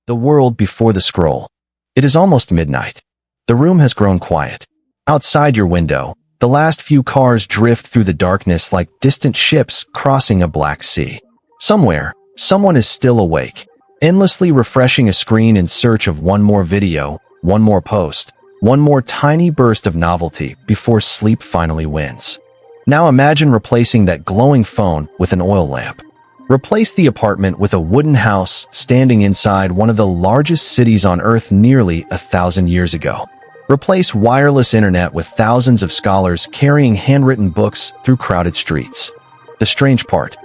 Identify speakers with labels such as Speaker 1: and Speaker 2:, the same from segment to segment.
Speaker 1: The world before the scroll. It is almost midnight. The room has grown quiet. Outside your window, the last few cars drift through the darkness like distant ships crossing a black sea. Somewhere, someone is still awake, endlessly refreshing a screen in search of one more video, one more post, one more tiny burst of novelty before sleep finally wins. Now imagine replacing that glowing phone with an oil lamp. Replace the apartment with a wooden house standing inside one of the largest cities on Earth nearly 1,000 years ago. Replace wireless internet with thousands of scholars carrying handwritten books through crowded streets. The strange part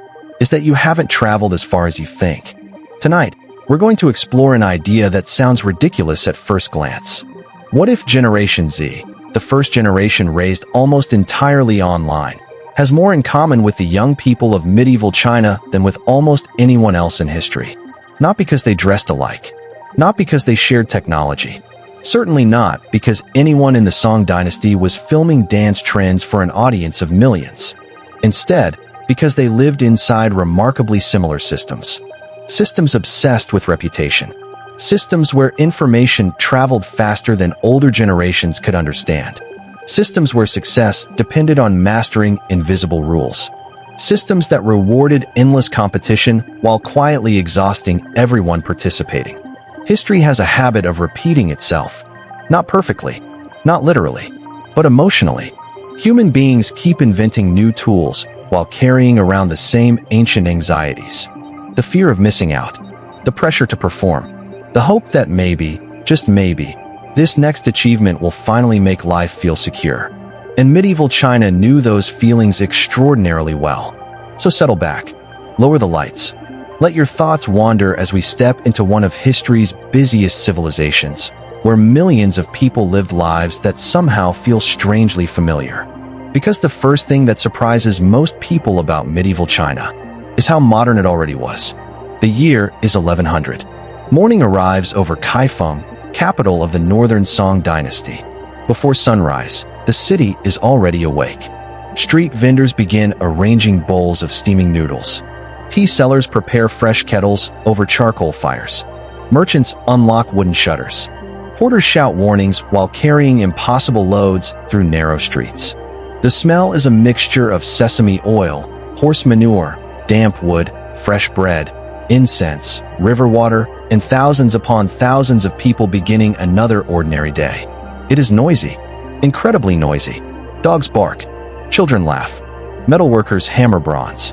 Speaker 1: is that you haven't traveled as far as you think. Tonight, we're going to explore an idea that sounds ridiculous at first glance. What if Generation Z, the first generation raised almost entirely online, has more in common with the young people of medieval China than with almost anyone else in history? Not because they dressed alike. Not because they shared technology. Certainly not because anyone in the Song Dynasty was filming dance trends for an audience of millions. Instead, because they lived inside remarkably similar systems. Systems obsessed with reputation. Systems where information traveled faster than older generations could understand. Systems where success depended on mastering invisible rules. Systems that rewarded endless competition while quietly exhausting everyone participating. History has a habit of repeating itself. Not perfectly, not literally, but emotionally. Human beings keep inventing new tools while carrying around the same ancient anxieties. The fear of missing out, the pressure to perform, the hope that maybe, just maybe, this next achievement will finally make life feel secure. And medieval China knew those feelings extraordinarily well. So settle back, lower the lights. Let your thoughts wander as we step into one of history's busiest civilizations, where millions of people lived lives that somehow feel strangely familiar. Because the first thing that surprises most people about medieval China is how modern it already was. The year is 1100. Morning arrives over Kaifeng, capital of the northern Song Dynasty. Before sunrise, the city is already awake. Street vendors begin arranging bowls of steaming noodles. Tea sellers prepare fresh kettles over charcoal fires. Merchants unlock wooden shutters. Porters shout warnings while carrying impossible loads through narrow streets. The smell is a mixture of sesame oil, horse manure, damp wood, fresh bread, incense, river water, and thousands upon thousands of people beginning another ordinary day. It is noisy, incredibly noisy. Dogs bark, children laugh, metalworkers hammer bronze,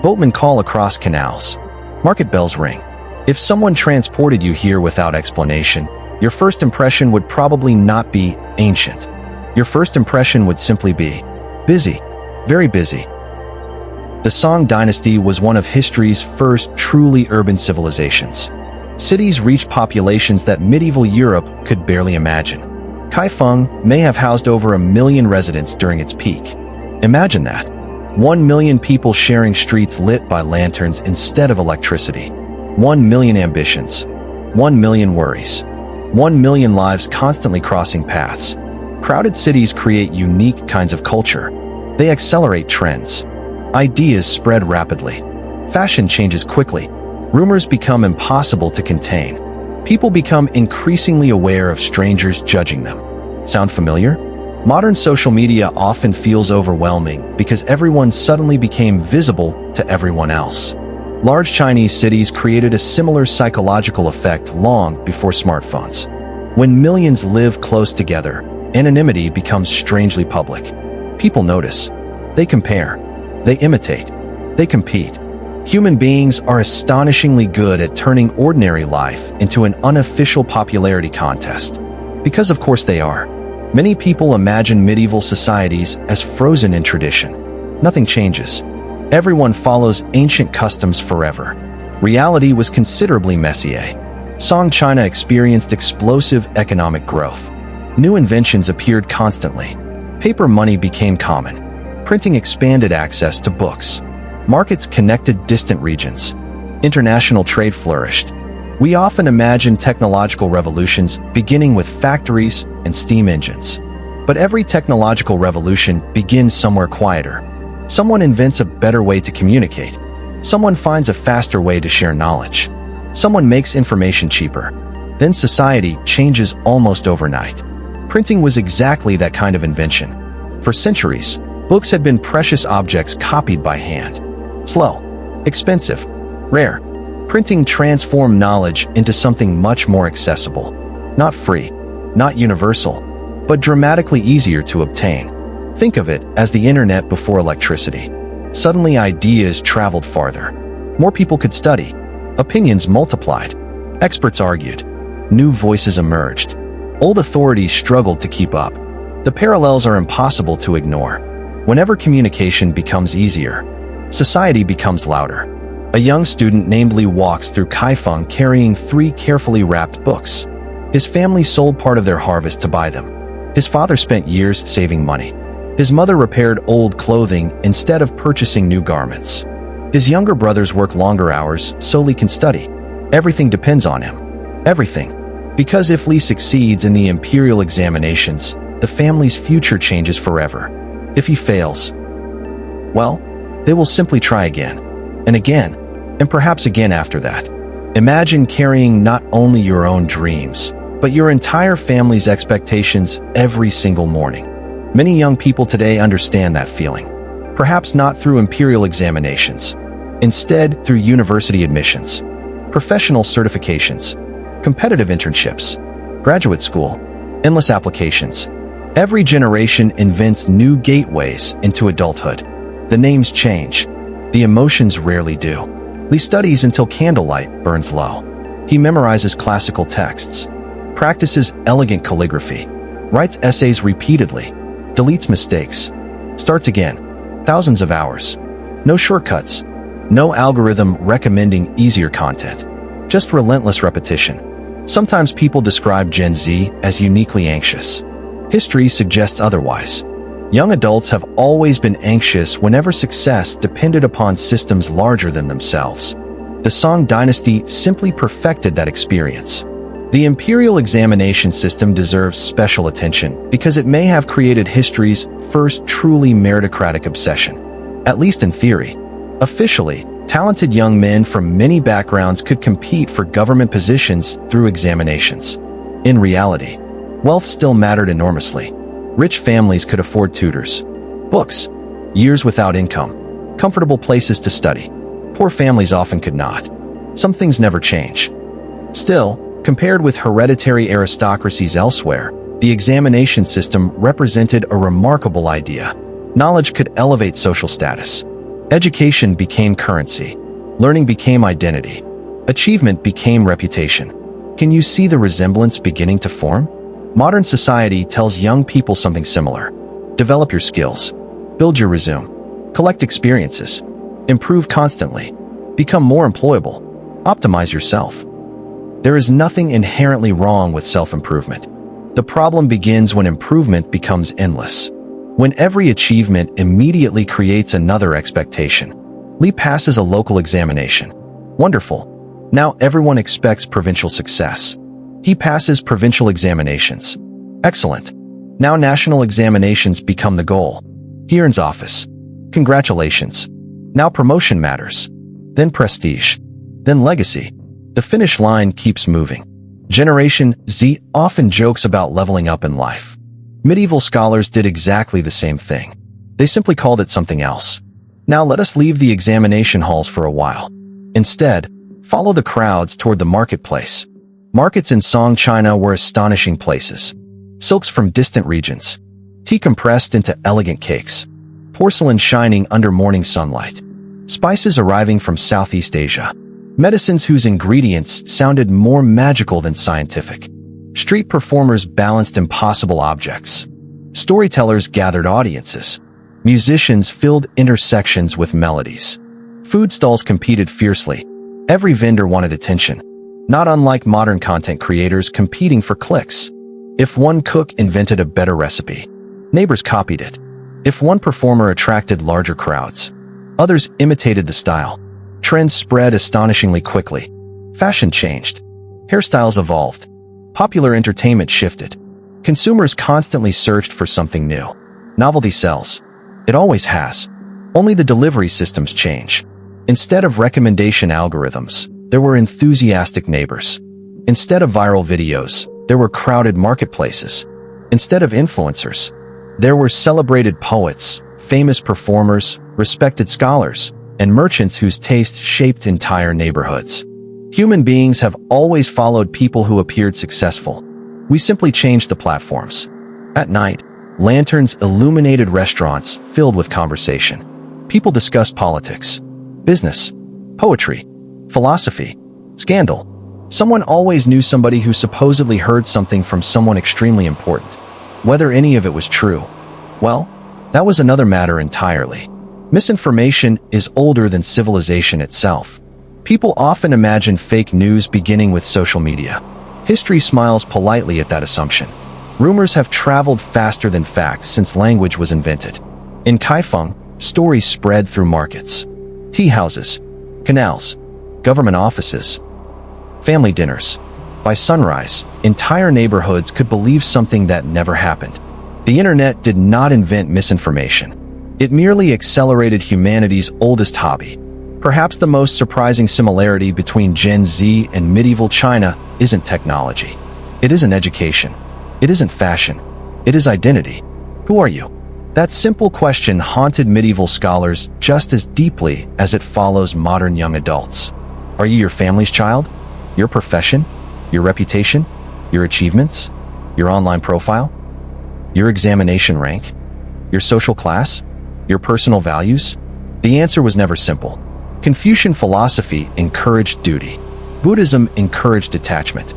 Speaker 1: boatmen call across canals, market bells ring. If someone transported you here without explanation, your first impression would probably not be ancient. Your first impression would simply be busy, very busy. The Song Dynasty was one of history's first truly urban civilizations. Cities reached populations that medieval Europe could barely imagine. Kaifeng may have housed over 1 million residents during its peak. Imagine that. 1 million people sharing streets lit by lanterns instead of electricity. 1 million ambitions. 1 million worries. 1 million lives constantly crossing paths. Crowded cities create unique kinds of culture. They accelerate trends. Ideas spread rapidly. Fashion changes quickly. Rumors become impossible to contain. People become increasingly aware of strangers judging them. Sound familiar? Modern social media often feels overwhelming because everyone suddenly became visible to everyone else. Large Chinese cities created a similar psychological effect long before smartphones. When millions live close together, anonymity becomes strangely public. People notice. They compare. They imitate. They compete. Human beings are astonishingly good at turning ordinary life into an unofficial popularity contest. Because of course they are. Many people imagine medieval societies as frozen in tradition. Nothing changes. Everyone follows ancient customs forever. Reality was considerably messier. Song China experienced explosive economic growth. New inventions appeared constantly. Paper money became common. Printing expanded access to books. Markets connected distant regions. International trade flourished. We often imagine technological revolutions beginning with factories and steam engines. But every technological revolution begins somewhere quieter. Someone invents a better way to communicate. Someone finds a faster way to share knowledge. Someone makes information cheaper. Then society changes almost overnight. Printing was exactly that kind of invention. For centuries, books had been precious objects copied by hand. Slow, expensive, rare. Printing transformed knowledge into something much more accessible. Not free, not universal, but dramatically easier to obtain. Think of it as the internet before electricity. Suddenly ideas traveled farther. More people could study. Opinions multiplied. Experts argued. New voices emerged. Old authorities struggled to keep up. The parallels are impossible to ignore. Whenever communication becomes easier, society becomes louder. A young student named Li walks through Kaifeng carrying 3 carefully wrapped books. His family sold part of their harvest to buy them. His father spent years saving money. His mother repaired old clothing instead of purchasing new garments. His younger brothers work longer hours so Li can study. Everything depends on him. Everything. Because if Li succeeds in the imperial examinations, the family's future changes forever. If he fails, well, they will simply try again, and again, and perhaps again after that. Imagine carrying not only your own dreams, but your entire family's expectations every single morning. Many young people today understand that feeling. Perhaps not through imperial examinations. Instead, through university admissions, professional certifications, competitive internships, graduate school, endless applications. Every generation invents new gateways into adulthood. The names change. The emotions rarely do. Li studies until candlelight burns low. He memorizes classical texts, practices elegant calligraphy, writes essays repeatedly, deletes mistakes, starts again. Thousands of hours. No shortcuts. No algorithm recommending easier content. Just relentless repetition. Sometimes people describe Gen Z as uniquely anxious. History suggests otherwise. Young adults have always been anxious whenever success depended upon systems larger than themselves. The Song Dynasty simply perfected that experience. The imperial examination system deserves special attention because it may have created history's first truly meritocratic obsession. At least in theory. Officially, talented young men from many backgrounds could compete for government positions through examinations. In reality, wealth still mattered enormously. Rich families could afford tutors, books, years without income, comfortable places to study. Poor families often could not. Some things never change. Still, compared with hereditary aristocracies elsewhere, the examination system represented a remarkable idea. Knowledge could elevate social status. Education became currency. Learning became identity. Achievement became reputation. Can you see the resemblance beginning to form? Modern society tells young people something similar. Develop your skills. Build your resume. Collect experiences. Improve constantly. Become more employable. Optimize yourself. There is nothing inherently wrong with self-improvement. The problem begins when improvement becomes endless. When every achievement immediately creates another expectation. Li passes a local examination. Wonderful. Now everyone expects provincial success. He passes provincial examinations. Excellent. Now national examinations become the goal. He earns office. Congratulations. Now promotion matters. Then prestige. Then legacy. The finish line keeps moving. Generation Z often jokes about leveling up in life. Medieval scholars did exactly the same thing. They simply called it something else. Now let us leave the examination halls for a while. Instead, follow the crowds toward the marketplace. Markets in Song China were astonishing places. Silks from distant regions. Tea compressed into elegant cakes. Porcelain shining under morning sunlight. Spices arriving from Southeast Asia. Medicines whose ingredients sounded more magical than scientific. Street performers balanced impossible objects. Storytellers gathered audiences. Musicians filled intersections with melodies. Food stalls competed fiercely. Every vendor wanted attention. Not unlike modern content creators competing for clicks. If one cook invented a better recipe, neighbors copied it. If one performer attracted larger crowds, others imitated the style. Trends spread astonishingly quickly. Fashion changed. Hairstyles evolved. Popular entertainment shifted. Consumers constantly searched for something new. Novelty sells. It always has. Only the delivery systems change. Instead of recommendation algorithms, there were enthusiastic neighbors. Instead of viral videos, there were crowded marketplaces. Instead of influencers, there were celebrated poets, famous performers, respected scholars, and merchants whose taste shaped entire neighborhoods. Human beings have always followed people who appeared successful. We simply changed the platforms. At night, lanterns illuminated restaurants filled with conversation. People discussed politics, business, poetry, philosophy, scandal. Someone always knew somebody who supposedly heard something from someone extremely important. Whether any of it was true, well, that was another matter entirely. Misinformation is older than civilization itself. People often imagine fake news beginning with social media. History smiles politely at that assumption. Rumors have traveled faster than facts since language was invented. In Kaifeng, stories spread through markets, tea houses, canals, government offices, family dinners. By sunrise, entire neighborhoods could believe something that never happened. The internet did not invent misinformation. It merely accelerated humanity's oldest hobby. Perhaps the most surprising similarity between Gen Z and medieval China isn't technology. It isn't education. It isn't fashion. It is identity. Who are you? That simple question haunted medieval scholars just as deeply as it follows modern young adults. Are you your family's child? Your profession? Your reputation? Your achievements? Your online profile? Your examination rank? Your social class? Your personal values? The answer was never simple. Confucian philosophy encouraged duty. Buddhism encouraged detachment.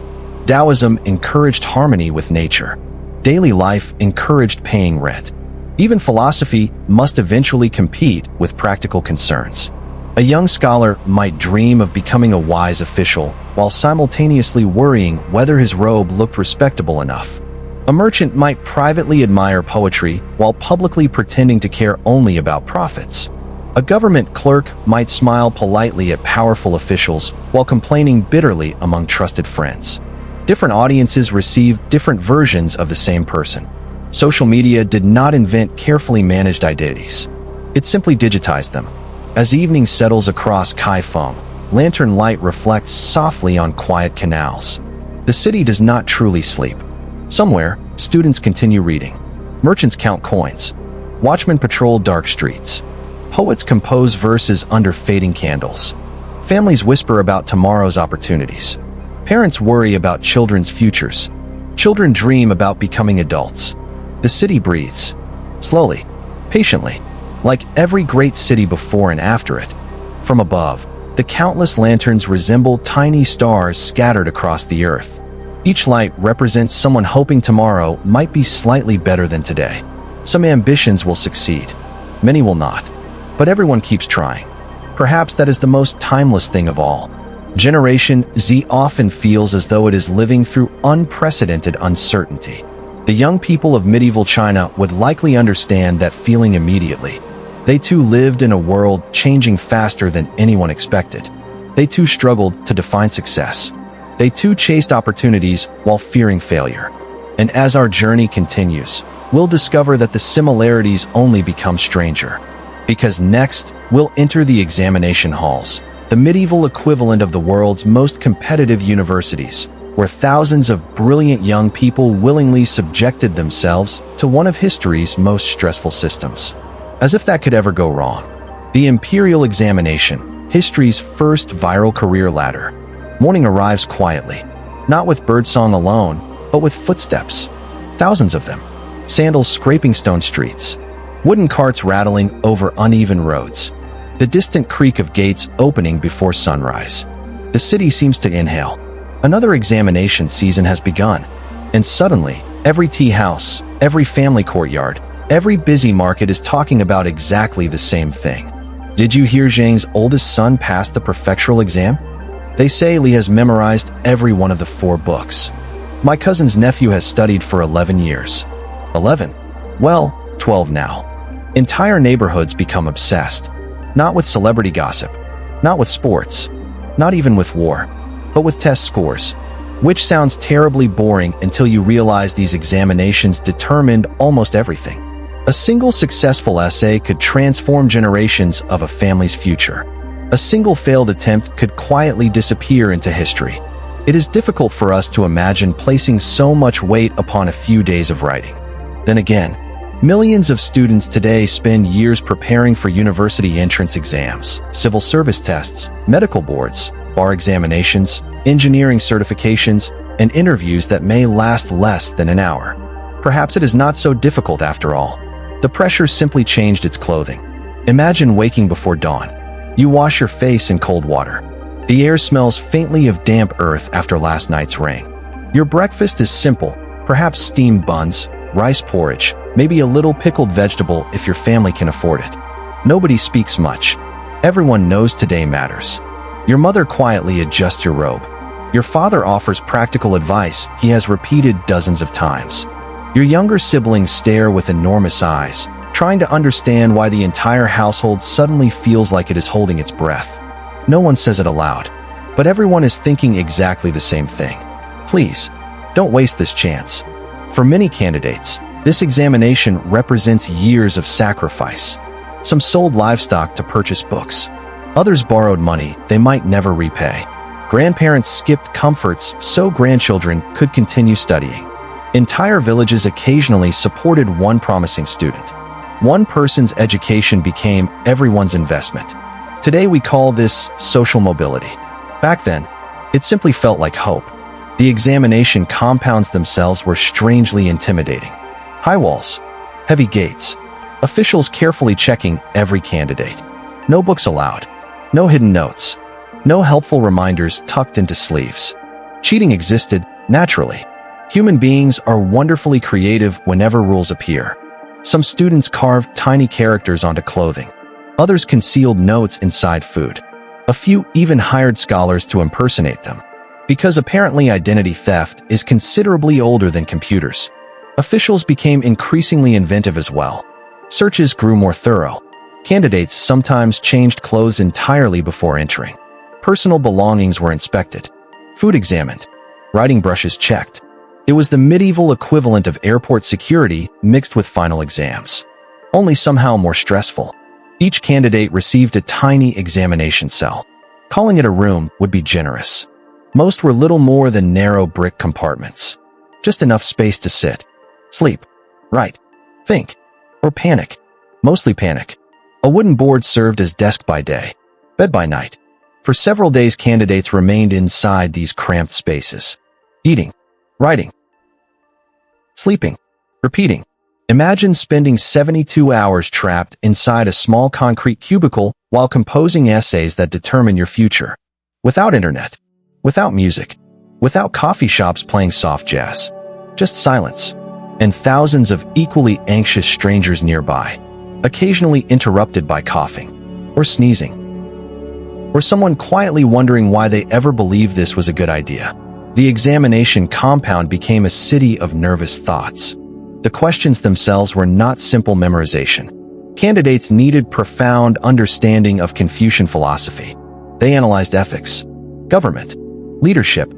Speaker 1: Taoism encouraged harmony with nature. Daily life encouraged paying rent. Even philosophy must eventually compete with practical concerns. A young scholar might dream of becoming a wise official while simultaneously worrying whether his robe looked respectable enough. A merchant might privately admire poetry while publicly pretending to care only about profits. A government clerk might smile politely at powerful officials while complaining bitterly among trusted friends. Different audiences receive different versions of the same person. Social media did not invent carefully managed identities. It simply digitized them. As evening settles across Kaifeng, lantern light reflects softly on quiet canals. The city does not truly sleep. Somewhere, students continue reading. Merchants count coins. Watchmen patrol dark streets. Poets compose verses under fading candles. Families whisper about tomorrow's opportunities. Parents worry about children's futures. Children dream about becoming adults. The city breathes. Slowly. Patiently. Like every great city before and after it. From above, the countless lanterns resemble tiny stars scattered across the earth. Each light represents someone hoping tomorrow might be slightly better than today. Some ambitions will succeed. Many will not. But everyone keeps trying. Perhaps that is the most timeless thing of all. Generation Z often feels as though it is living through unprecedented uncertainty. The young people of medieval China would likely understand that feeling immediately. They too lived in a world changing faster than anyone expected. They too struggled to define success. They too chased opportunities while fearing failure. And as our journey continues, we'll discover that the similarities only become stranger. Because next, we'll enter the examination halls, the medieval equivalent of the world's most competitive universities, where thousands of brilliant young people willingly subjected themselves to one of history's most stressful systems. As if that could ever go wrong. The imperial examination, history's first viral career ladder. Morning arrives quietly, not with birdsong alone, but with footsteps. Thousands of them. Sandals scraping stone streets. Wooden carts rattling over uneven roads. The distant creak of gates opening before sunrise. The city seems to inhale. Another examination season has begun. And suddenly, every tea house, every family courtyard, every busy market is talking about exactly the same thing. Did you hear Zhang's oldest son pass the prefectural exam? They say Li has memorized every one of the 4 books. My cousin's nephew has studied for 11 years. 11? Well, 12 now. Entire neighborhoods become obsessed. Not with celebrity gossip. Not with sports. Not even with war. But with test scores. Which sounds terribly boring until you realize these examinations determined almost everything. A single successful essay could transform generations of a family's future. A single failed attempt could quietly disappear into history. It is difficult for us to imagine placing so much weight upon a few days of writing. Then again, millions of students today spend years preparing for university entrance exams, civil service tests, medical boards, bar examinations, engineering certifications, and interviews that may last less than an hour. Perhaps it is not so difficult after all. The pressure simply changed its clothing. Imagine waking before dawn. You wash your face in cold water. The air smells faintly of damp earth after last night's rain. Your breakfast is simple, perhaps steamed buns, rice porridge, maybe a little pickled vegetable if your family can afford it. Nobody speaks much. Everyone knows today matters. Your mother quietly adjusts your robe. Your father offers practical advice he has repeated dozens of times. Your younger siblings stare with enormous eyes, trying to understand why the entire household suddenly feels like it is holding its breath. No one says it aloud, but everyone is thinking exactly the same thing. Please, don't waste this chance. For many candidates, this examination represents years of sacrifice. Some sold livestock to purchase books. Others borrowed money they might never repay. Grandparents skipped comforts so grandchildren could continue studying. Entire villages occasionally supported one promising student. One person's education became everyone's investment. Today we call this social mobility. Back then, it simply felt like hope. The examination compounds themselves were strangely intimidating. High walls, heavy gates, officials carefully checking every candidate. No books allowed, no hidden notes, no helpful reminders tucked into sleeves. Cheating existed, naturally. Human beings are wonderfully creative whenever rules appear. Some students carved tiny characters onto clothing. Others concealed notes inside food. A few even hired scholars to impersonate them. Because apparently identity theft is considerably older than computers, officials became increasingly inventive as well. Searches grew more thorough. Candidates sometimes changed clothes entirely before entering. Personal belongings were inspected. Food examined. Writing brushes checked. It was the medieval equivalent of airport security mixed with final exams. Only somehow more stressful. Each candidate received a tiny examination cell. Calling it a room would be generous. Most were little more than narrow brick compartments. Just enough space to sit, sleep, write, think, or panic. Mostly panic. A wooden board served as desk by day, bed by night. For several days candidates remained inside these cramped spaces. Eating, writing, sleeping, repeating. Imagine spending 72 hours trapped inside a small concrete cubicle while composing essays that determine your future. Without internet, without music, without coffee shops playing soft jazz. Just silence, and thousands of equally anxious strangers nearby, occasionally interrupted by coughing, or sneezing, or someone quietly wondering why they ever believed this was a good idea. The examination compound became a city of nervous thoughts. The questions themselves were not simple memorization. Candidates needed profound understanding of Confucian philosophy. They analyzed ethics, government, leadership,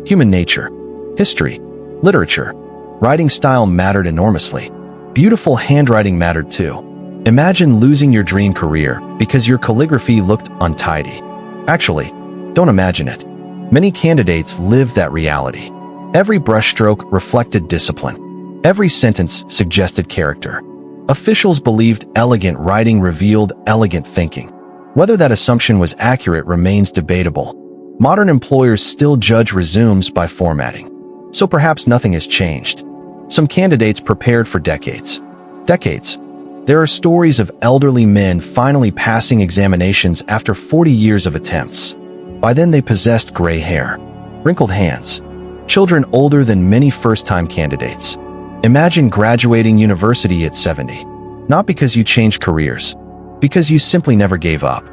Speaker 1: human nature, history, literature. Writing style mattered enormously. Beautiful handwriting mattered too. Imagine losing your dream career because your calligraphy looked untidy. Actually, don't imagine it. Many candidates lived that reality. Every brushstroke reflected discipline. Every sentence suggested character. Officials believed elegant writing revealed elegant thinking. Whether that assumption was accurate remains debatable. Modern employers still judge resumes by formatting. So perhaps nothing has changed. Some candidates prepared for decades. Decades. There are stories of elderly men finally passing examinations after 40 years of attempts. By then they possessed gray hair, wrinkled hands, children older than many first-time candidates. Imagine graduating university at 70. Not because you changed careers, because you simply never gave up.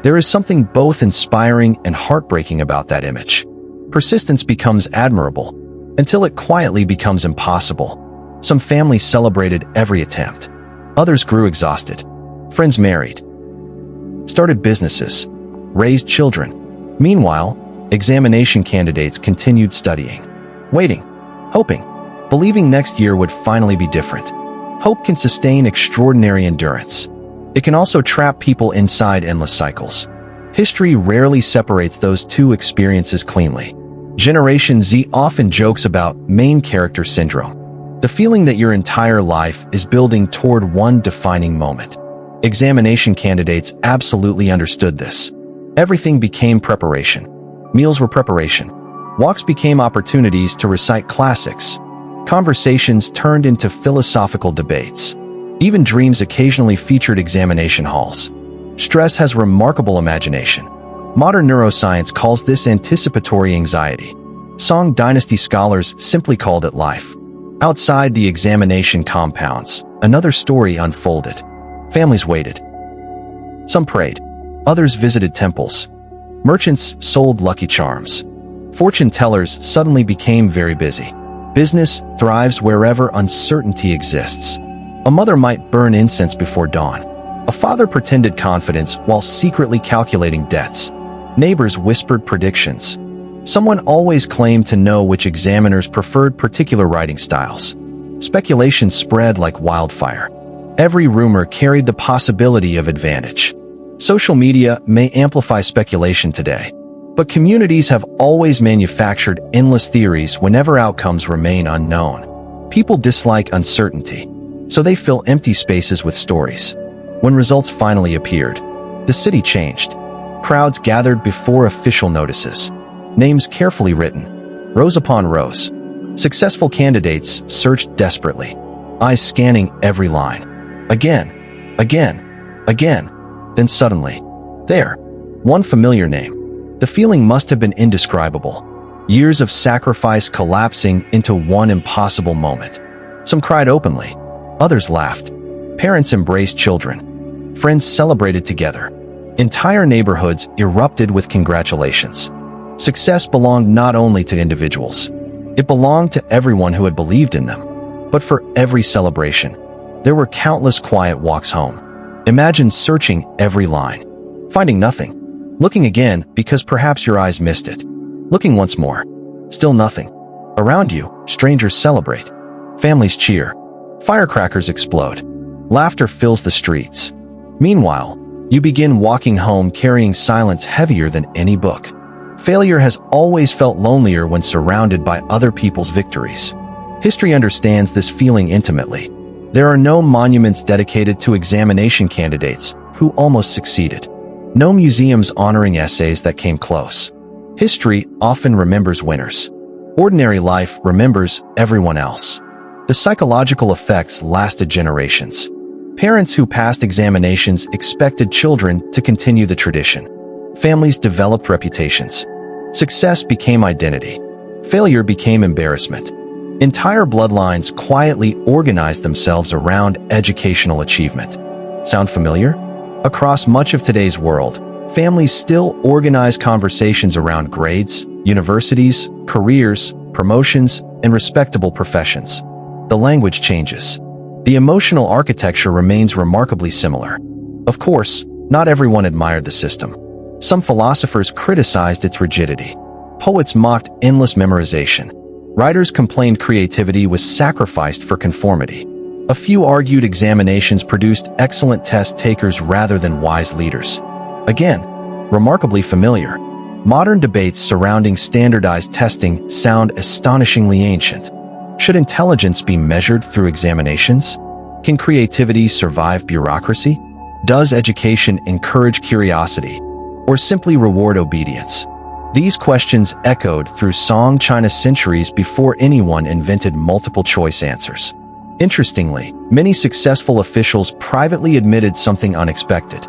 Speaker 1: There is something both inspiring and heartbreaking about that image. Persistence becomes admirable, until it quietly becomes impossible. Some families celebrated every attempt. Others grew exhausted. Friends married, started businesses, raised children. Meanwhile, examination candidates continued studying, waiting, hoping, believing next year would finally be different. Hope can sustain extraordinary endurance. It can also trap people inside endless cycles. History rarely separates those two experiences cleanly. Generation Z often jokes about main character syndrome, the feeling that your entire life is building toward one defining moment. Examination candidates absolutely understood this. Everything became preparation. Meals were preparation. Walks became opportunities to recite classics. Conversations turned into philosophical debates. Even dreams occasionally featured examination halls. Stress has remarkable imagination. Modern neuroscience calls this anticipatory anxiety. Song Dynasty scholars simply called it life. Outside the examination compounds, another story unfolded. Families waited. Some prayed. Others visited temples. Merchants sold lucky charms. Fortune tellers suddenly became very busy. Business thrives wherever uncertainty exists. A mother might burn incense before dawn. A father pretended confidence while secretly calculating debts. Neighbors whispered predictions. Someone always claimed to know which examiners preferred particular writing styles. Speculation spread like wildfire. Every rumor carried the possibility of advantage. Social media may amplify speculation today, but communities have always manufactured endless theories whenever outcomes remain unknown. People dislike uncertainty, so they fill empty spaces with stories. When results finally appeared, the city changed. Crowds gathered before official notices. Names carefully written, rows upon rows. Successful candidates searched desperately, eyes scanning every line. Again, again, again. Then suddenly, there, one familiar name. The feeling must have been indescribable. Years of sacrifice collapsing into one impossible moment. Some cried openly. Others laughed. Parents embraced children. Friends celebrated together. Entire neighborhoods erupted with congratulations. Success belonged not only to individuals. It belonged to everyone who had believed in them. But for every celebration, there were countless quiet walks home. Imagine searching every line, finding nothing. Looking again because perhaps your eyes missed it. Looking once more. Still nothing. Around you, strangers celebrate. Families cheer. Firecrackers explode. Laughter fills the streets. Meanwhile, you begin walking home carrying silence heavier than any book. Failure has always felt lonelier when surrounded by other people's victories. History understands this feeling intimately. There are no monuments dedicated to examination candidates who almost succeeded. No museums honoring essays that came close. History often remembers winners. Ordinary life remembers everyone else. The psychological effects lasted generations. Parents who passed examinations expected children to continue the tradition. Families developed reputations. Success became identity. Failure became embarrassment. Entire bloodlines quietly organized themselves around educational achievement. Sound familiar? Across much of today's world, families still organize conversations around grades, universities, careers, promotions, and respectable professions. The language changes. The emotional architecture remains remarkably similar. Of course, not everyone admired the system. Some philosophers criticized its rigidity. Poets mocked endless memorization. Writers complained creativity was sacrificed for conformity. A few argued examinations produced excellent test takers rather than wise leaders. Again, remarkably familiar. Modern debates surrounding standardized testing sound astonishingly ancient. Should intelligence be measured through examinations? Can creativity survive bureaucracy? Does education encourage curiosity, or simply reward obedience? These questions echoed through Song China centuries before anyone invented multiple-choice answers. Interestingly, many successful officials privately admitted something unexpected.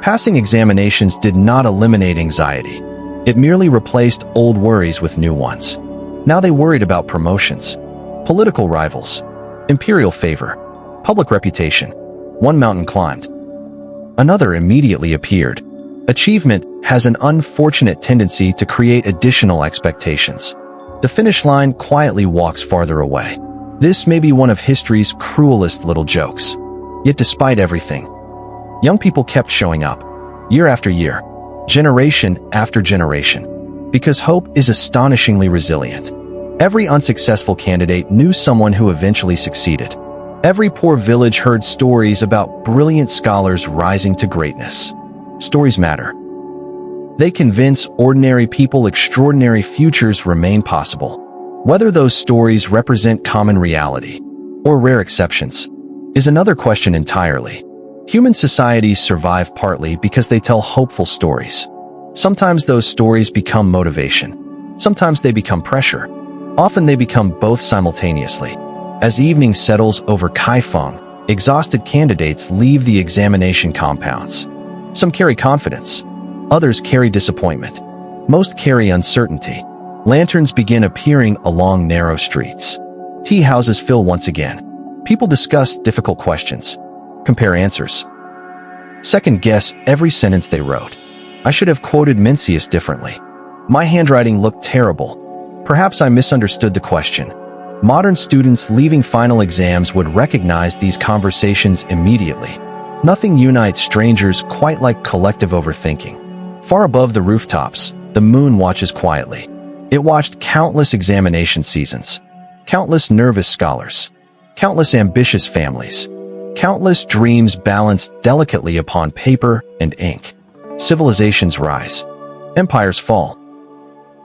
Speaker 1: Passing examinations did not eliminate anxiety. It merely replaced old worries with new ones. Now they worried about promotions, political rivals, imperial favor, public reputation. One mountain climbed. Another immediately appeared. Achievement has an unfortunate tendency to create additional expectations. The finish line quietly walks farther away. This may be one of history's cruelest little jokes. Yet despite everything, young people kept showing up, year after year, generation after generation, because hope is astonishingly resilient. Every unsuccessful candidate knew someone who eventually succeeded. Every poor village heard stories about brilliant scholars rising to greatness. Stories matter. They convince ordinary people extraordinary futures remain possible. Whether those stories represent common reality or rare exceptions is another question entirely. Human societies survive partly because they tell hopeful stories. Sometimes those stories become motivation. Sometimes they become pressure. Often they become both simultaneously. As evening settles over Kaifeng, exhausted candidates leave the examination compounds. Some carry confidence. Others carry disappointment. Most carry uncertainty. Lanterns begin appearing along narrow streets. Tea houses fill once again. People discuss difficult questions. Compare answers. Second guess every sentence they wrote. I should have quoted Mencius differently. My handwriting looked terrible. Perhaps I misunderstood the question. Modern students leaving final exams would recognize these conversations immediately. Nothing unites strangers quite like collective overthinking. Far above the rooftops, the moon watches quietly. It watched countless examination seasons, countless nervous scholars, countless ambitious families, countless dreams balanced delicately upon paper and ink. Civilizations rise. Empires fall.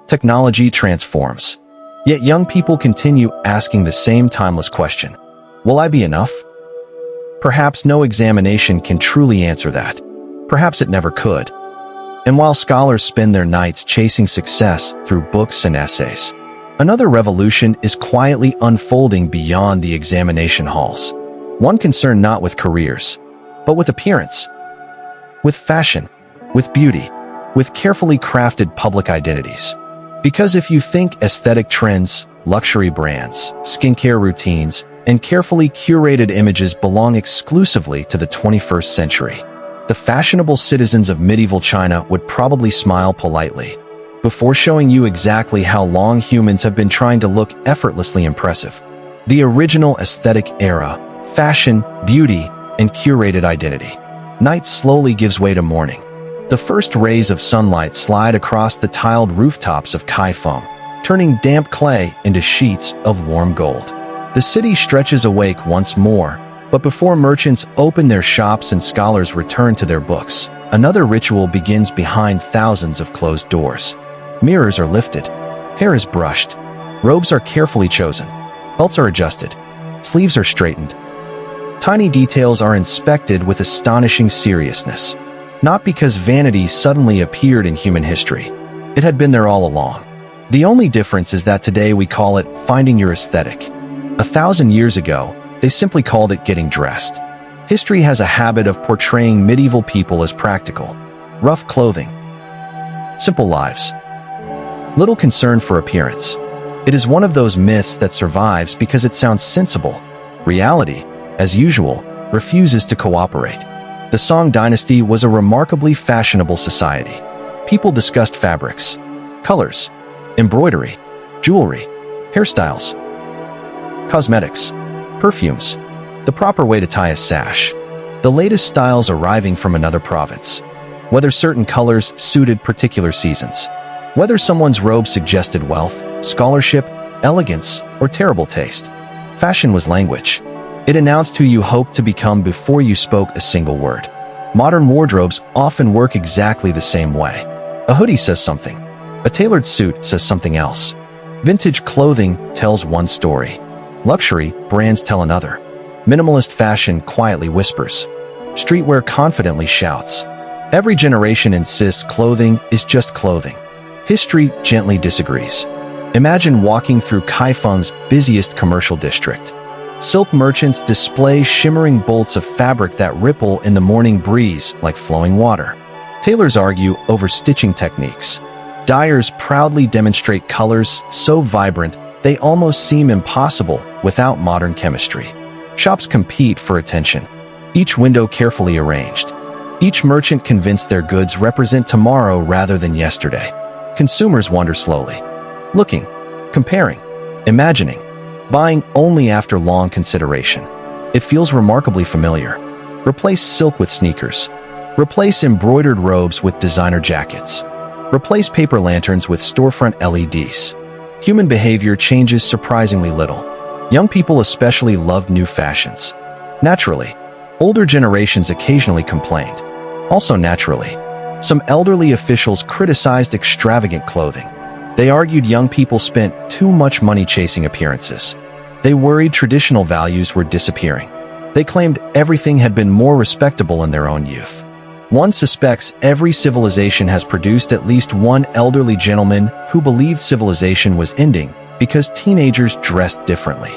Speaker 1: Technology transforms. Yet young people continue asking the same timeless question. Will I be enough? Perhaps no examination can truly answer that. Perhaps it never could. And while scholars spend their nights chasing success through books and essays, another revolution is quietly unfolding beyond the examination halls. One concerned not with careers, but with appearance, with fashion, with beauty, with carefully crafted public identities. Because if you think aesthetic trends, luxury brands, skincare routines, and carefully curated images belong exclusively to the 21st century, the fashionable citizens of medieval China would probably smile politely before showing you exactly how long humans have been trying to look effortlessly impressive. The original aesthetic era, fashion, beauty, and curated identity. Night slowly gives way to morning. The first rays of sunlight slide across the tiled rooftops of Kaifeng, turning damp clay into sheets of warm gold. The city stretches awake once more, but before merchants open their shops and scholars return to their books, another ritual begins behind thousands of closed doors. Mirrors are lifted. Hair is brushed. Robes are carefully chosen. Belts are adjusted. Sleeves are straightened. Tiny details are inspected with astonishing seriousness. Not because vanity suddenly appeared in human history. It had been there all along. The only difference is that today we call it finding your aesthetic. 1,000 years ago, they simply called it getting dressed. History has a habit of portraying medieval people as practical, rough clothing, simple lives, little concern for appearance. It is one of those myths that survives because it sounds sensible. Reality, as usual, refuses to cooperate. The Song Dynasty was a remarkably fashionable society. People discussed fabrics, colors, embroidery, jewelry, hairstyles, cosmetics, perfumes, the proper way to tie a sash, the latest styles arriving from another province, whether certain colors suited particular seasons, whether someone's robe suggested wealth, scholarship, elegance, or terrible taste. Fashion was language. It announced who you hoped to become before you spoke a single word. Modern wardrobes often work exactly the same way. A hoodie says something. A tailored suit says something else. Vintage clothing tells one story. Luxury brands tell another. Minimalist fashion quietly whispers. Streetwear confidently shouts. Every generation insists clothing is just clothing. History gently disagrees. Imagine walking through Kaifeng's busiest commercial district. Silk merchants display shimmering bolts of fabric that ripple in the morning breeze like flowing water. Tailors argue over stitching techniques. Dyers proudly demonstrate colors so vibrant they almost seem impossible without modern chemistry. Shops compete for attention, each window carefully arranged. Each merchant convinced their goods represent tomorrow rather than yesterday. Consumers wander slowly, looking, comparing, imagining, buying only after long consideration. It feels remarkably familiar. Replace silk with sneakers. Replace embroidered robes with designer jackets. Replace paper lanterns with storefront LEDs. Human behavior changes surprisingly little. Young people especially loved new fashions. Naturally, older generations occasionally complained. Also naturally, some elderly officials criticized extravagant clothing. They argued young people spent too much money chasing appearances. They worried traditional values were disappearing. They claimed everything had been more respectable in their own youth. One suspects every civilization has produced at least one elderly gentleman who believed civilization was ending because teenagers dressed differently.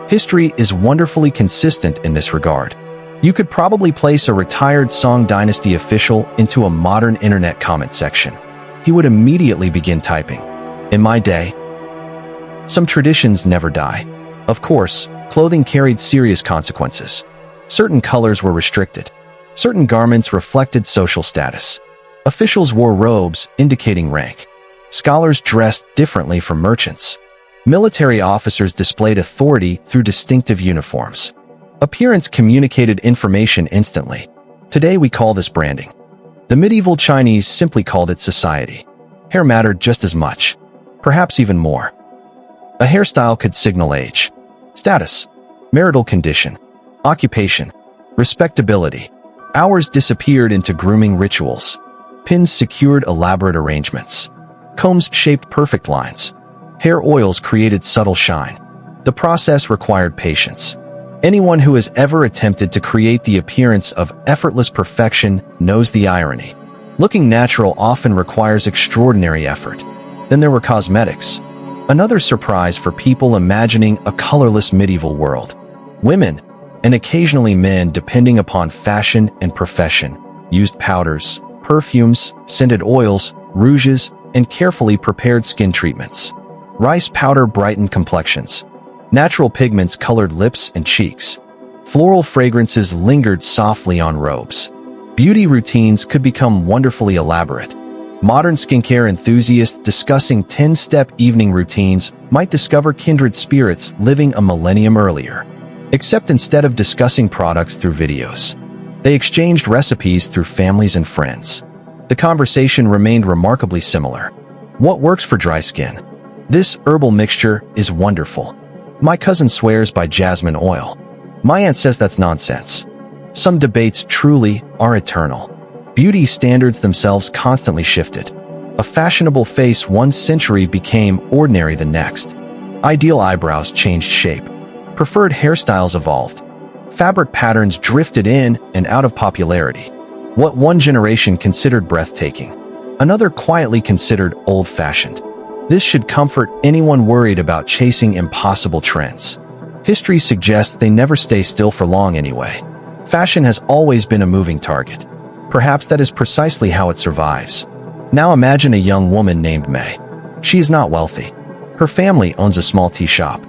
Speaker 1: History is wonderfully consistent in this regard. You could probably place a retired Song Dynasty official into a modern internet comment section. He would immediately begin typing, "In my day." Some traditions never die. Of course, clothing carried serious consequences. Certain colors were restricted. Certain garments reflected social status. Officials wore robes indicating rank. Scholars dressed differently from merchants. Military officers displayed authority through distinctive uniforms. Appearance communicated information instantly. Today we call this branding. The medieval Chinese simply called it society. Hair mattered just as much, perhaps even more. A hairstyle could signal age, status, marital condition, occupation, respectability. Hours disappeared into grooming rituals. Pins secured elaborate arrangements. Combs shaped perfect lines. Hair oils created subtle shine. The process required patience. Anyone who has ever attempted to create the appearance of effortless perfection knows the irony. Looking natural often requires extraordinary effort. Then there were cosmetics. Another surprise for people imagining a colorless medieval world. Women, and occasionally men depending upon fashion and profession, used powders, perfumes, scented oils, rouges, and carefully prepared skin treatments. Rice powder brightened complexions. Natural pigments colored lips and cheeks. Floral fragrances lingered softly on robes. Beauty routines could become wonderfully elaborate. Modern skincare enthusiasts discussing 10-step evening routines might discover kindred spirits living a millennium earlier. Except instead of discussing products through videos, they exchanged recipes through families and friends. The conversation remained remarkably similar. What works for dry skin? This herbal mixture is wonderful. My cousin swears by jasmine oil. My aunt says that's nonsense. Some debates truly are eternal. Beauty standards themselves constantly shifted. A fashionable face one century became ordinary the next. Ideal eyebrows changed shape. Preferred hairstyles evolved. Fabric patterns drifted in and out of popularity. What one generation considered breathtaking, another quietly considered old-fashioned. This should comfort anyone worried about chasing impossible trends. History suggests they never stay still for long anyway. Fashion has always been a moving target. Perhaps that is precisely how it survives. Now imagine a young woman named May. She is not wealthy. Her family owns a small tea shop.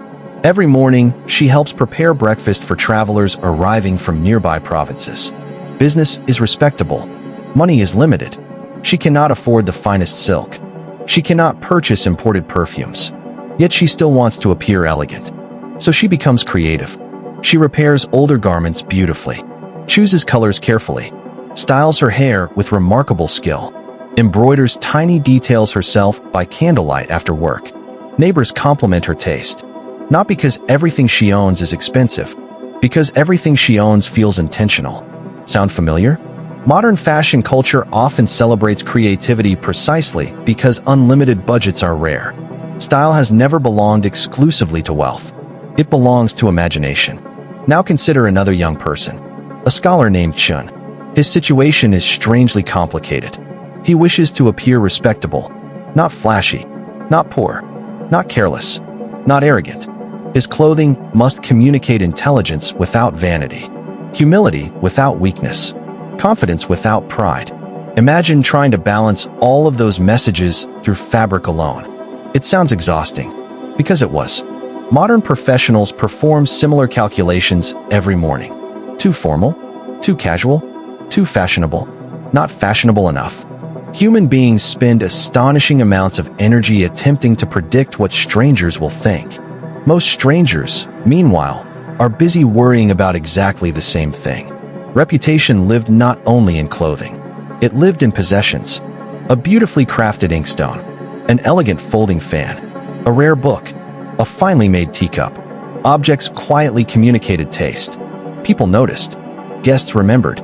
Speaker 1: Every morning, she helps prepare breakfast for travelers arriving from nearby provinces. Business is respectable. Money is limited. She cannot afford the finest silk. She cannot purchase imported perfumes. Yet she still wants to appear elegant. So she becomes creative. She repairs older garments beautifully, chooses colors carefully, styles her hair with remarkable skill, embroiders tiny details herself by candlelight after work. Neighbors compliment her taste. Not because everything she owns is expensive, because everything she owns feels intentional. Sound familiar? Modern fashion culture often celebrates creativity precisely because unlimited budgets are rare. Style has never belonged exclusively to wealth. It belongs to imagination. Now consider another young person, a scholar named Chun. His situation is strangely complicated. He wishes to appear respectable, not flashy, not poor, not careless, not arrogant. His clothing must communicate intelligence without vanity, humility without weakness, confidence without pride. Imagine trying to balance all of those messages through fabric alone. It sounds exhausting, because it was. Modern professionals perform similar calculations every morning. Too formal? Too casual? Too fashionable? Not fashionable enough. Human beings spend astonishing amounts of energy attempting to predict what strangers will think. Most strangers, meanwhile, are busy worrying about exactly the same thing. Reputation lived not only in clothing. It lived in possessions. A beautifully crafted inkstone, an elegant folding fan, a rare book, a finely made teacup. Objects quietly communicated taste. People noticed. Guests remembered.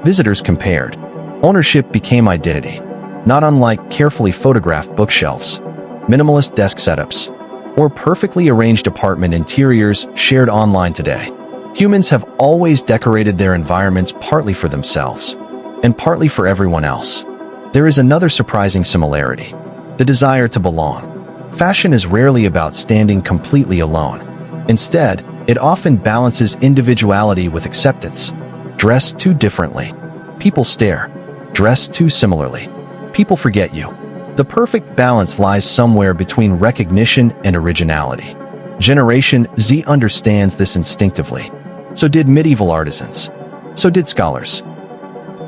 Speaker 1: Visitors compared. Ownership became identity, not unlike carefully photographed bookshelves, minimalist desk setups, or perfectly arranged apartment interiors shared online today. Humans have always decorated their environments partly for themselves, and partly for everyone else. There is another surprising similarity: the desire to belong. Fashion is rarely about standing completely alone. Instead, it often balances individuality with acceptance. Dress too differently. People stare. Dress too similarly. People forget you. The perfect balance lies somewhere between recognition and originality. Generation Z understands this instinctively. So did medieval artisans. So did scholars.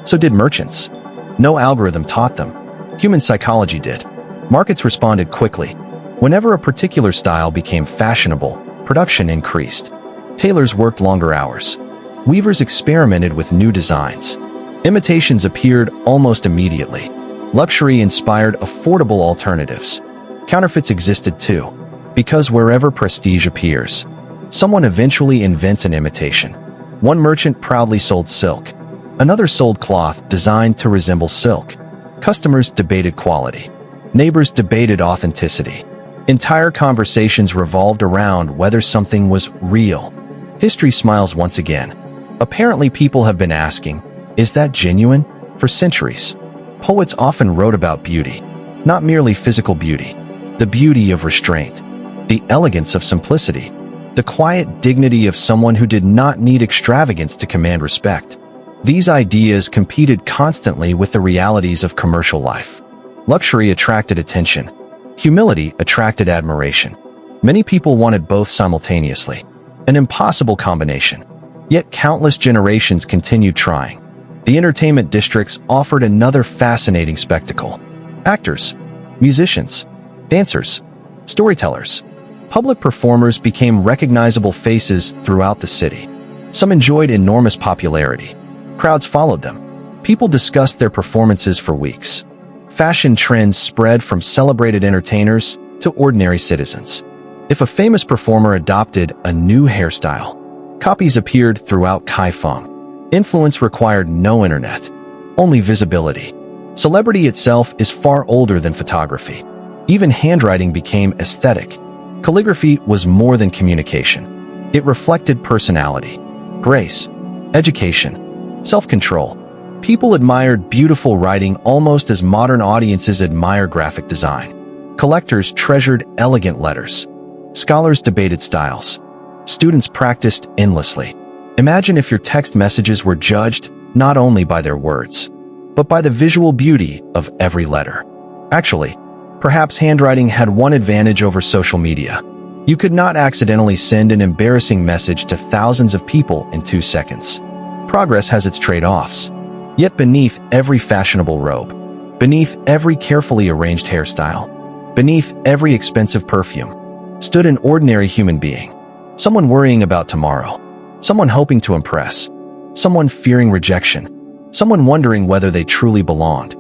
Speaker 1: So did merchants. No algorithm taught them. Human psychology did. Markets responded quickly. Whenever a particular style became fashionable, production increased. Tailors worked longer hours. Weavers experimented with new designs. Imitations appeared almost immediately. Luxury inspired affordable alternatives. Counterfeits existed too, because wherever prestige appears, someone eventually invents an imitation. One merchant proudly sold silk. Another sold cloth designed to resemble silk. Customers debated quality. Neighbors debated authenticity. Entire conversations revolved around whether something was real. History smiles once again. Apparently, people have been asking, is that genuine? For centuries. Poets often wrote about beauty, not merely physical beauty, the beauty of restraint, the elegance of simplicity, the quiet dignity of someone who did not need extravagance to command respect. These ideas competed constantly with the realities of commercial life. Luxury attracted attention. Humility attracted admiration. Many people wanted both simultaneously, an impossible combination. Yet countless generations continued trying. The entertainment districts offered another fascinating spectacle. Actors, musicians, dancers, storytellers, public performers became recognizable faces throughout the city. Some enjoyed enormous popularity. Crowds followed them. People discussed their performances for weeks. Fashion trends spread from celebrated entertainers to ordinary citizens. If a famous performer adopted a new hairstyle, copies appeared throughout Kaifeng. Influence required no internet, only visibility. Celebrity itself is far older than photography. Even handwriting became aesthetic. Calligraphy was more than communication. It reflected personality, grace, education, self-control. People admired beautiful writing almost as modern audiences admire graphic design. Collectors treasured elegant letters. Scholars debated styles. Students practiced endlessly. Imagine if your text messages were judged not only by their words, but by the visual beauty of every letter. Actually, perhaps handwriting had one advantage over social media. You could not accidentally send an embarrassing message to thousands of people in 2 seconds. Progress has its trade-offs. Yet beneath every fashionable robe, beneath every carefully arranged hairstyle, beneath every expensive perfume, stood an ordinary human being. Someone worrying about tomorrow. Someone hoping to impress. Someone fearing rejection. Someone wondering whether they truly belonged.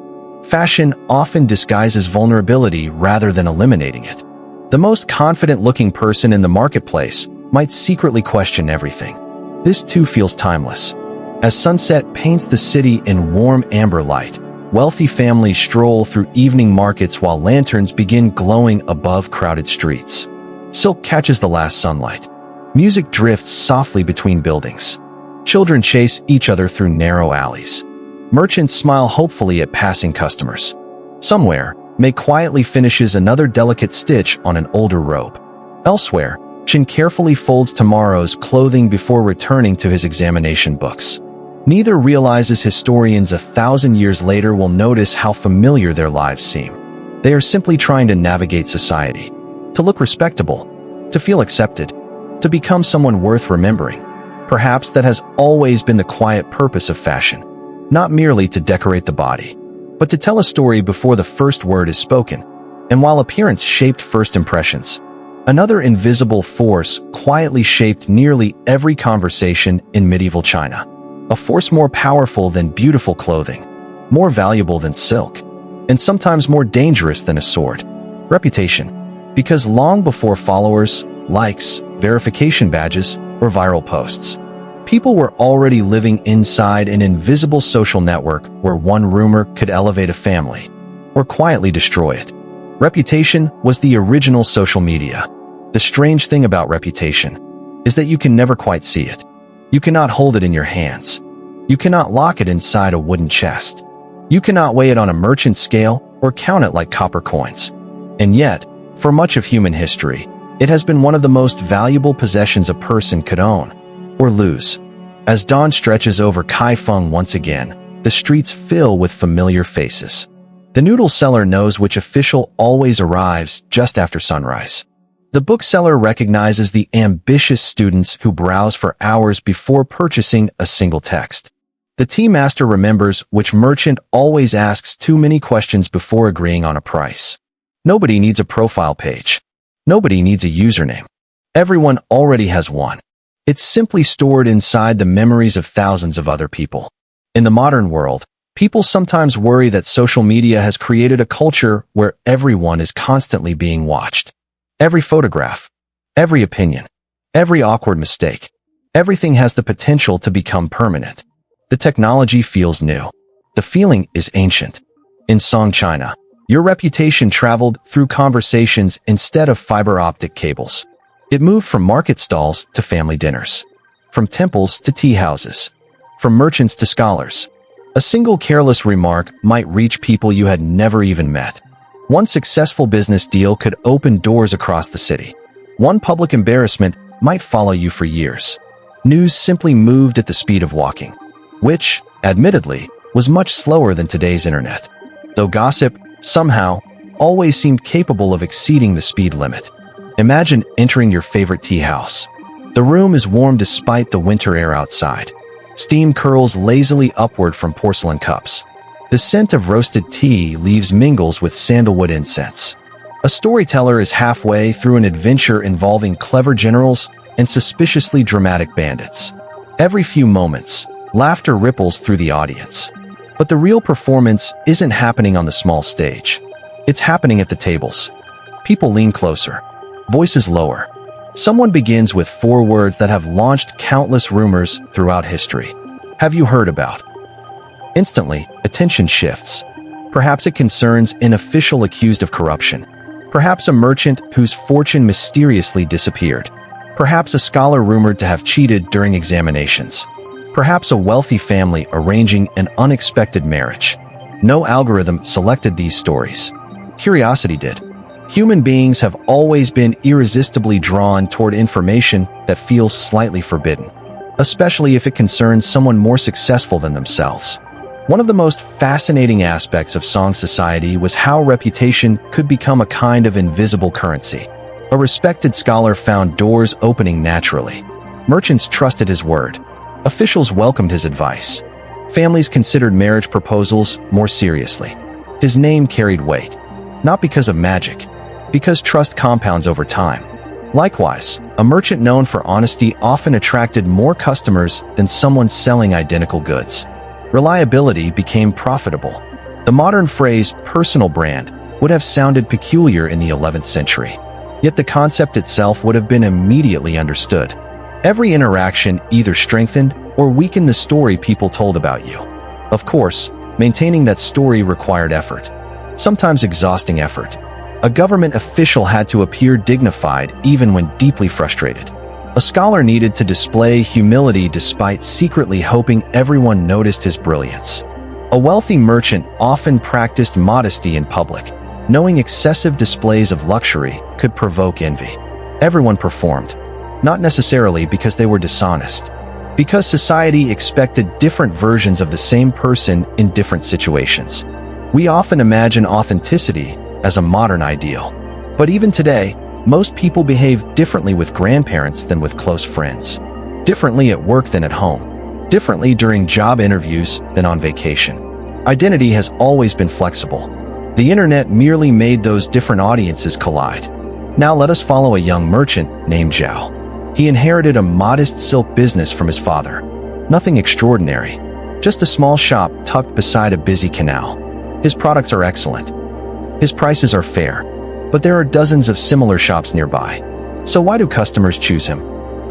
Speaker 1: Fashion often disguises vulnerability rather than eliminating it. The most confident-looking person in the marketplace might secretly question everything. This too feels timeless. As sunset paints the city in warm amber light, wealthy families stroll through evening markets while lanterns begin glowing above crowded streets. Silk catches the last sunlight. Music drifts softly between buildings. Children chase each other through narrow alleys. Merchants smile hopefully at passing customers. Somewhere, May quietly finishes another delicate stitch on an older robe. Elsewhere, Chin carefully folds tomorrow's clothing before returning to his examination books. Neither realizes historians 1,000 years later will notice how familiar their lives seem. They are simply trying to navigate society, to look respectable, to feel accepted, to become someone worth remembering. Perhaps that has always been the quiet purpose of fashion, not merely to decorate the body, but to tell a story before the first word is spoken. And while appearance shaped first impressions, another invisible force quietly shaped nearly every conversation in medieval China. A force more powerful than beautiful clothing, more valuable than silk, and sometimes more dangerous than a sword. Reputation. Because long before followers, likes, verification badges, or viral posts. People were already living inside an invisible social network where one rumor could elevate a family or quietly destroy it. Reputation was the original social media. The strange thing about reputation is that you can never quite see it. You cannot hold it in your hands. You cannot lock it inside a wooden chest. You cannot weigh it on a merchant scale or count it like copper coins. And yet, for much of human history, it has been one of the most valuable possessions a person could own or lose. As dawn stretches over Kaifeng once again, the streets fill with familiar faces. The noodle seller knows which official always arrives just after sunrise. The bookseller recognizes the ambitious students who browse for hours before purchasing a single text. The tea master remembers which merchant always asks too many questions before agreeing on a price. Nobody needs a profile page. Nobody needs a username. Everyone already has one. It's simply stored inside the memories of thousands of other people. In the modern world, people sometimes worry that social media has created a culture where everyone is constantly being watched. Every photograph, every opinion, every awkward mistake, everything has the potential to become permanent. The technology feels new. The feeling is ancient. In Song, China, your reputation traveled through conversations instead of fiber optic cables. It moved from market stalls to family dinners, from temples to tea houses, from merchants to scholars. A single careless remark might reach people you had never even met. One successful business deal could open doors across the city. One public embarrassment might follow you for years. News simply moved at the speed of walking, which, admittedly, was much slower than today's internet. Though gossip, somehow, always seemed capable of exceeding the speed limit. Imagine entering your favorite tea house. The room is warm despite the winter air outside. Steam curls lazily upward from porcelain cups. The scent of roasted tea leaves mingles with sandalwood incense. A storyteller is halfway through an adventure involving clever generals and suspiciously dramatic bandits. Every few moments, laughter ripples through the audience. But the real performance isn't happening on the small stage. It's happening at the tables. People lean closer, voices lower. Someone begins with 4 words that have launched countless rumors throughout history. Have you heard about? Instantly, attention shifts. Perhaps it concerns an official accused of corruption. Perhaps a merchant whose fortune mysteriously disappeared. Perhaps a scholar rumored to have cheated during examinations. Perhaps a wealthy family arranging an unexpected marriage. No algorithm selected these stories. Curiosity did. Human beings have always been irresistibly drawn toward information that feels slightly forbidden, especially if it concerns someone more successful than themselves. One of the most fascinating aspects of Song society was how reputation could become a kind of invisible currency. A respected scholar found doors opening naturally. Merchants trusted his word. Officials welcomed his advice. Families considered marriage proposals more seriously. His name carried weight, not because of magic, because trust compounds over time. Likewise, a merchant known for honesty often attracted more customers than someone selling identical goods. Reliability became profitable. The modern phrase personal brand would have sounded peculiar in the 11th century, yet the concept itself would have been immediately understood. Every interaction either strengthened or weakened the story people told about you. Of course, maintaining that story required effort, sometimes exhausting effort. A government official had to appear dignified even when deeply frustrated. A scholar needed to display humility despite secretly hoping everyone noticed his brilliance. A wealthy merchant often practiced modesty in public, knowing excessive displays of luxury could provoke envy. Everyone performed, not necessarily because they were dishonest, because society expected different versions of the same person in different situations. We often imagine authenticity as a modern ideal. But even today, most people behave differently with grandparents than with close friends, differently at work than at home, differently during job interviews than on vacation. Identity has always been flexible. The internet merely made those different audiences collide. Now let us follow a young merchant named Zhao. He inherited a modest silk business from his father. Nothing extraordinary, just a small shop tucked beside a busy canal. His products are excellent. His prices are fair, but there are dozens of similar shops nearby. So why do customers choose him?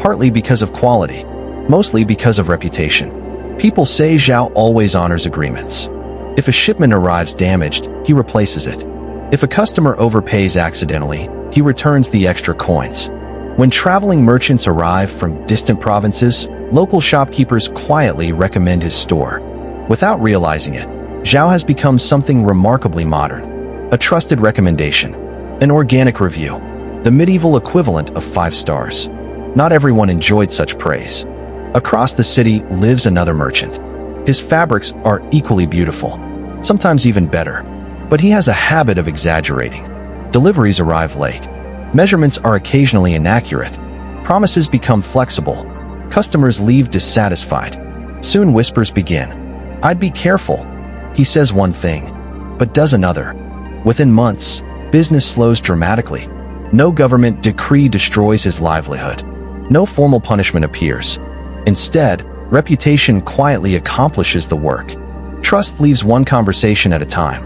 Speaker 1: Partly because of quality, mostly because of reputation. People say Zhao always honors agreements. If a shipment arrives damaged, he replaces it. If a customer overpays accidentally, he returns the extra coins. When traveling merchants arrive from distant provinces, local shopkeepers quietly recommend his store. Without realizing it, Zhao has become something remarkably modern. A trusted recommendation. An organic review. The medieval equivalent of 5 stars. Not everyone enjoyed such praise. Across the city lives another merchant. His fabrics are equally beautiful, sometimes even better. But he has a habit of exaggerating. Deliveries arrive late. Measurements are occasionally inaccurate. Promises become flexible. Customers leave dissatisfied. Soon whispers begin. "I'd be careful." He says one thing, but does another. Within months, business slows dramatically. No government decree destroys his livelihood. No formal punishment appears. Instead, reputation quietly accomplishes the work. Trust leaves one conversation at a time.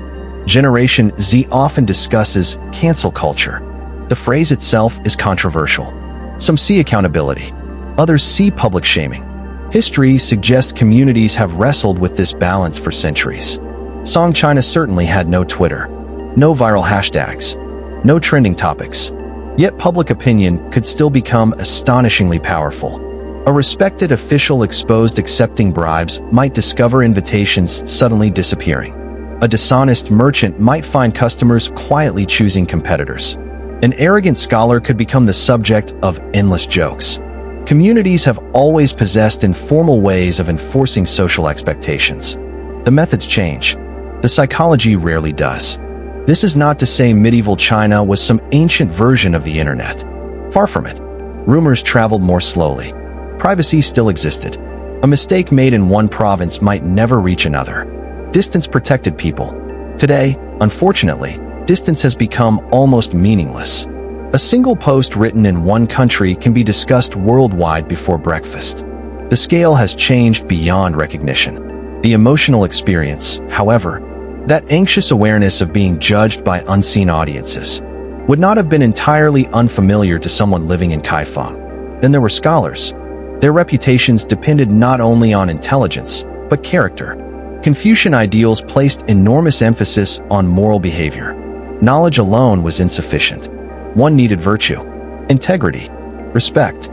Speaker 1: Generation Z often discusses cancel culture. The phrase itself is controversial. Some see accountability. Others see public shaming. History suggests communities have wrestled with this balance for centuries. Song China certainly had no Twitter, no viral hashtags, no trending topics. Yet public opinion could still become astonishingly powerful. A respected official exposed accepting bribes might discover invitations suddenly disappearing. A dishonest merchant might find customers quietly choosing competitors. An arrogant scholar could become the subject of endless jokes. Communities have always possessed informal ways of enforcing social expectations. The methods change. The psychology rarely does. This is not to say medieval China was some ancient version of the internet. Far from it. Rumors traveled more slowly. Privacy still existed. A mistake made in one province might never reach another. Distance protected people. Today, unfortunately, distance has become almost meaningless. A single post written in one country can be discussed worldwide before breakfast. The scale has changed beyond recognition. The emotional experience, however, that anxious awareness of being judged by unseen audiences, would not have been entirely unfamiliar to someone living in Kaifeng. Then there were scholars. Their reputations depended not only on intelligence, but character. Confucian ideals placed enormous emphasis on moral behavior. Knowledge alone was insufficient. One needed virtue, integrity, respect,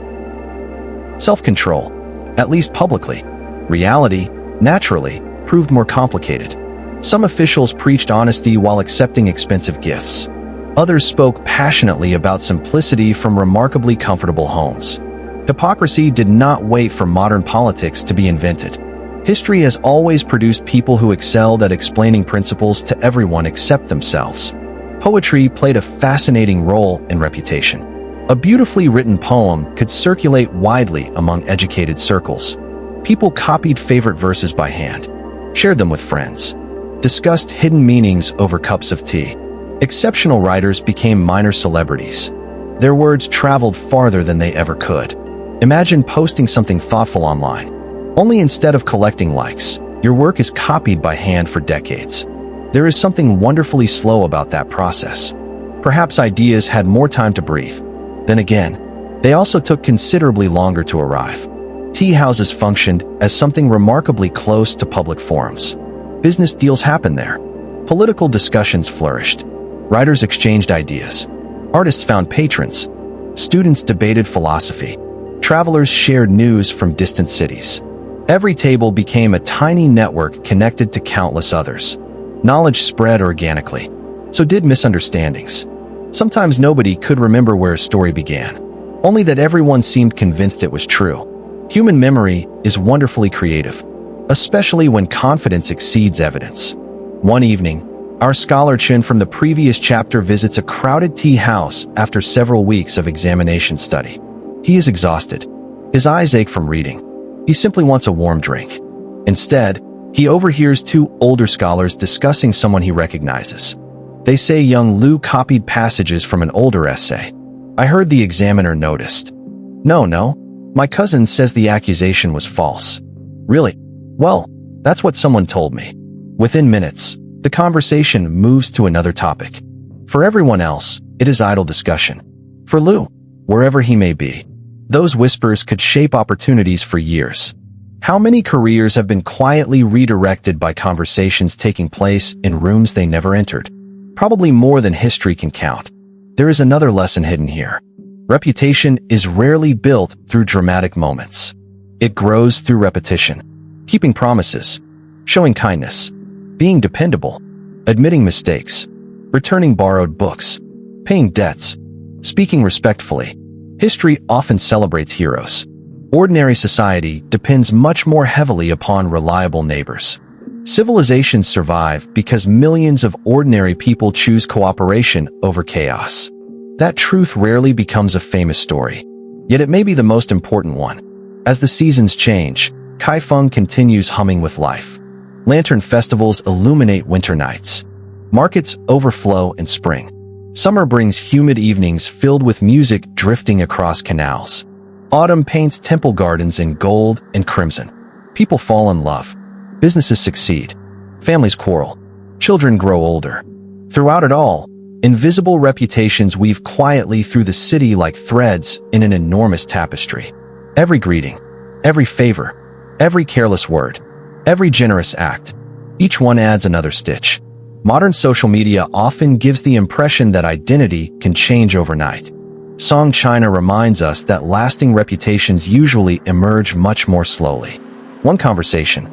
Speaker 1: self-control, at least publicly. Reality, naturally, proved more complicated. Some officials preached honesty while accepting expensive gifts. Others spoke passionately about simplicity from remarkably comfortable homes. Hypocrisy did not wait for modern politics to be invented. History has always produced people who excelled at explaining principles to everyone except themselves. Poetry played a fascinating role in reputation. A beautifully written poem could circulate widely among educated circles. People copied favorite verses by hand, shared them with friends, discussed hidden meanings over cups of tea. Exceptional writers became minor celebrities. Their words traveled farther than they ever could. Imagine posting something thoughtful online. Only instead of collecting likes, your work is copied by hand for decades. There is something wonderfully slow about that process. Perhaps ideas had more time to breathe. Then again, they also took considerably longer to arrive. Tea houses functioned as something remarkably close to public forums. Business deals happened there. Political discussions flourished. Writers exchanged ideas. Artists found patrons. Students debated philosophy. Travelers shared news from distant cities. Every table became a tiny network connected to countless others. Knowledge spread organically. So did misunderstandings. Sometimes nobody could remember where a story began, only that everyone seemed convinced it was true. Human memory is wonderfully creative, especially when confidence exceeds evidence. One evening, our scholar Chen from the previous chapter visits a crowded tea house after several weeks of examination study. He is exhausted. His eyes ache from reading. He simply wants a warm drink. Instead, he overhears two older scholars discussing someone he recognizes. They say young Lu copied passages from an older essay. I heard the examiner noticed. No, my cousin says the accusation was false. Really? Well, that's what someone told me. Within minutes, the conversation moves to another topic. For everyone else, it is idle discussion. For Lu, wherever he may be. Those whispers could shape opportunities for years. How many careers have been quietly redirected by conversations taking place in rooms they never entered? Probably more than history can count. There is another lesson hidden here. Reputation is rarely built through dramatic moments. It grows through repetition, keeping promises, showing kindness, being dependable, admitting mistakes, returning borrowed books, paying debts, speaking respectfully. History often celebrates heroes. Ordinary society depends much more heavily upon reliable neighbors. Civilizations survive because millions of ordinary people choose cooperation over chaos. That truth rarely becomes a famous story, yet it may be the most important one. As the seasons change, Kaifeng continues humming with life. Lantern festivals illuminate winter nights. Markets overflow in spring. Summer brings humid evenings filled with music drifting across canals. Autumn paints temple gardens in gold and crimson. People fall in love. Businesses succeed. Families quarrel. Children grow older. Throughout it all, invisible reputations weave quietly through the city like threads in an enormous tapestry. Every greeting, every favor, every careless word, every generous act, each one adds another stitch. Modern social media often gives the impression that identity can change overnight. Song China reminds us that lasting reputations usually emerge much more slowly. One conversation,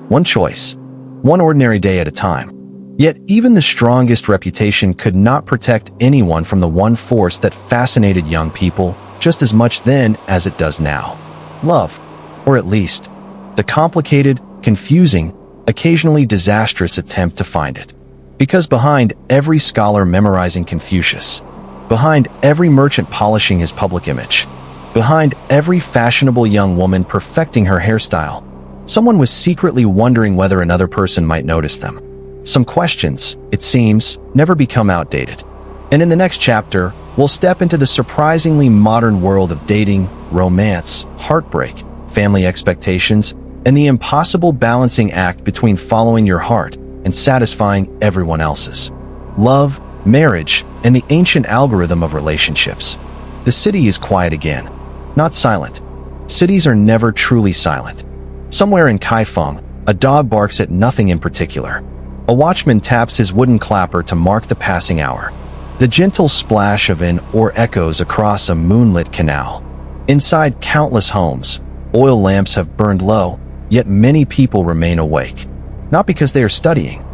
Speaker 1: one choice, one ordinary day at a time. Yet even the strongest reputation could not protect anyone from the one force that fascinated young people just as much then as it does now. Love, or at least, the complicated, confusing, occasionally disastrous attempt to find it. Because behind every scholar memorizing Confucius, behind every merchant polishing his public image, behind every fashionable young woman perfecting her hairstyle, someone was secretly wondering whether another person might notice them. Some questions, it seems, never become outdated. And in the next chapter, we'll step into the surprisingly modern world of dating, romance, heartbreak, family expectations, and the impossible balancing act between following your heart and satisfying everyone else's. Love, marriage, and the ancient algorithm of relationships. The city is quiet again, not silent. Cities are never truly silent. Somewhere in Kaifeng, a dog barks at nothing in particular. A watchman taps his wooden clapper to mark the passing hour. The gentle splash of an oar echoes across a moonlit canal. Inside countless homes, oil lamps have burned low, yet many people remain awake. Not because they are studying,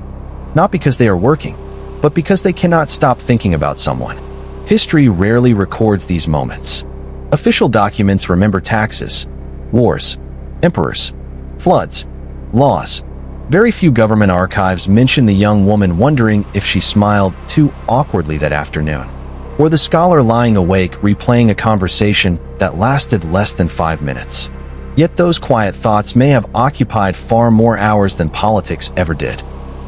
Speaker 1: not because they are working, but because they cannot stop thinking about someone. History rarely records these moments. Official documents remember taxes, wars, emperors, floods, laws. Very few government archives mention the young woman wondering if she smiled too awkwardly that afternoon, or the scholar lying awake replaying a conversation that lasted less than 5 minutes. Yet those quiet thoughts may have occupied far more hours than politics ever did.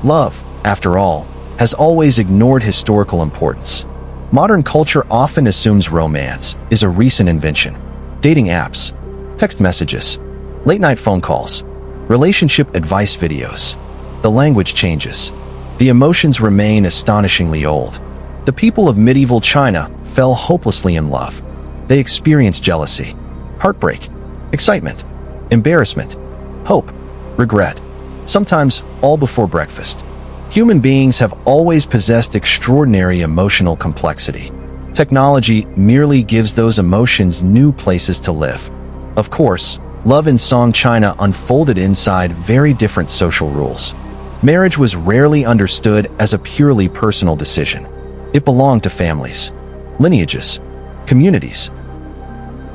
Speaker 1: Love, after all, has always ignored historical importance. Modern culture often assumes romance is a recent invention. Dating apps, text messages, late-night phone calls, relationship advice videos. The language changes. The emotions remain astonishingly old. The people of medieval China fell hopelessly in love. They experienced jealousy, heartbreak, excitement, embarrassment, hope, regret, sometimes all before breakfast. Human beings have always possessed extraordinary emotional complexity. Technology merely gives those emotions new places to live. Of course, love in Song China unfolded inside very different social rules. Marriage was rarely understood as a purely personal decision. It belonged to families, lineages, communities.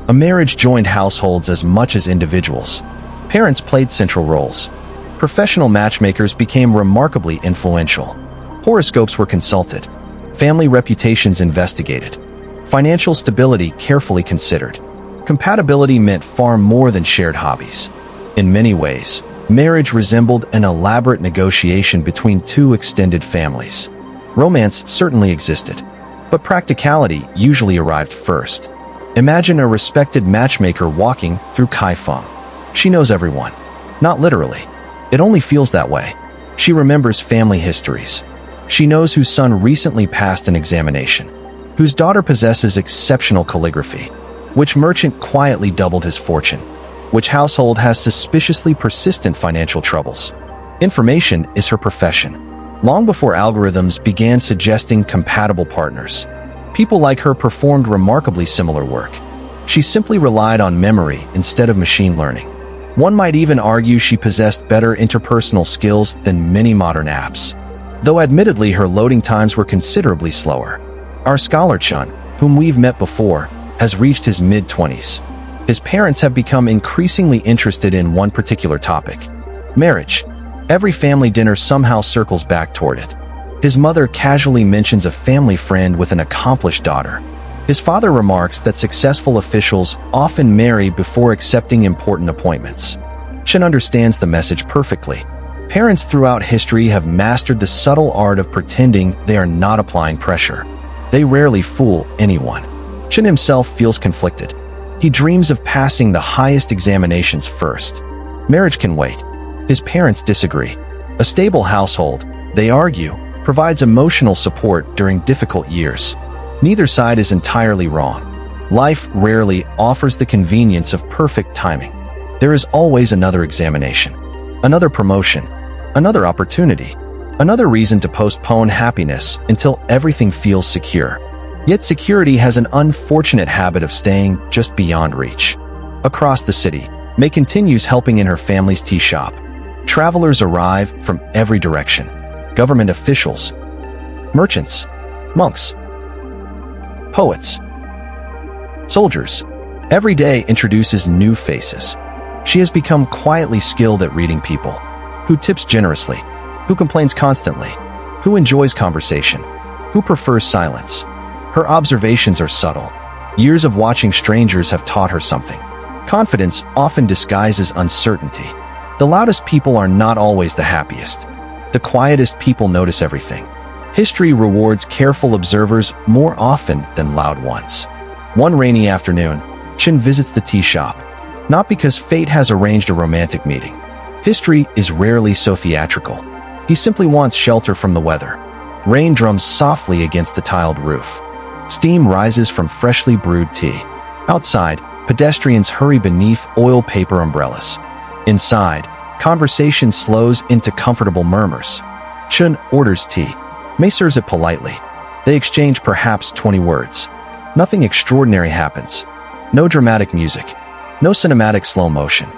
Speaker 1: A marriage joined households as much as individuals. Parents played central roles. Professional matchmakers became remarkably influential. Horoscopes were consulted. Family reputations investigated. Financial stability carefully considered. Compatibility meant far more than shared hobbies. In many ways, marriage resembled an elaborate negotiation between two extended families. Romance certainly existed, but practicality usually arrived first. Imagine a respected matchmaker walking through Kaifeng. She knows everyone. Not literally. It only feels that way. She remembers family histories. She knows whose son recently passed an examination. whose daughter possesses exceptional calligraphy? Which merchant quietly doubled his fortune? Which household has suspiciously persistent financial troubles? Information is her profession. Long before algorithms began suggesting compatible partners, people like her performed remarkably similar work. She simply relied on memory instead of machine learning. One might even argue she possessed better interpersonal skills than many modern apps, though admittedly her loading times were considerably slower. Our scholar Chun, whom we've met before, has reached his mid-20s. His parents have become increasingly interested in one particular topic: marriage. Every family dinner somehow circles back toward it. His mother casually mentions a family friend with an accomplished daughter. His father remarks that successful officials often marry before accepting important appointments. Chun understands the message perfectly. Parents throughout history have mastered the subtle art of pretending they are not applying pressure. They rarely fool anyone. Chun himself feels conflicted. He dreams of passing the highest examinations first. Marriage can wait. His parents disagree. A stable household, they argue, provides emotional support during difficult years. Neither side is entirely wrong. Life rarely offers the convenience of perfect timing. There is always another examination, another promotion, another opportunity, another reason to postpone happiness until everything feels secure. Yet security has an unfortunate habit of staying just beyond reach. Across the city, May continues helping in her family's tea shop. Travelers arrive from every direction: government officials, merchants, monks, poets, soldiers. Every day introduces new faces. She has become quietly skilled at reading people. Who tips generously? Who complains constantly? Who enjoys conversation? Who prefers silence? Her observations are subtle. Years of watching strangers have taught her something. Confidence often disguises uncertainty. The loudest people are not always the happiest. The quietest people notice everything. History rewards careful observers more often than loud ones. One rainy afternoon, Chun visits the tea shop. Not because fate has arranged a romantic meeting. History is rarely so theatrical. He simply wants shelter from the weather. Rain drums softly against the tiled roof. Steam rises from freshly brewed tea. Outside, pedestrians hurry beneath oil paper umbrellas. Inside, conversation slows into comfortable murmurs. Chun orders tea. May serves it politely. They exchange perhaps 20 words. Nothing extraordinary happens. No dramatic music. No cinematic slow motion.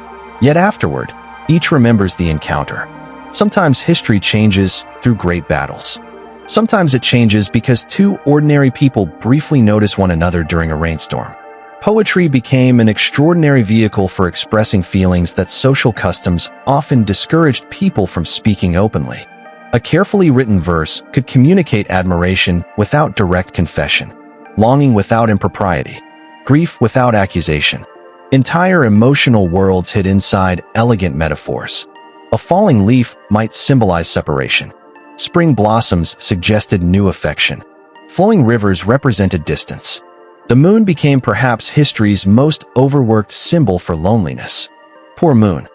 Speaker 1: Yet afterward, each remembers the encounter. Sometimes history changes through great battles. Sometimes it changes because two ordinary people briefly notice one another during a rainstorm. Poetry became an extraordinary vehicle for expressing feelings that social customs often discouraged people from speaking openly. A carefully written verse could communicate admiration without direct confession, longing without impropriety, grief without accusation. Entire emotional worlds hid inside elegant metaphors. A falling leaf might symbolize separation. Spring blossoms suggested new affection. Flowing rivers represented distance. The moon became perhaps history's most overworked symbol for loneliness. Poor moon.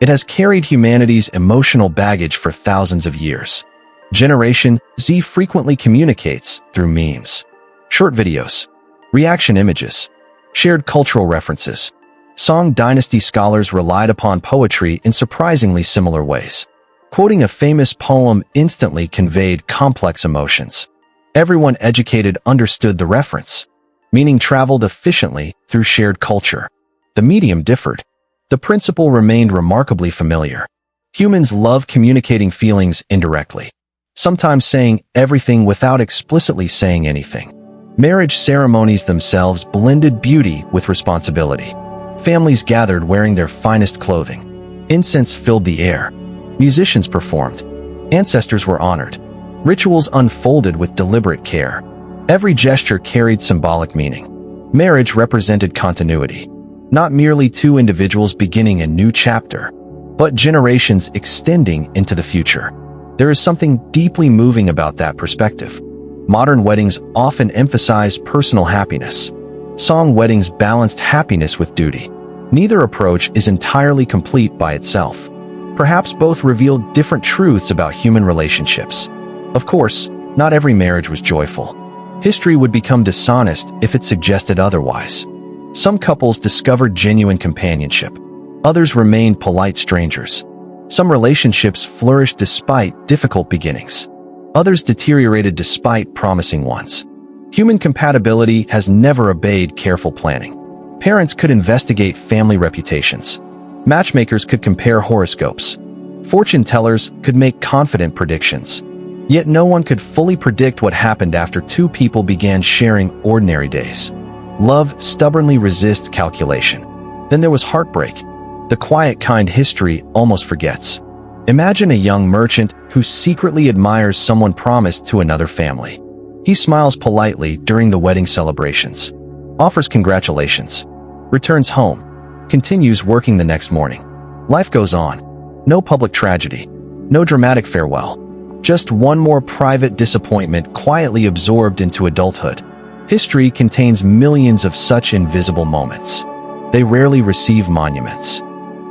Speaker 1: It has carried humanity's emotional baggage for thousands of years. Generation Z frequently communicates through memes, short videos, reaction images, shared cultural references. Song Dynasty scholars relied upon poetry in surprisingly similar ways. Quoting a famous poem instantly conveyed complex emotions. Everyone educated understood the reference. Meaning traveled efficiently through shared culture. The medium differed. The principle remained remarkably familiar. Humans love communicating feelings indirectly, sometimes saying everything without explicitly saying anything. Marriage ceremonies themselves blended beauty with responsibility. Families gathered wearing their finest clothing. Incense filled the air. Musicians performed. Ancestors were honored. Rituals unfolded with deliberate care. Every gesture carried symbolic meaning. Marriage represented continuity. Not merely two individuals beginning a new chapter, but generations extending into the future. There is something deeply moving about that perspective. Modern weddings often emphasize personal happiness. Song weddings balanced happiness with duty. Neither approach is entirely complete by itself. Perhaps both reveal different truths about human relationships. Of course, not every marriage was joyful. History would become dishonest if it suggested otherwise. Some couples discovered genuine companionship. Others remained polite strangers. Some relationships flourished despite difficult beginnings. Others deteriorated despite promising ones. Human compatibility has never obeyed careful planning. Parents could investigate family reputations. Matchmakers could compare horoscopes. Fortune tellers could make confident predictions. Yet no one could fully predict what happened after two people began sharing ordinary days. Love stubbornly resists calculation. Then there was heartbreak, the quiet kind history almost forgets. Imagine a young merchant who secretly admires someone promised to another family. He smiles politely during the wedding celebrations, offers congratulations, returns home, continues working the next morning. Life goes on. No public tragedy, no dramatic farewell. Just one more private disappointment quietly absorbed into adulthood. History contains millions of such invisible moments. They rarely receive monuments.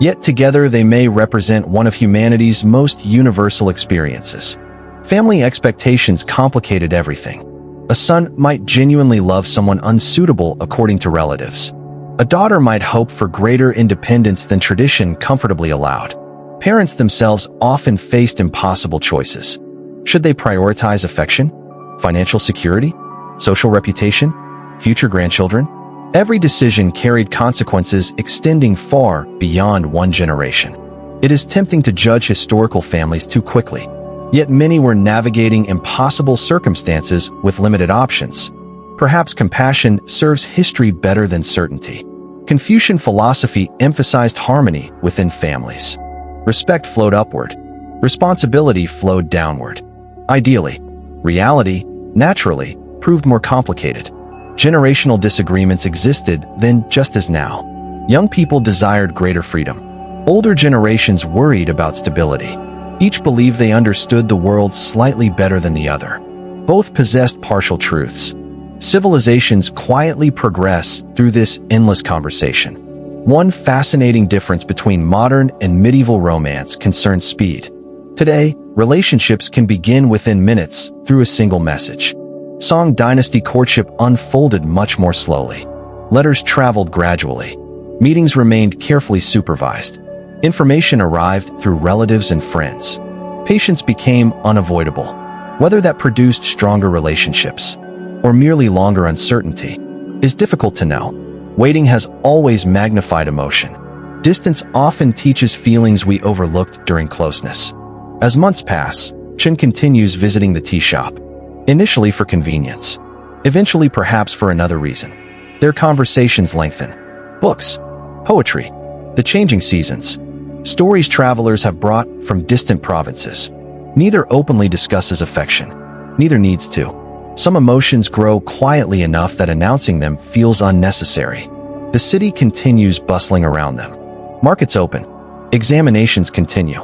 Speaker 1: Yet together they may represent one of humanity's most universal experiences. Family expectations complicated everything. A son might genuinely love someone unsuitable according to relatives. A daughter might hope for greater independence than tradition comfortably allowed. Parents themselves often faced impossible choices. Should they prioritize affection, financial security, social reputation, future grandchildren? Every decision carried consequences extending far beyond one generation. It is tempting to judge historical families too quickly. Yet many were navigating impossible circumstances with limited options. Perhaps compassion serves history better than certainty. Confucian philosophy emphasized harmony within families. Respect flowed upward. Responsibility flowed downward. Ideally, reality, naturally, proved more complicated. Generational disagreements existed then just as now. Young people desired greater freedom. Older generations worried about stability. Each believed they understood the world slightly better than the other. Both possessed partial truths. Civilizations quietly progress through this endless conversation. One fascinating difference between modern and medieval romance concerns speed. Today, relationships can begin within minutes through a single message. Song Dynasty courtship unfolded much more slowly. Letters traveled gradually. Meetings remained carefully supervised. Information arrived through relatives and friends. Patience became unavoidable. Whether that produced stronger relationships or merely longer uncertainty is difficult to know. Waiting has always magnified emotion. Distance often teaches feelings we overlooked during closeness. As months pass, Chen continues visiting the tea shop. Initially for convenience, eventually perhaps for another reason. Their conversations lengthen. Books, poetry, the changing seasons, stories travelers have brought from distant provinces. Neither openly discusses affection. Neither needs to. Some emotions grow quietly enough that announcing them feels unnecessary. The city continues bustling around them. Markets open. Examinations continue.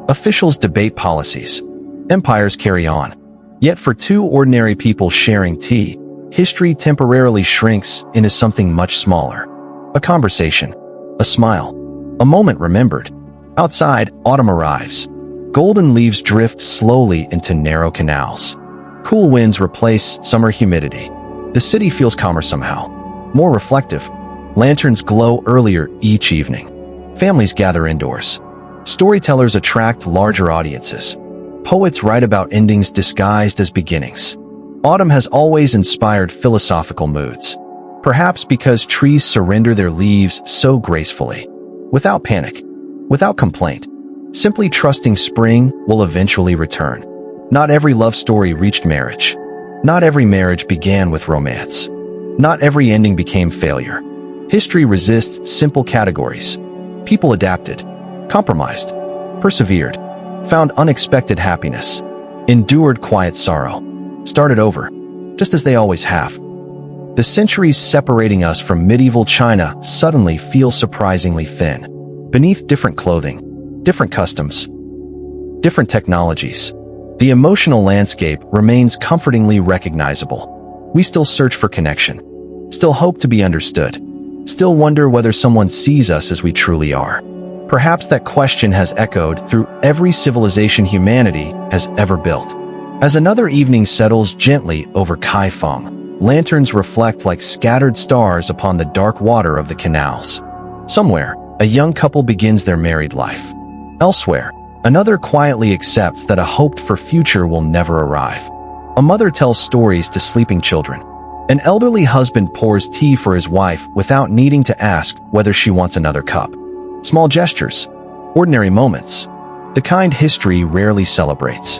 Speaker 1: Officials debate policies. Empires carry on. Yet for two ordinary people sharing tea, history temporarily shrinks into something much smaller. A conversation. A smile. A moment remembered. Outside, autumn arrives. Golden leaves drift slowly into narrow canals. Cool winds replace summer humidity. The city feels calmer somehow. More reflective. Lanterns glow earlier each evening. Families gather indoors. Storytellers attract larger audiences. Poets write about endings disguised as beginnings. Autumn has always inspired philosophical moods. Perhaps because trees surrender their leaves so gracefully. Without panic. Without complaint. Simply trusting spring will eventually return. Not every love story reached marriage. Not every marriage began with romance. Not every ending became failure. History resists simple categories. People adapted, compromised, persevered, found unexpected happiness, endured quiet sorrow, started over, just as they always have. The centuries separating us from medieval China suddenly feel surprisingly thin. Beneath different clothing, different customs, different technologies, the emotional landscape remains comfortingly recognizable. We still search for connection, still hope to be understood, still wonder whether someone sees us as we truly are. Perhaps that question has echoed through every civilization humanity has ever built. As another evening settles gently over Kaifeng, Lanterns reflect like scattered stars upon the dark water of the canals. Somewhere, a young couple begins their married life. Elsewhere, another quietly accepts that a hoped-for future will never arrive. A mother tells stories to sleeping children. An elderly husband pours tea for his wife without needing to ask whether she wants another cup. Small gestures, ordinary moments, the kind history rarely celebrates.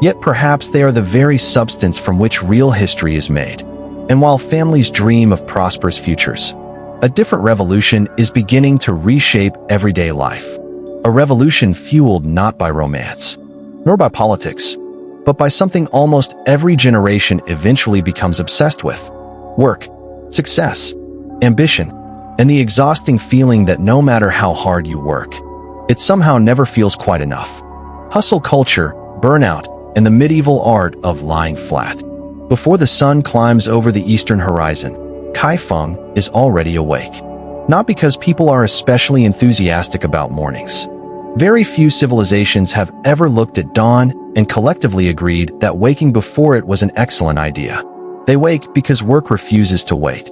Speaker 1: Yet perhaps they are the very substance from which real history is made. And while families dream of prosperous futures, a different revolution is beginning to reshape everyday life. A revolution fueled not by romance, nor by politics, but by something almost every generation eventually becomes obsessed with: work, success, ambition, and the exhausting feeling that no matter how hard you work, it somehow never feels quite enough. Hustle culture, burnout, and the medieval art of lying flat. Before the sun climbs over the eastern horizon, Kaifeng is already awake. Not because people are especially enthusiastic about mornings. Very few civilizations have ever looked at dawn and collectively agreed that waking before it was an excellent idea. They wake because work refuses to wait.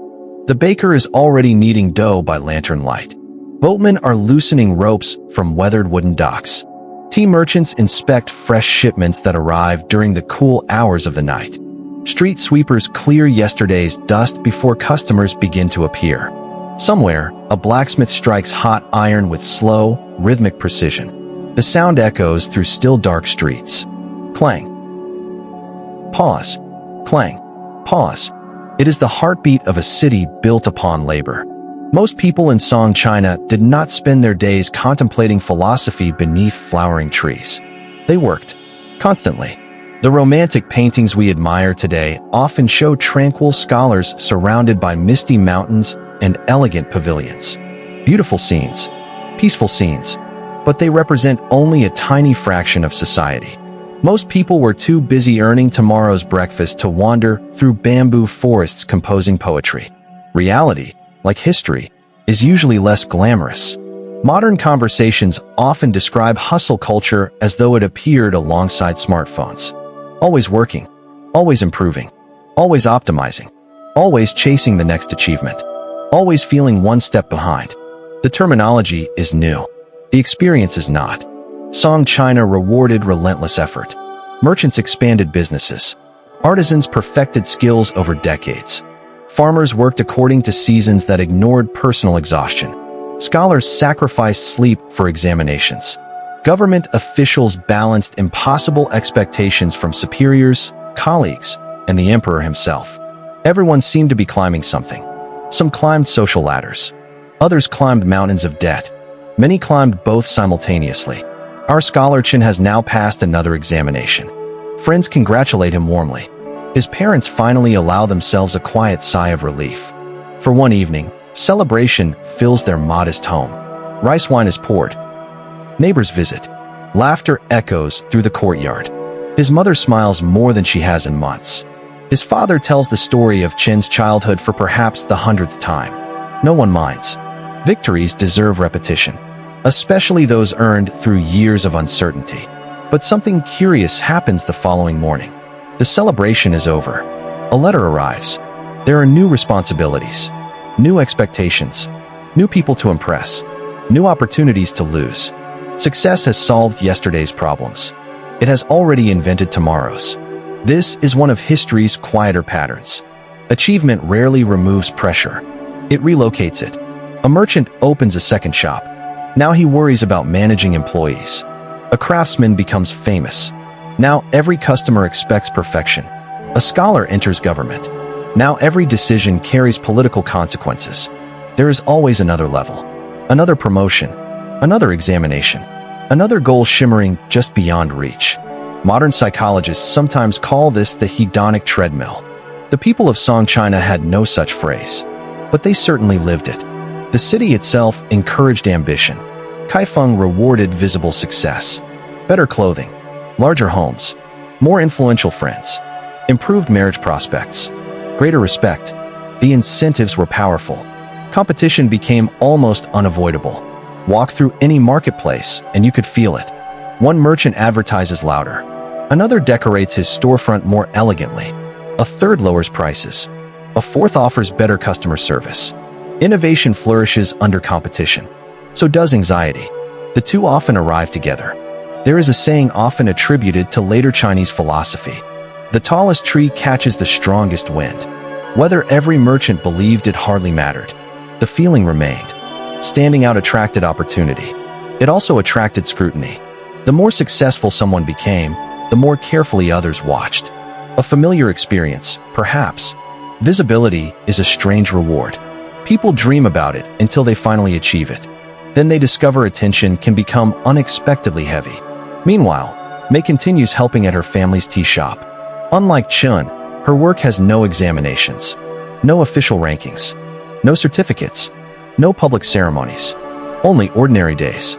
Speaker 1: The baker is already kneading dough by lantern light. Boatmen are loosening ropes from weathered wooden docks. Tea merchants inspect fresh shipments that arrive during the cool hours of the night. Street sweepers clear yesterday's dust before customers begin to appear. Somewhere, a blacksmith strikes hot iron with slow, rhythmic precision. The sound echoes through still dark streets. Clang. Pause. Clang. Pause. It is the heartbeat of a city built upon labor. Most people in Song China did not spend their days contemplating philosophy beneath flowering trees. They worked. Constantly. The romantic paintings we admire today often show tranquil scholars surrounded by misty mountains and elegant pavilions. Beautiful scenes. Peaceful scenes. But they represent only a tiny fraction of society. Most people were too busy earning tomorrow's breakfast to wander through bamboo forests composing poetry. Reality, like history, is usually less glamorous. Modern conversations often describe hustle culture as though it appeared alongside smartphones. Always working, always improving, always optimizing, always chasing the next achievement, always feeling one step behind. The terminology is new. The experience is not. Song China rewarded relentless effort. Merchants expanded businesses. Artisans perfected skills over decades. Farmers worked according to seasons that ignored personal exhaustion. Scholars sacrificed sleep for examinations. Government officials balanced impossible expectations from superiors, colleagues, and the emperor himself. Everyone seemed to be climbing something. Some climbed social ladders. Others climbed mountains of debt. Many climbed both simultaneously. Our scholar Chen has now passed another examination. Friends congratulate him warmly. His parents finally allow themselves a quiet sigh of relief. For one evening, celebration fills their modest home. Rice wine is poured. Neighbors visit. Laughter echoes through the courtyard. His mother smiles more than she has in months. His father tells the story of Chen's childhood for perhaps the 100th time. No one minds. Victories deserve repetition, especially those earned through years of uncertainty. But something curious happens the following morning. The celebration is over. A letter arrives. There are new responsibilities, new expectations, new people to impress, new opportunities to lose. Success has solved yesterday's problems. It has already invented tomorrow's. This is one of history's quieter patterns. Achievement rarely removes pressure. It relocates it. A merchant opens a second shop. Now he worries about managing employees. A craftsman becomes famous. Now every customer expects perfection. A scholar enters government. Now every decision carries political consequences. There is always another level, another promotion, another examination, another goal shimmering just beyond reach. Modern psychologists sometimes call this the hedonic treadmill. The people of Song China had no such phrase, but they certainly lived it. The city itself encouraged ambition. Kaifeng rewarded visible success. Better clothing, larger homes, more influential friends, improved marriage prospects, greater respect. The incentives were powerful. Competition became almost unavoidable. Walk through any marketplace and you could feel it. One merchant advertises louder. Another decorates his storefront more elegantly. A third lowers prices. A fourth offers better customer service. Innovation flourishes under competition. So does anxiety. The two often arrive together. There is a saying often attributed to later Chinese philosophy. The tallest tree catches the strongest wind. Whether every merchant believed it hardly mattered. The feeling remained. Standing out attracted opportunity. It also attracted scrutiny. The more successful someone became, the more carefully others watched. A familiar experience, perhaps. Visibility is a strange reward. People dream about it until they finally achieve it. Then they discover attention can become unexpectedly heavy. Meanwhile, Mei continues helping at her family's tea shop. Unlike Chun, her work has no examinations, no official rankings, no certificates, no public ceremonies, only ordinary days.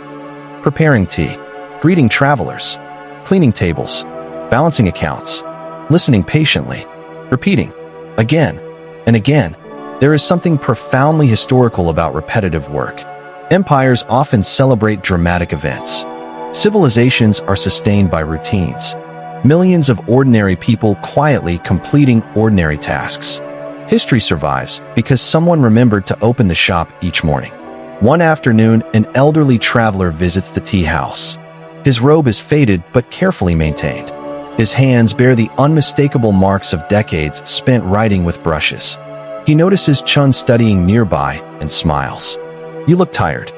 Speaker 1: Preparing tea, greeting travelers, cleaning tables, balancing accounts, listening patiently, repeating, again and again. There is something profoundly historical about repetitive work. Empires often celebrate dramatic events. Civilizations are sustained by routines. Millions of ordinary people quietly completing ordinary tasks. History survives because someone remembered to open the shop each morning. One afternoon, an elderly traveler visits the tea house. His robe is faded but carefully maintained. His hands bear the unmistakable marks of decades spent writing with brushes. He notices Chun studying nearby and smiles. "You look tired."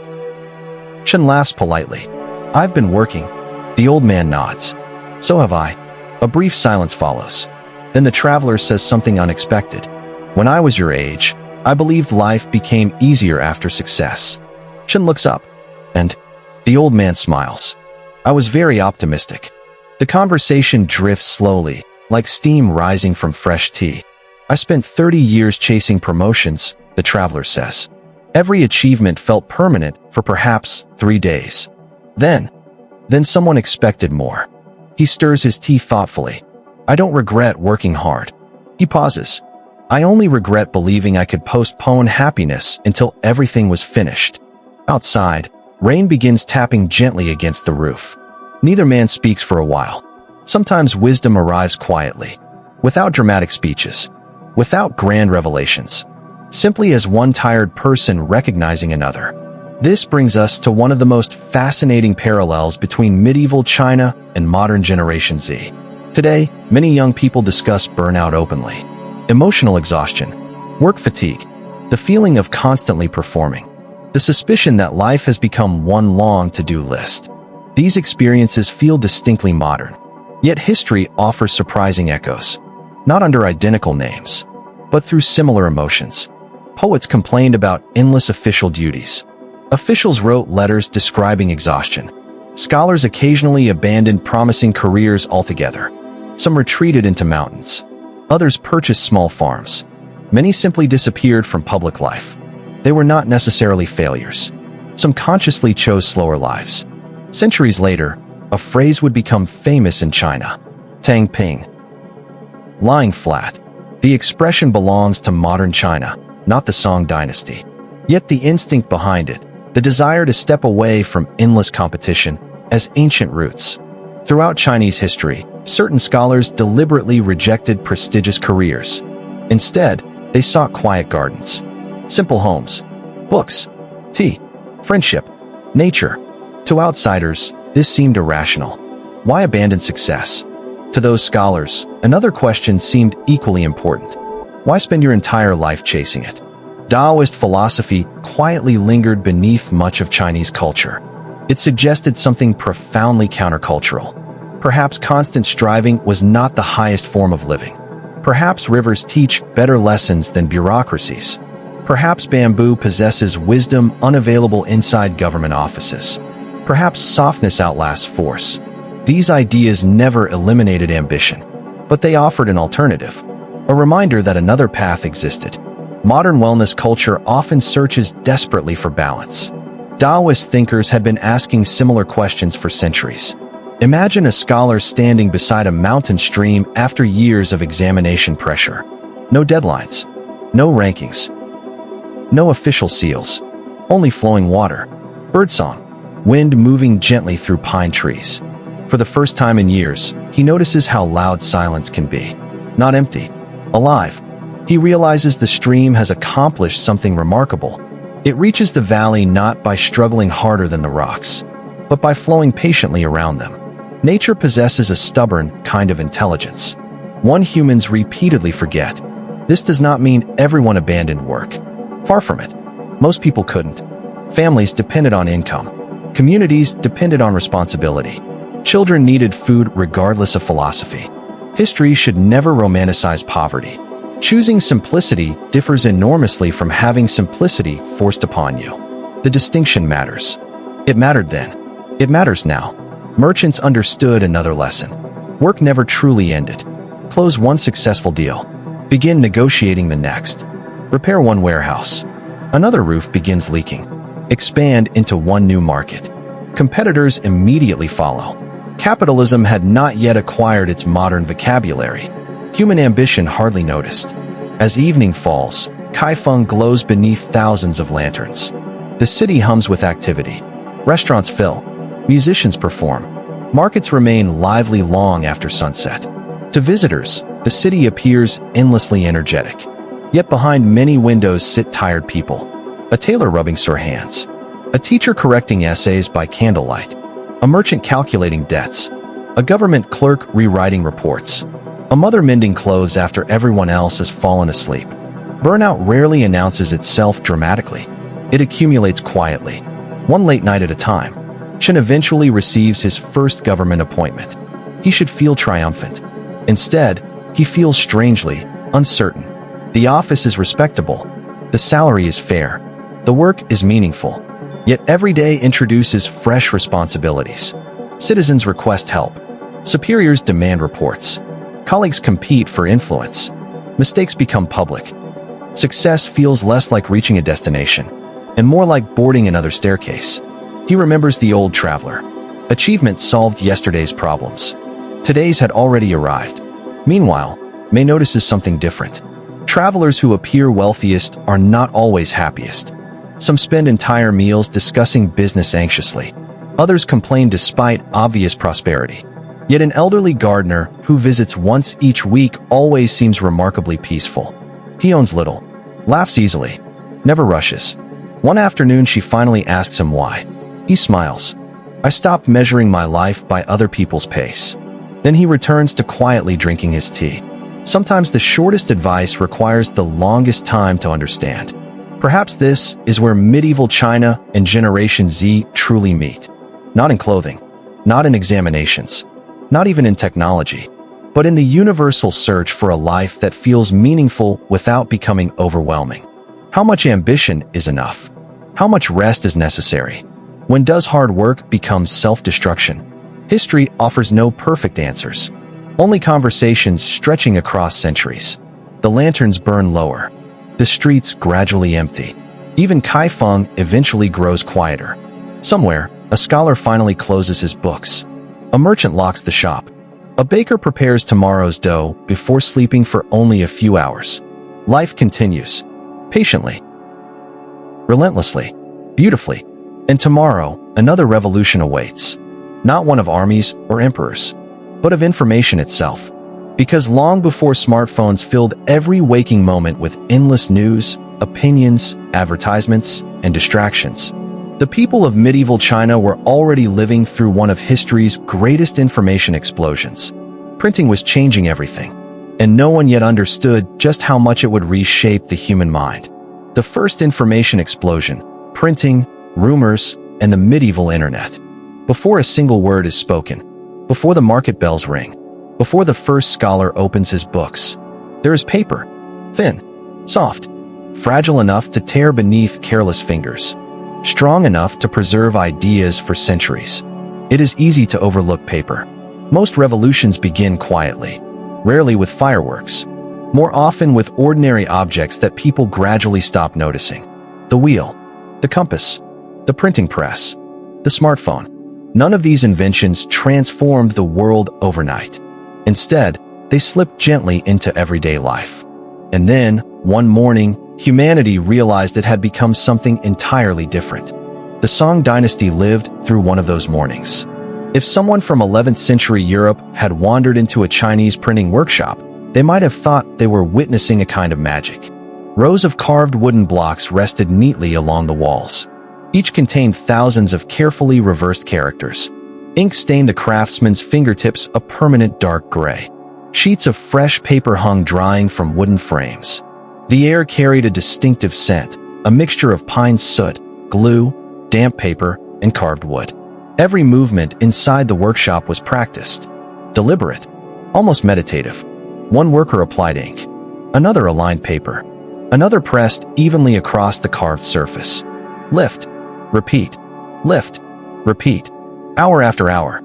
Speaker 1: Chun laughs politely. "I've been working." The old man nods. "So have I." A brief silence follows. Then the traveler says something unexpected. "When I was your age, I believed life became easier after success." Chun looks up, and the old man smiles. "I was very optimistic." The conversation drifts slowly, like steam rising from fresh tea. "I spent 30 years chasing promotions," the traveler says. "Every achievement felt permanent for perhaps 3 days. Then someone expected more." He stirs his tea thoughtfully. "I don't regret working hard." He pauses. "I only regret believing I could postpone happiness until everything was finished." Outside, rain begins tapping gently against the roof. Neither man speaks for a while. Sometimes wisdom arrives quietly, without dramatic speeches, without grand revelations, simply as one tired person recognizing another. This brings us to one of the most fascinating parallels between medieval China and modern Generation Z. Today, many young people discuss burnout openly. Emotional exhaustion, work fatigue, the feeling of constantly performing, the suspicion that life has become one long to-do list. These experiences feel distinctly modern, yet history offers surprising echoes, not under identical names, but through similar emotions. Poets complained about endless official duties. Officials wrote letters describing exhaustion. Scholars occasionally abandoned promising careers altogether. Some retreated into mountains. Others purchased small farms. Many simply disappeared from public life. They were not necessarily failures. Some consciously chose slower lives. Centuries later, a phrase would become famous in China: Tang Ping. Lying flat. The expression belongs to modern China, not the Song dynasty. Yet the instinct behind it, the desire to step away from endless competition, has ancient roots. Throughout Chinese history, certain scholars deliberately rejected prestigious careers. Instead, they sought quiet gardens, simple homes, books, tea, friendship, nature. To outsiders, this seemed irrational. Why abandon success? To those scholars, another question seemed equally important. Why spend your entire life chasing it? Taoist philosophy quietly lingered beneath much of Chinese culture. It suggested something profoundly countercultural. Perhaps constant striving was not the highest form of living. Perhaps rivers teach better lessons than bureaucracies. Perhaps bamboo possesses wisdom unavailable inside government offices. Perhaps softness outlasts force. These ideas never eliminated ambition, but they offered an alternative, a reminder that another path existed. Modern wellness culture often searches desperately for balance. Taoist thinkers had been asking similar questions for centuries. Imagine a scholar standing beside a mountain stream after years of examination pressure. No deadlines, no rankings, no official seals, only flowing water, birdsong, wind moving gently through pine trees. For the first time in years, he notices how loud silence can be. Not empty, alive. He realizes the stream has accomplished something remarkable. It reaches the valley not by struggling harder than the rocks, but by flowing patiently around them. Nature possesses a stubborn kind of intelligence, one humans repeatedly forget. This does not mean everyone abandoned work. Far from it. Most people couldn't. Families depended on income. Communities depended on responsibility. Children needed food regardless of philosophy. History should never romanticize poverty. Choosing simplicity differs enormously from having simplicity forced upon you. The distinction matters. It mattered then. It matters now. Merchants understood another lesson. Work never truly ended. Close one successful deal. Begin negotiating the next. Repair one warehouse. Another roof begins leaking. Expand into one new market. Competitors immediately follow. Capitalism had not yet acquired its modern vocabulary. Human ambition hardly noticed. As evening falls, Kaifeng glows beneath thousands of lanterns. The city hums with activity. Restaurants fill. Musicians perform. Markets remain lively long after sunset. To visitors, the city appears endlessly energetic. Yet behind many windows sit tired people. A tailor rubbing sore hands. A teacher correcting essays by candlelight. A merchant calculating debts. A government clerk rewriting reports. A mother mending clothes after everyone else has fallen asleep. Burnout rarely announces itself dramatically. It accumulates quietly, one late night at a time. Chen eventually receives his first government appointment. He should feel triumphant. Instead, he feels strangely uncertain. The office is respectable. The salary is fair. The work is meaningful. Yet every day introduces fresh responsibilities. Citizens request help. Superiors demand reports. Colleagues compete for influence. Mistakes become public. Success feels less like reaching a destination, and more like boarding another staircase. He remembers the old traveler. Achievement solved yesterday's problems. Today's had already arrived. Meanwhile, May notices something different. Travelers who appear wealthiest are not always happiest. Some spend entire meals discussing business anxiously. Others complain despite obvious prosperity. Yet an elderly gardener who visits once each week always seems remarkably peaceful. He owns little, laughs easily, never rushes. One afternoon she finally asks him why. He smiles. I stopped measuring my life by other people's pace. Then he returns to quietly drinking his tea. Sometimes the shortest advice requires the longest time to understand. Perhaps this is where medieval China and Generation Z truly meet. Not in clothing, not in examinations, not even in technology, but in the universal search for a life that feels meaningful without becoming overwhelming. How much ambition is enough? How much rest is necessary? When does hard work become self-destruction? History offers no perfect answers, only conversations stretching across centuries. The lanterns burn lower. The streets gradually empty. Even Kaifeng eventually grows quieter. Somewhere, a scholar finally closes his books. A merchant locks the shop. A baker prepares tomorrow's dough before sleeping for only a few hours. Life continues. Patiently. Relentlessly. Beautifully. And tomorrow, another revolution awaits. Not one of armies or emperors, but of information itself. Because long before smartphones filled every waking moment with endless news, opinions, advertisements, and distractions, the people of medieval China were already living through one of history's greatest information explosions. Printing was changing everything, and no one yet understood just how much it would reshape the human mind. The first information explosion, printing, rumors, and the medieval internet. Before a single word is spoken, before the market bells ring, before the first scholar opens his books, there is paper, thin, soft, fragile enough to tear beneath careless fingers, strong enough to preserve ideas for centuries. It is easy to overlook paper. Most revolutions begin quietly, rarely with fireworks, more often with ordinary objects that people gradually stop noticing. The wheel, the compass, the printing press, the smartphone. None of these inventions transformed the world overnight. Instead, they slipped gently into everyday life. And then, one morning, humanity realized it had become something entirely different. The Song Dynasty lived through one of those mornings. If someone from 11th century Europe had wandered into a Chinese printing workshop, They might have thought they were witnessing a kind of magic. Rows of carved wooden blocks rested neatly along the walls. Each contained thousands of carefully reversed characters. Ink stained the craftsman's fingertips a permanent dark gray. Sheets of fresh paper hung drying from wooden frames. The air carried a distinctive scent, a mixture of pine soot, glue, damp paper, and carved wood. Every movement inside the workshop was practiced, deliberate, almost meditative. One worker applied ink. Another aligned paper. Another pressed evenly across the carved surface. Lift, repeat, lift, repeat. Hour after hour.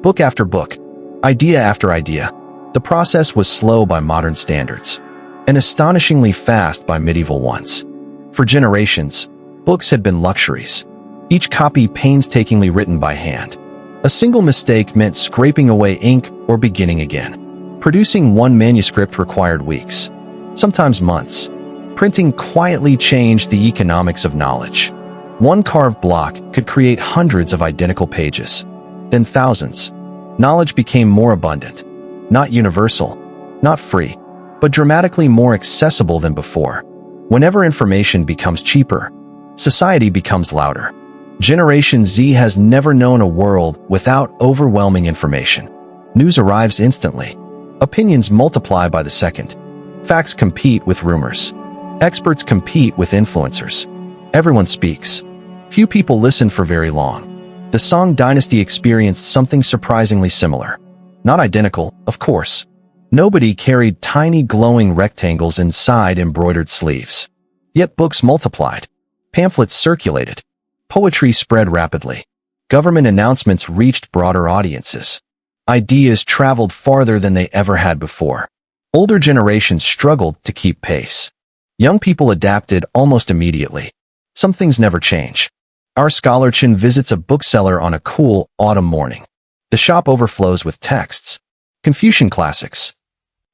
Speaker 1: Book after book. Idea after idea. The process was slow by modern standards, and astonishingly fast by medieval ones. For generations, books had been luxuries, each copy painstakingly written by hand. A single mistake meant scraping away ink or beginning again. Producing one manuscript required weeks, sometimes months. Printing quietly changed the economics of knowledge. One carved block could create hundreds of identical pages, then thousands. Knowledge became more abundant, not universal, not free, but dramatically more accessible than before. Whenever information becomes cheaper, society becomes louder. Generation Z has never known a world without overwhelming information. News arrives instantly. Opinions multiply by the second. Facts compete with rumors. Experts compete with influencers. Everyone speaks. Few people listen for very long. The song Dynasty experienced something surprisingly similar. Not identical, of course. Nobody carried tiny glowing rectangles inside embroidered sleeves. Yet books multiplied. Pamphlets circulated. Poetry spread rapidly. Government announcements reached broader audiences. Ideas traveled farther than they ever had before. Older generations struggled to keep pace. Young people adapted almost immediately. Some things never change. Our scholar Chin visits a bookseller on a cool autumn morning. The shop overflows with texts, Confucian classics,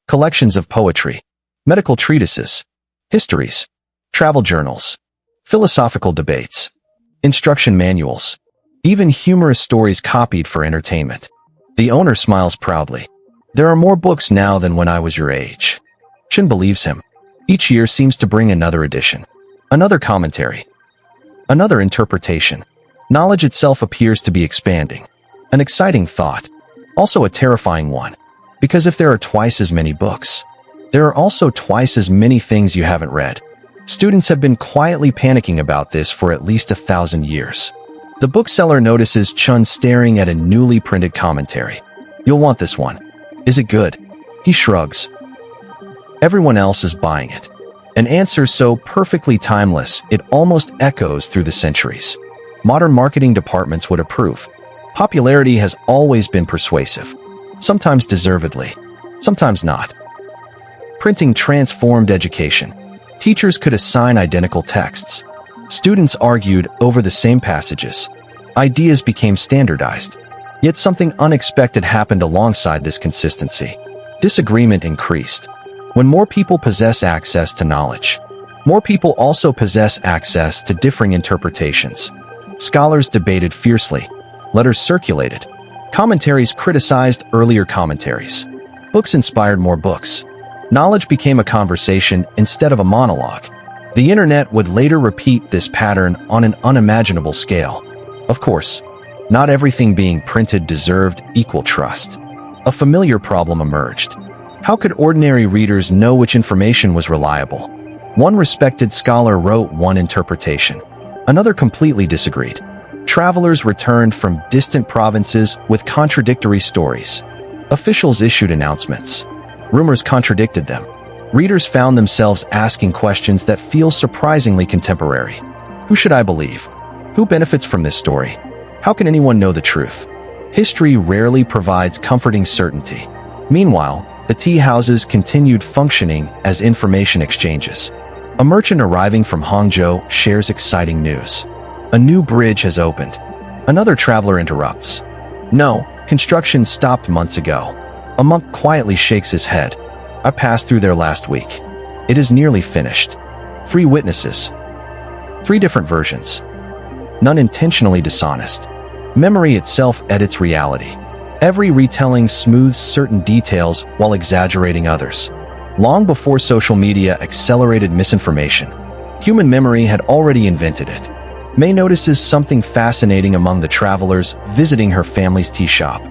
Speaker 1: collections of poetry, medical treatises, histories, travel journals, philosophical debates, instruction manuals, even humorous stories copied for entertainment. The owner smiles proudly. There are more books now than when I was your age. Chin believes him. Each year seems to bring another edition, another commentary, another interpretation. Knowledge itself appears to be expanding. An exciting thought, also a terrifying one, because if there are twice as many books, there are also twice as many things you haven't read. Students have been quietly panicking about this for at least 1,000 years. The bookseller notices Chun staring at a newly printed commentary. You'll want this one. Is it good? He shrugs. Everyone else is buying it. An answer so perfectly timeless, it almost echoes through the centuries. Modern marketing departments would approve. Popularity has always been persuasive, sometimes deservedly, sometimes not. Printing transformed education. Teachers could assign identical texts. Students argued over the same passages. Ideas became standardized. Yet something unexpected happened alongside this consistency. Disagreement increased. When more people possess access to knowledge, more people also possess access to differing interpretations. Scholars debated fiercely. Letters circulated. Commentaries criticized earlier commentaries. Books inspired more books. Knowledge became a conversation instead of a monologue. The internet would later repeat this pattern on an unimaginable scale. Of course, not everything being printed deserved equal trust. A familiar problem emerged. How could ordinary readers know which information was reliable? One respected scholar wrote one interpretation. Another completely disagreed. Travelers returned from distant provinces with contradictory stories. Officials issued announcements. Rumors contradicted them. Readers found themselves asking questions that feel surprisingly contemporary. Who should I believe? Who benefits from this story? How can anyone know the truth? History rarely provides comforting certainty. Meanwhile, the tea houses continued functioning as information exchanges. A merchant arriving from Hangzhou shares exciting news. A new bridge has opened. Another traveler interrupts. No, construction stopped months ago. A monk quietly shakes his head. I passed through there last week. It is nearly finished. 3 witnesses. 3 different versions. None intentionally dishonest. Memory itself edits reality. Every retelling smooths certain details while exaggerating others. Long before social media accelerated misinformation, human memory had already invented it. May notices something fascinating among the travelers visiting her family's tea shop.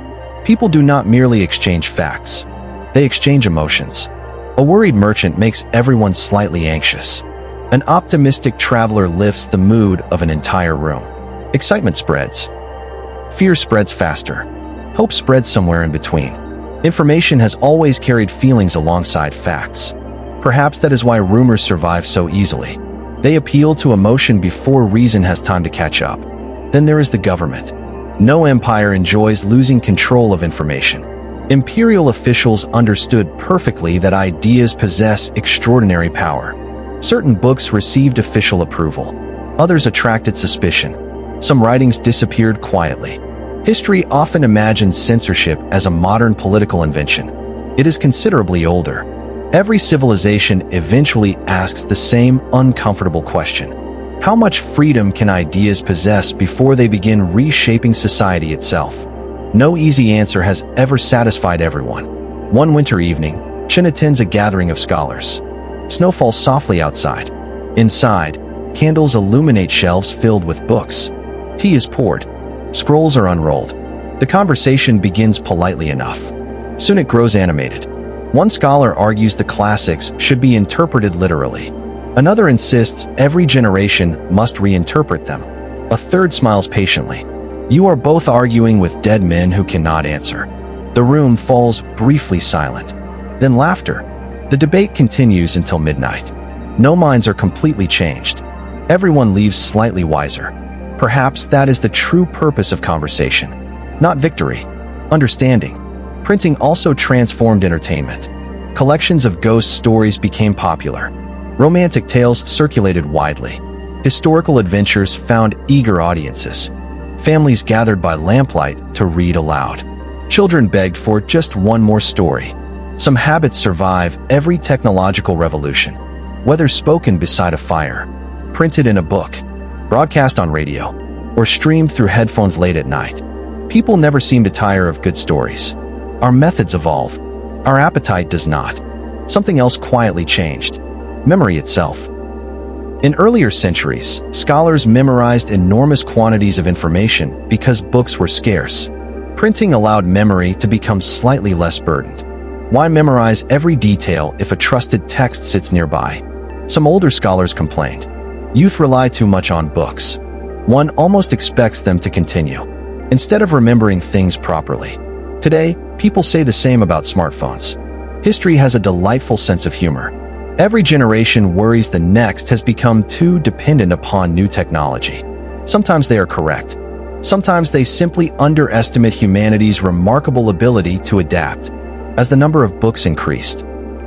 Speaker 1: People do not merely exchange facts. They exchange emotions. A worried merchant makes everyone slightly anxious. An optimistic traveler lifts the mood of an entire room. Excitement spreads. Fear spreads faster. Hope spreads somewhere in between. Information has always carried feelings alongside facts. Perhaps that is why rumors survive so easily. They appeal to emotion before reason has time to catch up. Then there is the government. No empire enjoys losing control of information. Imperial officials understood perfectly that ideas possess extraordinary power. Certain books received official approval. Others attracted suspicion. Some writings disappeared quietly. History often imagines censorship as a modern political invention. It is considerably older. Every civilization eventually asks the same uncomfortable question. How much freedom can ideas possess before they begin reshaping society itself? No easy answer has ever satisfied everyone. One winter evening, Chen attends a gathering of scholars. Snow falls softly outside. Inside, candles illuminate shelves filled with books. Tea is poured. Scrolls are unrolled. The conversation begins politely enough. Soon it grows animated. One scholar argues the classics should be interpreted literally. Another insists every generation must reinterpret them. A third smiles patiently. You are both arguing with dead men who cannot answer. The room falls briefly silent. Then laughter. The debate continues until midnight. No minds are completely changed. Everyone leaves slightly wiser. Perhaps that is the true purpose of conversation. Not victory. Understanding. Printing also transformed entertainment. Collections of ghost stories became popular. Romantic tales circulated widely. Historical adventures found eager audiences. Families gathered by lamplight to read aloud. Children begged for just one more story. Some habits survive every technological revolution. Whether spoken beside a fire, printed in a book, broadcast on radio, or streamed through headphones late at night, people never seem to tire of good stories. Our methods evolve. Our appetite does not. Something else quietly changed. Memory itself. In earlier centuries, scholars memorized enormous quantities of information because books were scarce. Printing allowed memory to become slightly less burdened. Why memorize every detail if a trusted text sits nearby? Some older scholars complained. Youth rely too much on books. One almost expects them to continue, instead of remembering things properly. Today, people say the same about smartphones. History has a delightful sense of humor. Every generation worries the next has become too dependent upon new technology. Sometimes they are correct. Sometimes they simply underestimate humanity's remarkable ability to adapt. As the number of books increased,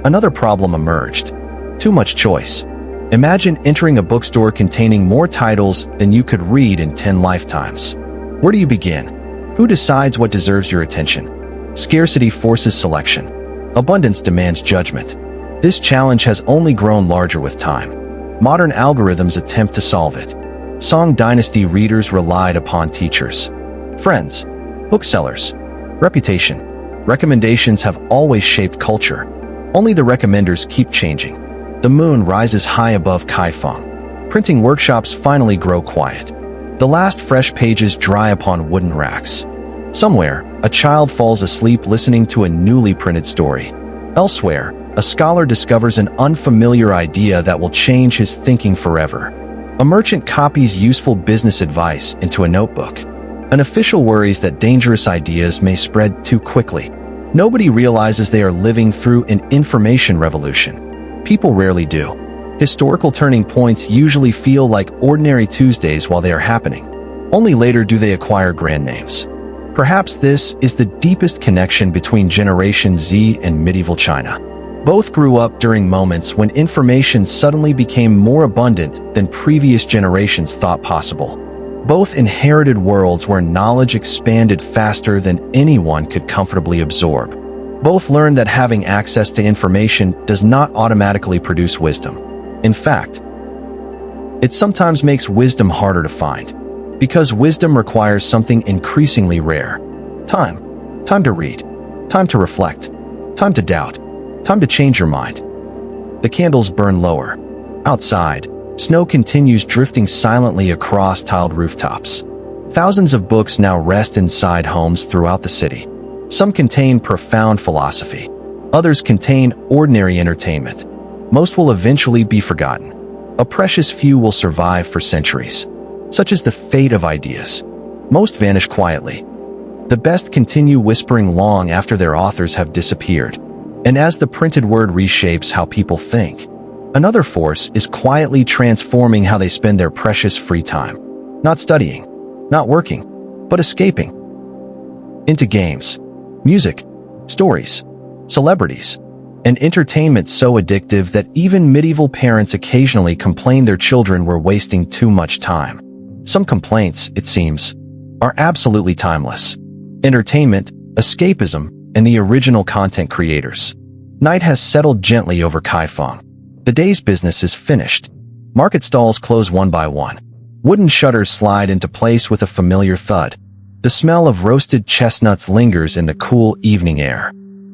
Speaker 1: another problem emerged. Too much choice. Imagine entering a bookstore containing more titles than you could read in 10 lifetimes. Where do you begin? Who decides what deserves your attention? Scarcity forces selection. Abundance demands judgment. This challenge has only grown larger with time. Modern algorithms attempt to solve it. Song Dynasty readers relied upon teachers, friends, booksellers, reputation. Recommendations have always shaped culture. Only the recommenders keep changing. The moon rises high above Kaifeng. Printing workshops finally grow quiet. The last fresh pages dry upon wooden racks. Somewhere, a child falls asleep listening to a newly printed story. Elsewhere, a scholar discovers an unfamiliar idea that will change his thinking forever. A merchant copies useful business advice into a notebook. An official worries that dangerous ideas may spread too quickly. Nobody realizes they are living through an information revolution. People rarely do. Historical turning points usually feel like ordinary Tuesdays while they are happening. Only later do they acquire grand names. Perhaps this is the deepest connection between Generation Z and medieval China. Both grew up during moments when information suddenly became more abundant than previous generations thought possible. Both inherited worlds where knowledge expanded faster than anyone could comfortably absorb. Both learned that having access to information does not automatically produce wisdom. In fact, it sometimes makes wisdom harder to find, because wisdom requires something increasingly rare: time. Time to read. Time to reflect. Time to doubt. Time to change your mind. The candles burn lower. Outside, snow continues drifting silently across tiled rooftops. Thousands of books now rest inside homes throughout the city. Some contain profound philosophy. Others contain ordinary entertainment. Most will eventually be forgotten. A precious few will survive for centuries. Such is the fate of ideas. Most vanish quietly. The best continue whispering long after their authors have disappeared. And as the printed word reshapes how people think, another force is quietly transforming how they spend their precious free time. Not studying, not working, but escaping. Into games, music, stories, celebrities, and entertainment so addictive that even medieval parents occasionally complain their children were wasting too much time. Some complaints, it seems, are absolutely timeless. Entertainment, escapism, and the original content creators. Night has settled gently over Kaifeng. The day's business is finished. Market stalls close one by one. Wooden shutters slide into place with a familiar thud. The smell of roasted chestnuts lingers in the cool evening air.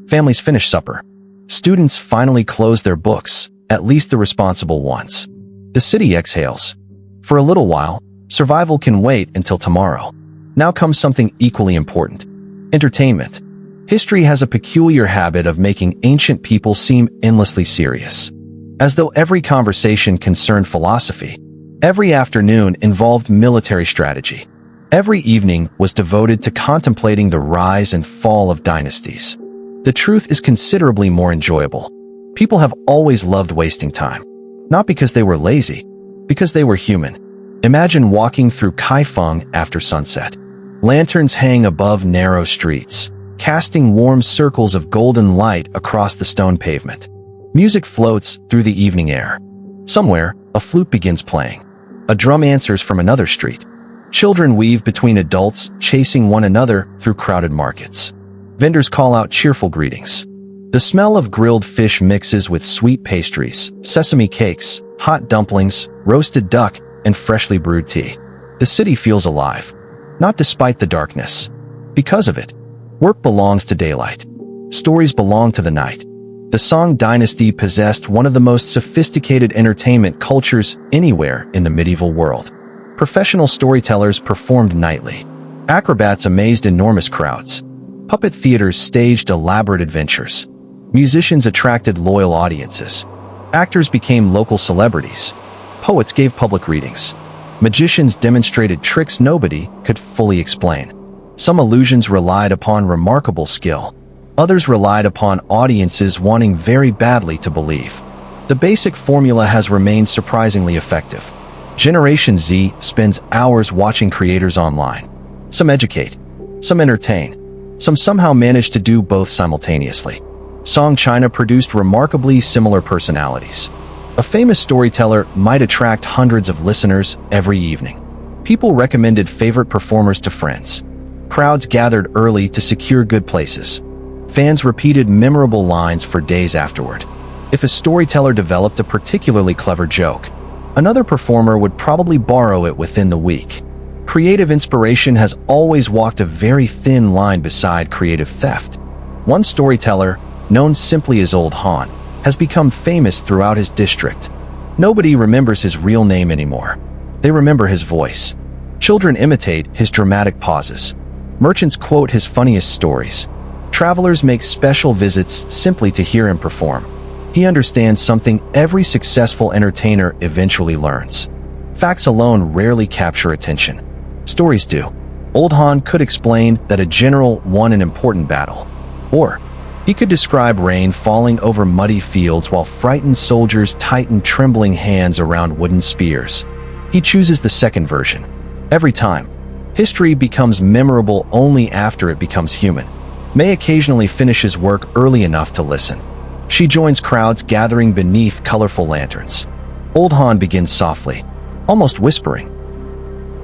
Speaker 1: Families finish supper. Students finally close their books, at least the responsible ones. The city exhales. For a little while, survival can wait until tomorrow. Now comes something equally important. Entertainment. History has a peculiar habit of making ancient people seem endlessly serious. As though every conversation concerned philosophy. Every afternoon involved military strategy. Every evening was devoted to contemplating the rise and fall of dynasties. The truth is considerably more enjoyable. People have always loved wasting time. Not because they were lazy, because they were human. Imagine walking through Kaifeng after sunset. Lanterns hang above narrow streets, casting warm circles of golden light across the stone pavement. Music floats through the evening air. Somewhere, a flute begins playing. A drum answers from another street. Children weave between adults, chasing one another through crowded markets. Vendors call out cheerful greetings. The smell of grilled fish mixes with sweet pastries, sesame cakes, hot dumplings, roasted duck, and freshly brewed tea. The city feels alive. Not despite the darkness. Because of it. Work belongs to daylight. Stories belong to the night. The Song Dynasty possessed one of the most sophisticated entertainment cultures anywhere in the medieval world. Professional storytellers performed nightly. Acrobats amazed enormous crowds. Puppet theaters staged elaborate adventures. Musicians attracted loyal audiences. Actors became local celebrities. Poets gave public readings. Magicians demonstrated tricks nobody could fully explain. Some illusions relied upon remarkable skill. Others relied upon audiences wanting very badly to believe. The basic formula has remained surprisingly effective. Generation Z spends hours watching creators online. Some educate. Some entertain. Some somehow manage to do both simultaneously. Song China produced remarkably similar personalities. A famous storyteller might attract hundreds of listeners every evening. People recommended favorite performers to friends. Crowds gathered early to secure good places. Fans repeated memorable lines for days afterward. If a storyteller developed a particularly clever joke, another performer would probably borrow it within the week. Creative inspiration has always walked a very thin line beside creative theft. One storyteller, known simply as Old Han, has become famous throughout his district. Nobody remembers his real name anymore. They remember his voice. Children imitate his dramatic pauses. Merchants quote his funniest stories. Travelers make special visits simply to hear him perform. He understands something every successful entertainer eventually learns. Facts alone rarely capture attention. Stories do. Old Han could explain that a general won an important battle. Or, he could describe rain falling over muddy fields while frightened soldiers tighten trembling hands around wooden spears. He chooses the second version. Every time. History becomes memorable only after it becomes human. May occasionally finishes work early enough to listen. She joins crowds gathering beneath colorful lanterns. Old Han begins softly, almost whispering.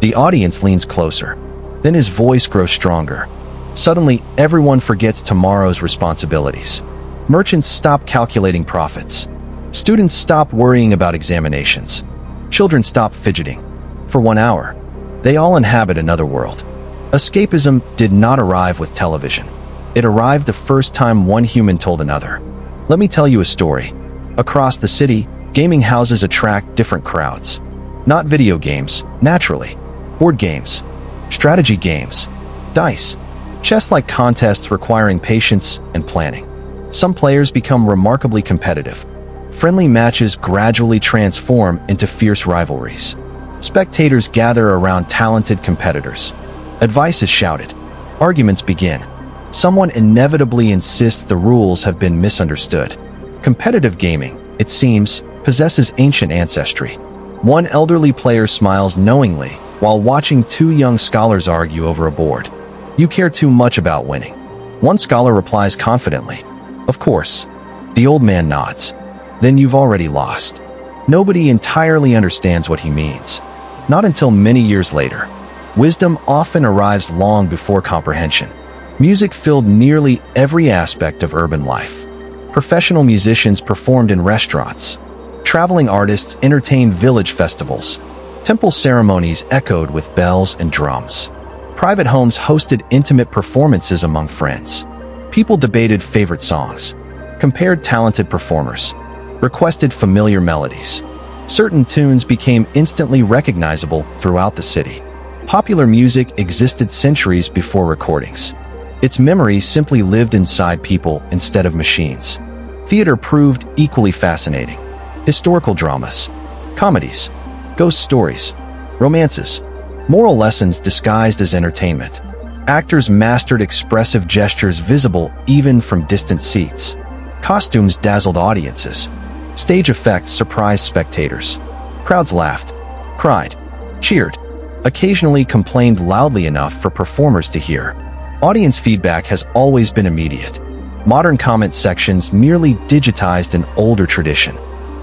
Speaker 1: The audience leans closer. Then his voice grows stronger. Suddenly, everyone forgets tomorrow's responsibilities. Merchants stop calculating profits. Students stop worrying about examinations. Children stop fidgeting. For 1 hour, they all inhabit another world. Escapism did not arrive with television. It arrived the first time one human told another. Let me tell you a story. Across the city, gaming houses attract different crowds. Not video games, naturally. Board games, strategy games, dice, chess-like contests requiring patience and planning. Some players become remarkably competitive. Friendly matches gradually transform into fierce rivalries. Spectators gather around talented competitors. Advice is shouted. Arguments begin. Someone inevitably insists the rules have been misunderstood. Competitive gaming, it seems, possesses ancient ancestry. One elderly player smiles knowingly while watching two young scholars argue over a board. You care too much about winning. One scholar replies confidently, "Of course." The old man nods. Then you've already lost. Nobody entirely understands what he means. Not until many years later. Wisdom often arrives long before comprehension. Music filled nearly every aspect of urban life. Professional musicians performed in restaurants. Traveling artists entertained village festivals. Temple ceremonies echoed with bells and drums. Private homes hosted intimate performances among friends. People debated favorite songs, compared talented performers, requested familiar melodies. Certain tunes became instantly recognizable throughout the city. Popular music existed centuries before recordings. Its memory simply lived inside people instead of machines. Theater proved equally fascinating. Historical dramas, comedies, ghost stories, romances, moral lessons disguised as entertainment. Actors mastered expressive gestures visible even from distant seats. Costumes dazzled audiences. Stage effects surprised spectators. Crowds laughed, cried, cheered, occasionally complained loudly enough for performers to hear. Audience feedback has always been immediate. Modern comment sections merely digitized an older tradition.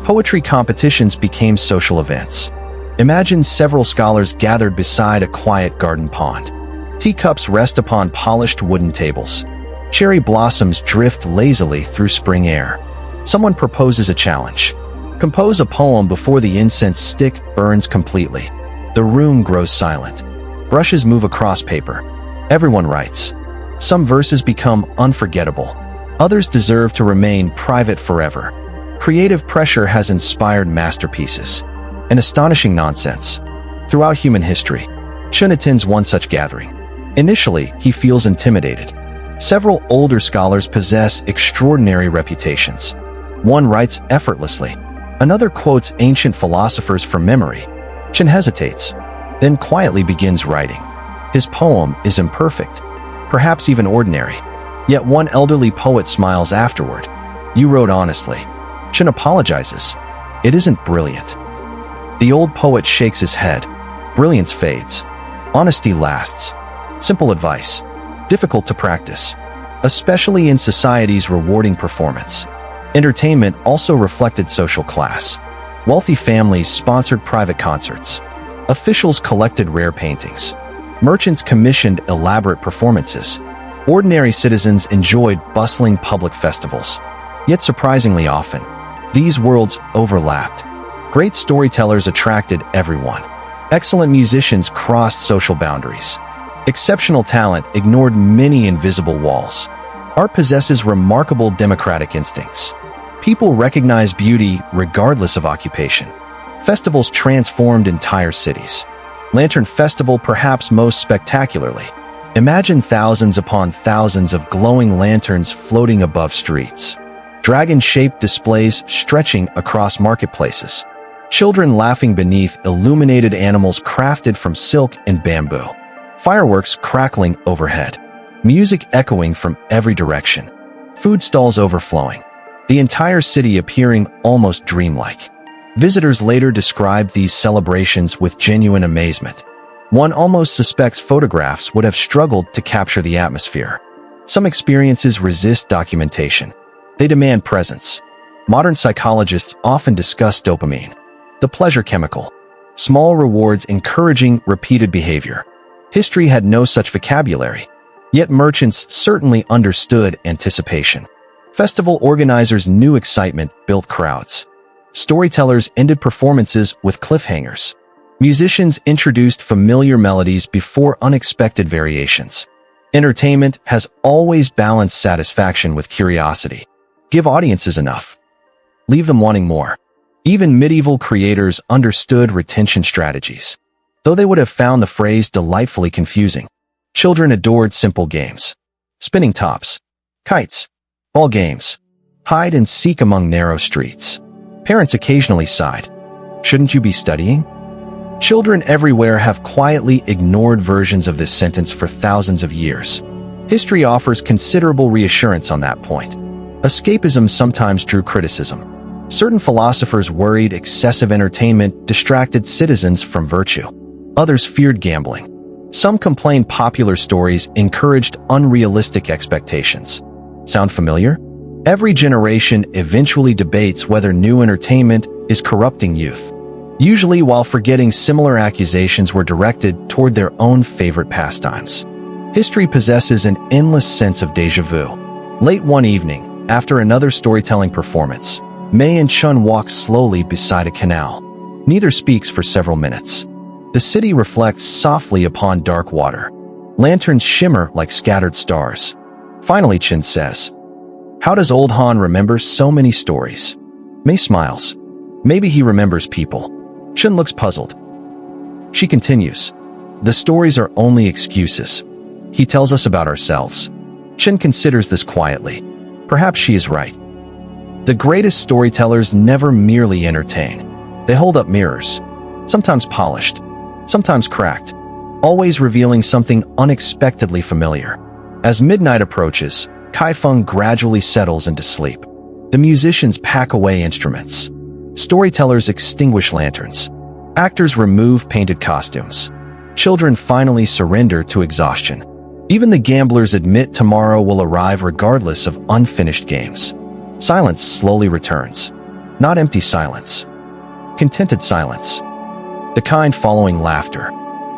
Speaker 1: Poetry competitions became social events. Imagine several scholars gathered beside a quiet garden pond. Teacups rest upon polished wooden tables. Cherry blossoms drift lazily through spring air. Someone proposes a challenge. Compose a poem before the incense stick burns completely. The room grows silent. Brushes move across paper. Everyone writes. Some verses become unforgettable. Others deserve to remain private forever. Creative pressure has inspired masterpieces. An astonishing nonsense. Throughout human history, Chun attends one such gathering. Initially, he feels intimidated. Several older scholars possess extraordinary reputations. One writes effortlessly. Another quotes ancient philosophers from memory. Chun hesitates, then quietly begins writing. His poem is imperfect, perhaps even ordinary. Yet one elderly poet smiles afterward. You wrote honestly. Chun apologizes. It isn't brilliant. The old poet shakes his head. Brilliance fades. Honesty lasts. Simple advice. Difficult to practice, especially in society's rewarding performance. Entertainment also reflected social class. Wealthy families sponsored private concerts. Officials collected rare paintings. Merchants commissioned elaborate performances. Ordinary citizens enjoyed bustling public festivals. Yet surprisingly often, these worlds overlapped. Great storytellers attracted everyone. Excellent musicians crossed social boundaries. Exceptional talent ignored many invisible walls. Art possesses remarkable democratic instincts. People recognize beauty regardless of occupation. Festivals transformed entire cities. Lantern Festival perhaps most spectacularly. Imagine thousands upon thousands of glowing lanterns floating above streets. Dragon-shaped displays stretching across marketplaces. Children laughing beneath illuminated animals crafted from silk and bamboo. Fireworks crackling overhead. Music echoing from every direction. Food stalls overflowing. The entire city appearing almost dreamlike. Visitors later described these celebrations with genuine amazement. One almost suspects photographs would have struggled to capture the atmosphere. Some experiences resist documentation. They demand presence. Modern psychologists often discuss dopamine, the pleasure chemical. Small rewards encouraging repeated behavior. History had no such vocabulary. Yet merchants certainly understood anticipation. Festival organizers knew excitement built crowds. Storytellers ended performances with cliffhangers. Musicians introduced familiar melodies before unexpected variations. Entertainment has always balanced satisfaction with curiosity. Give audiences enough. Leave them wanting more. Even medieval creators understood retention strategies, though they would have found the phrase delightfully confusing. Children adored simple games. Spinning tops, kites, ball games, hide and seek among narrow streets. Parents occasionally sighed. Shouldn't you be studying? Children everywhere have quietly ignored versions of this sentence for thousands of years. History offers considerable reassurance on that point. Escapism sometimes drew criticism. Certain philosophers worried excessive entertainment distracted citizens from virtue. Others feared gambling. Some complained popular stories encouraged unrealistic expectations. Sound familiar? Every generation eventually debates whether new entertainment is corrupting youth, usually while forgetting similar accusations were directed toward their own favorite pastimes. History possesses an endless sense of déjà vu. Late one evening, after another storytelling performance, Mei and Chun walk slowly beside a canal. Neither speaks for several minutes. The city reflects softly upon dark water. Lanterns shimmer like scattered stars. Finally, Chun says, "How does old Han remember so many stories?" Mei smiles. Maybe he remembers people. Chun looks puzzled. She continues, "The stories are only excuses. He tells us about ourselves." Chun considers this quietly. Perhaps she is right. The greatest storytellers never merely entertain. They hold up mirrors, sometimes polished, sometimes cracked, always revealing something unexpectedly familiar. As midnight approaches, Kaifeng gradually settles into sleep. The musicians pack away instruments. Storytellers extinguish lanterns. Actors remove painted costumes. Children finally surrender to exhaustion. Even the gamblers admit tomorrow will arrive regardless of unfinished games. Silence slowly returns. Not empty silence. Contented silence. The kind following laughter,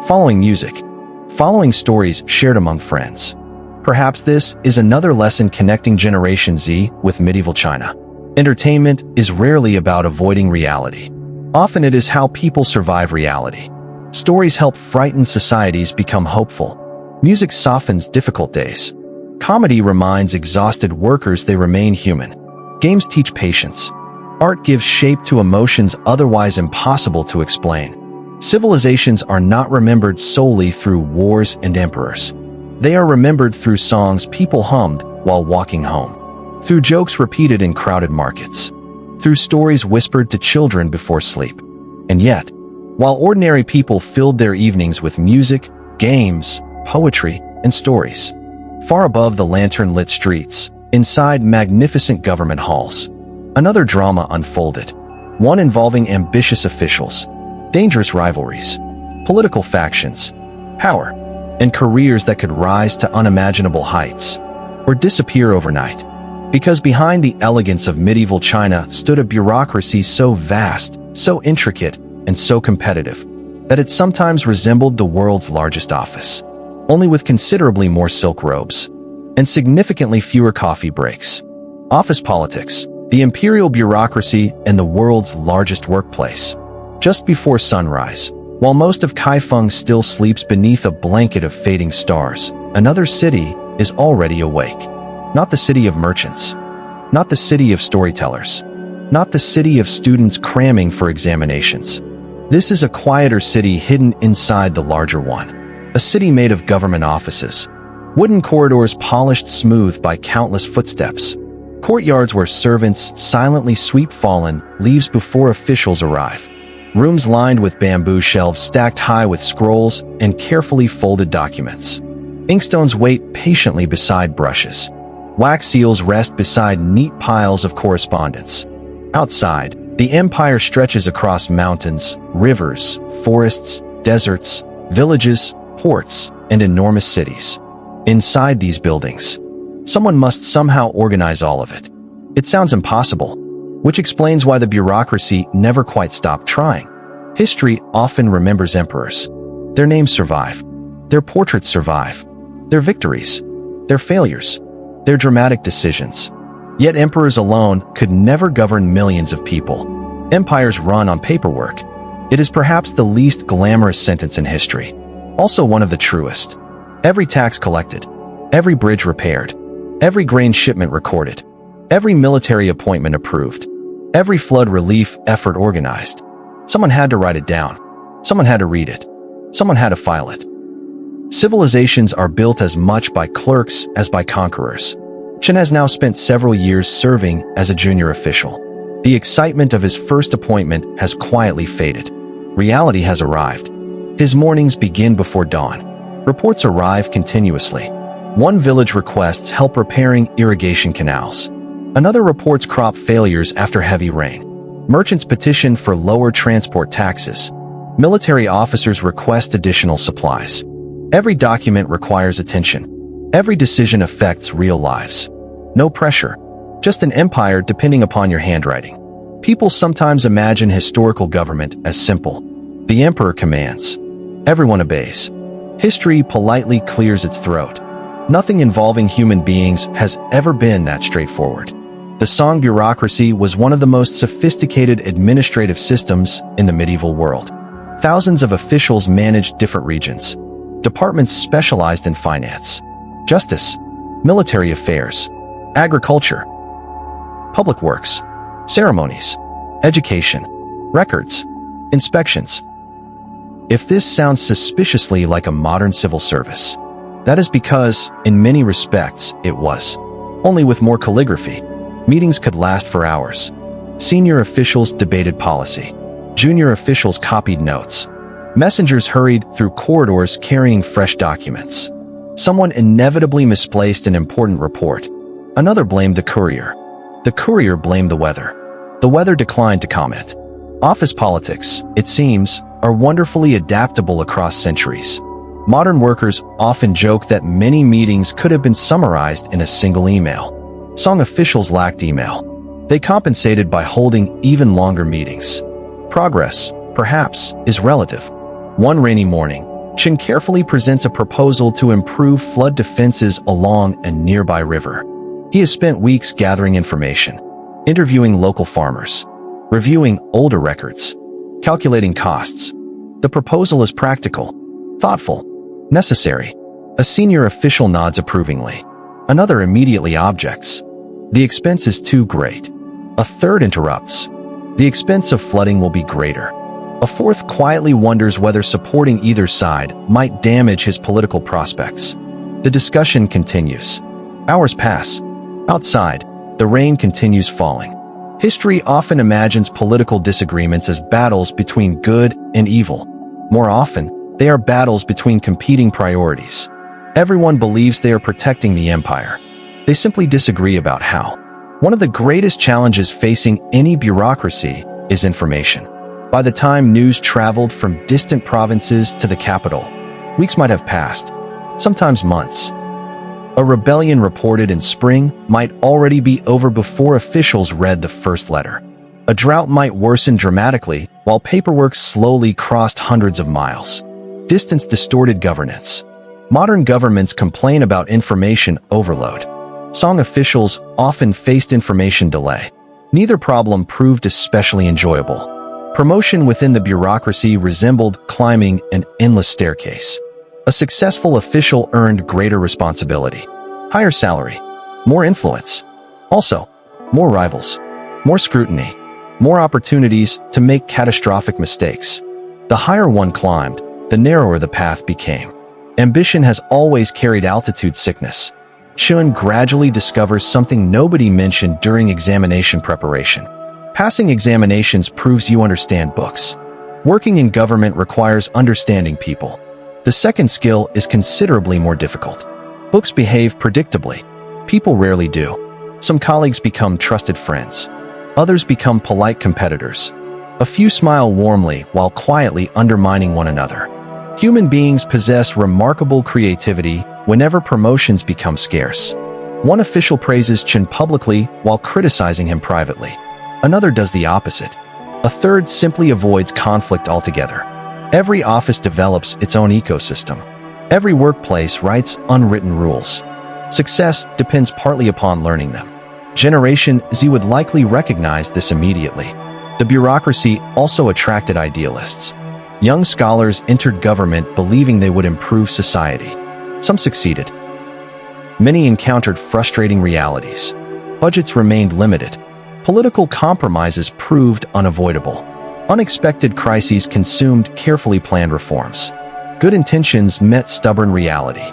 Speaker 1: following music, following stories shared among friends. Perhaps this is another lesson connecting Generation Z with medieval China. Entertainment is rarely about avoiding reality. Often it is how people survive reality. Stories help frightened societies become hopeful. Music softens difficult days. Comedy reminds exhausted workers they remain human. Games teach patience. Art gives shape to emotions otherwise impossible to explain. Civilizations are not remembered solely through wars and emperors. They are remembered through songs people hummed while walking home, through jokes repeated in crowded markets, through stories whispered to children before sleep. And yet, while ordinary people filled their evenings with music, games, poetry, and stories, far above the lantern-lit streets, inside magnificent government halls, another drama unfolded, one involving ambitious officials, dangerous rivalries, political factions, power, and careers that could rise to unimaginable heights or disappear overnight. Because behind the elegance of medieval China stood a bureaucracy so vast, so intricate, and so competitive that it sometimes resembled the world's largest office, only with considerably more silk robes and significantly fewer coffee breaks. Office politics, the imperial bureaucracy, and the world's largest workplace. Just before sunrise, while most of Kaifeng still sleeps beneath a blanket of fading stars, another city is already awake. Not the city of merchants, not the city of storytellers, not the city of students cramming for examinations. This is a quieter city hidden inside the larger one. A city made of government offices, wooden corridors polished smooth by countless footsteps, courtyards where servants silently sweep fallen leaves before officials arrive, rooms lined with bamboo shelves stacked high with scrolls and carefully folded documents. Inkstones wait patiently beside brushes. Wax seals rest beside neat piles of correspondence. Outside, the empire stretches across mountains, rivers, forests, deserts, villages, ports, and enormous cities. Inside these buildings, someone must somehow organize all of it. It sounds impossible, which explains why the bureaucracy never quite stopped trying. History often remembers emperors. Their names survive. Their portraits survive. Their victories. Their failures. Their dramatic decisions. Yet emperors alone could never govern millions of people. Empires run on paperwork. It is perhaps the least glamorous sentence in history. Also one of the truest. Every tax collected, every bridge repaired, every grain shipment recorded, every military appointment approved, every flood relief effort organized. Someone had to write it down. Someone had to read it. Someone had to file it. Civilizations are built as much by clerks as by conquerors. Chen has now spent several years serving as a junior official. The excitement of his first appointment has quietly faded. Reality has arrived. His mornings begin before dawn. Reports arrive continuously. One village requests help repairing irrigation canals. Another reports crop failures after heavy rain. Merchants petition for lower transport taxes. Military officers request additional supplies. Every document requires attention. Every decision affects real lives. No pressure, just an empire depending upon your handwriting. People sometimes imagine historical government as simple. The emperor commands. Everyone obeys. History politely clears its throat. Nothing involving human beings has ever been that straightforward. The Song bureaucracy was one of the most sophisticated administrative systems in the medieval world. Thousands of officials managed different regions. Departments specialized in finance, justice, military affairs, agriculture, public works, ceremonies, education, records, inspections. If this sounds suspiciously like a modern civil service, that is because, in many respects, it was. Only with more calligraphy. Meetings could last for hours. Senior officials debated policy. Junior officials copied notes. Messengers hurried through corridors carrying fresh documents. Someone inevitably misplaced an important report. Another blamed the courier. The courier blamed the weather. The weather declined to comment. Office politics, it seems, are wonderfully adaptable across centuries. Modern workers often joke that many meetings could have been summarized in a single email. Song officials lacked email. They compensated by holding even longer meetings. Progress, perhaps, is relative. One rainy morning, Chen carefully presents a proposal to improve flood defenses along a nearby river. He has spent weeks gathering information, interviewing local farmers, reviewing older records, calculating costs. The proposal is practical, thoughtful, necessary. A senior official nods approvingly. Another immediately objects. The expense is too great. A third interrupts. The expense of flooding will be greater. A fourth quietly wonders whether supporting either side might damage his political prospects. The discussion continues. Hours pass. Outside, the rain continues falling. History often imagines political disagreements as battles between good and evil. More often, they are battles between competing priorities. Everyone believes they are protecting the empire. They simply disagree about how. One of the greatest challenges facing any bureaucracy is information. By the time news traveled from distant provinces to the capital, weeks might have passed, sometimes months. A rebellion reported in spring might already be over before officials read the first letter. A drought might worsen dramatically while paperwork slowly crossed hundreds of miles. Distance distorted governance. Modern governments complain about information overload. Song officials often faced information delay. Neither problem proved especially enjoyable. Promotion within the bureaucracy resembled climbing an endless staircase. A successful official earned greater responsibility, higher salary, more influence. Also, more rivals, more scrutiny, more opportunities to make catastrophic mistakes. The higher one climbed, the narrower the path became. Ambition has always carried altitude sickness. Chun gradually discovers something nobody mentioned during examination preparation. Passing examinations proves you understand books. Working in government requires understanding people. The second skill is considerably more difficult. Books behave predictably. People rarely do. Some colleagues become trusted friends. Others become polite competitors. A few smile warmly while quietly undermining one another. Human beings possess remarkable creativity whenever promotions become scarce. One official praises Chen publicly while criticizing him privately. Another does the opposite. A third simply avoids conflict altogether. Every office develops its own ecosystem. Every workplace writes unwritten rules. Success depends partly upon learning them. Generation Z would likely recognize this immediately. The bureaucracy also attracted idealists. Young scholars entered government believing they would improve society. Some succeeded. Many encountered frustrating realities. Budgets remained limited. Political compromises proved unavoidable. Unexpected crises consumed carefully planned reforms. Good intentions met stubborn reality.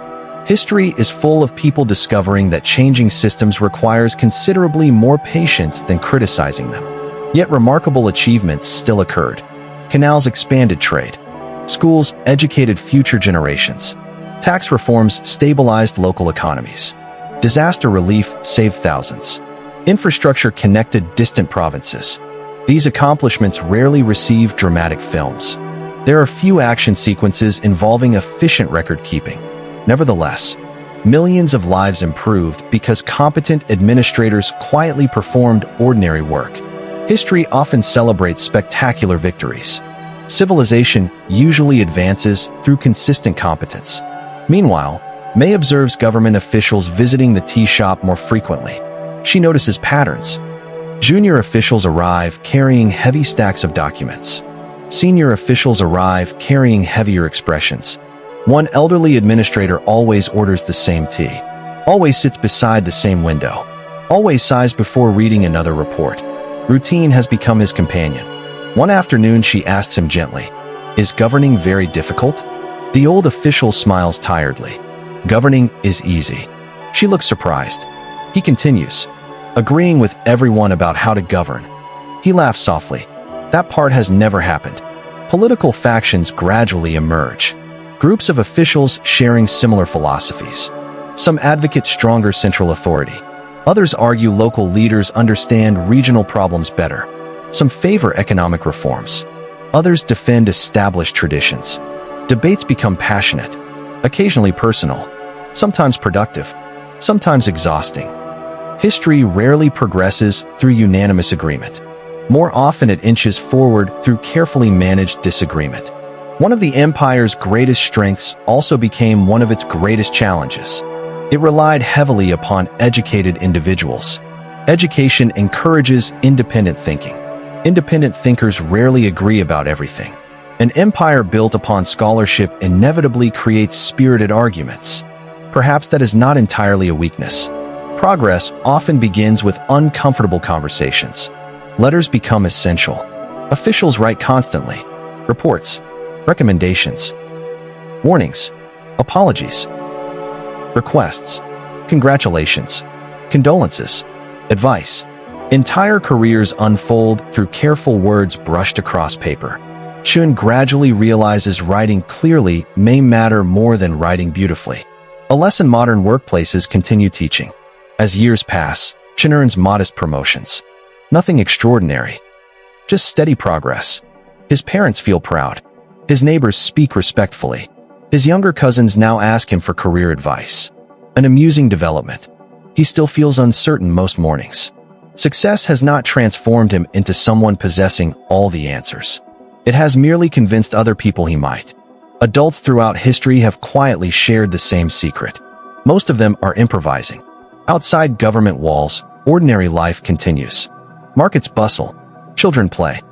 Speaker 1: History is full of people discovering that changing systems requires considerably more patience than criticizing them. Yet remarkable achievements still occurred. Canals expanded trade. Schools educated future generations. Tax reforms stabilized local economies. Disaster relief saved thousands. Infrastructure connected distant provinces. These accomplishments rarely receive dramatic films. There are few action sequences involving efficient record-keeping. Nevertheless, millions of lives improved because competent administrators quietly performed ordinary work. History often celebrates spectacular victories. Civilization usually advances through consistent competence. Meanwhile, May observes government officials visiting the tea shop more frequently. She notices patterns. Junior officials arrive carrying heavy stacks of documents. Senior officials arrive carrying heavier expressions. One elderly administrator always orders the same tea, always sits beside the same window, always sighs before reading another report. Routine has become his companion. One afternoon she asks him gently, "Is governing very difficult?" The old official smiles tiredly. "Governing is easy." She looks surprised. He continues, agreeing with everyone about how to govern. He laughs softly. That part has never happened. Political factions gradually emerge. Groups of officials sharing similar philosophies. Some advocate stronger central authority. Others argue local leaders understand regional problems better. Some favor economic reforms. Others defend established traditions. Debates become passionate, occasionally personal, sometimes productive, sometimes exhausting. History rarely progresses through unanimous agreement. More often it inches forward through carefully managed disagreement. One of the empire's greatest strengths also became one of its greatest challenges. It relied heavily upon educated individuals. Education encourages independent thinking. Independent thinkers rarely agree about everything. An empire built upon scholarship inevitably creates spirited arguments. Perhaps that is not entirely a weakness. Progress often begins with uncomfortable conversations. Letters become essential. Officials write constantly. Reports, recommendations, warnings, apologies, requests, congratulations, condolences, advice. Entire careers unfold through careful words brushed across paper. Chun gradually realizes writing clearly may matter more than writing beautifully. A lesson modern workplaces continue teaching. As years pass, Chun earns modest promotions. Nothing extraordinary. Just steady progress. His parents feel proud. His neighbors speak respectfully. His younger cousins now ask him for career advice. An amusing development. He still feels uncertain most mornings. Success has not transformed him into someone possessing all the answers. It has merely convinced other people he might. Adults throughout history have quietly shared the same secret. Most of them are improvising. Outside government walls, ordinary life continues. Markets bustle. Children play.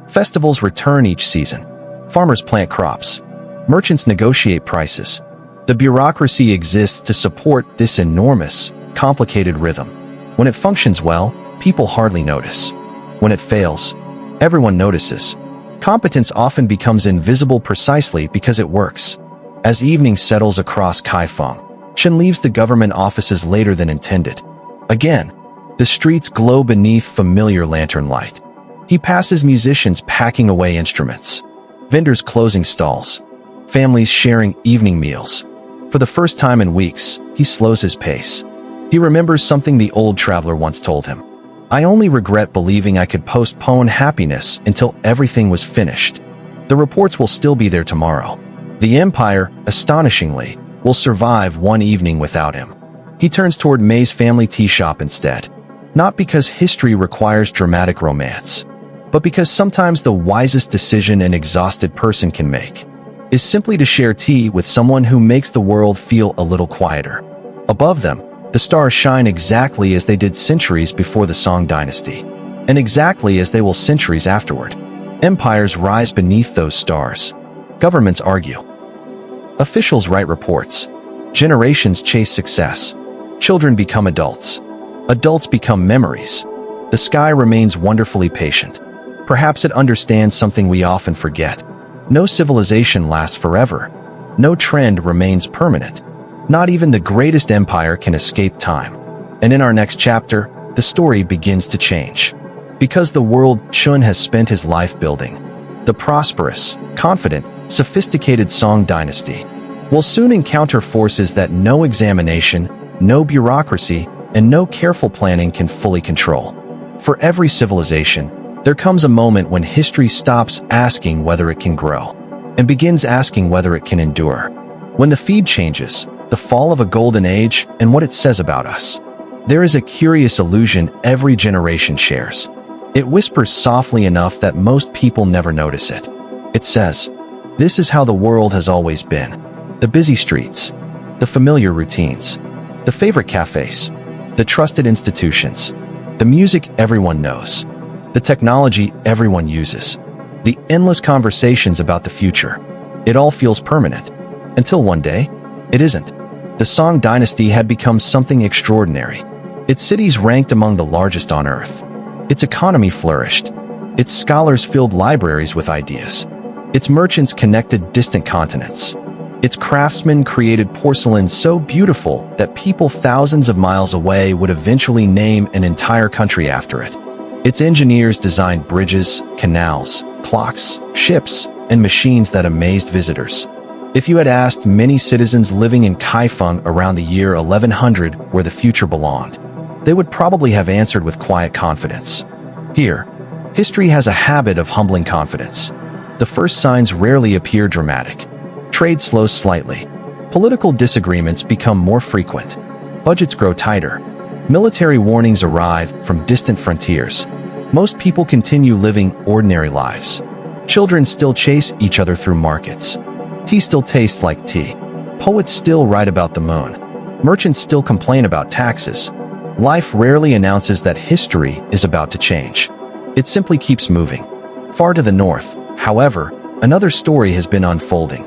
Speaker 1: Festivals return each season. Farmers plant crops. Merchants negotiate prices. The bureaucracy exists to support this enormous, complicated rhythm. When it functions well, people hardly notice. When it fails, everyone notices. Competence often becomes invisible precisely because it works. As evening settles across Kaifeng, Chen leaves the government offices later than intended. Again, the streets glow beneath familiar lantern light. He passes musicians packing away instruments, vendors closing stalls, families sharing evening meals. For the first time in weeks, he slows his pace. He remembers something the old traveler once told him. "I only regret believing I could postpone happiness until everything was finished." The reports will still be there tomorrow. The empire, astonishingly, will survive one evening without him. He turns toward May's family tea shop instead. Not because history requires dramatic romance, but because sometimes the wisest decision an exhausted person can make is simply to share tea with someone who makes the world feel a little quieter. Above them, the stars shine exactly as they did centuries before the Song Dynasty, and exactly as they will centuries afterward. Empires rise beneath those stars. Governments argue. Officials write reports. Generations chase success. Children become adults. Adults become memories. The sky remains wonderfully patient. Perhaps it understands something we often forget. No civilization lasts forever. No trend remains permanent. Not even the greatest empire can escape time. And in our next chapter, the story begins to change. Because the world Chun has spent his life building. The prosperous, confident, sophisticated Song dynasty will soon encounter forces that no examination, no bureaucracy, and no careful planning can fully control. For every civilization, there comes a moment when history stops asking whether it can grow and begins asking whether it can endure. When the feed changes, the fall of a golden age and what it says about us. There is a curious illusion every generation shares. It whispers softly enough that most people never notice it. It says, "This is how the world has always been." The busy streets, the familiar routines, the favorite cafes, the trusted institutions, the music everyone knows, the technology everyone uses, the endless conversations about the future. It all feels permanent. Until one day, it isn't. The Song dynasty had become something extraordinary. Its cities ranked among the largest on Earth. Its economy flourished. Its scholars filled libraries with ideas. Its merchants connected distant continents. Its craftsmen created porcelain so beautiful that people thousands of miles away would eventually name an entire country after it. Its engineers designed bridges, canals, clocks, ships, and machines that amazed visitors. If you had asked many citizens living in Kaifeng around the year 1100 where the future belonged, they would probably have answered with quiet confidence. Here, history has a habit of humbling confidence. The first signs rarely appear dramatic. Trade slows slightly. Political disagreements become more frequent. Budgets grow tighter. Military warnings arrive from distant frontiers. Most people continue living ordinary lives. Children still chase each other through markets. Tea still tastes like tea. Poets still write about the moon. Merchants still complain about taxes. Life rarely announces that history is about to change. It simply keeps moving. Far to the north, however, another story has been unfolding.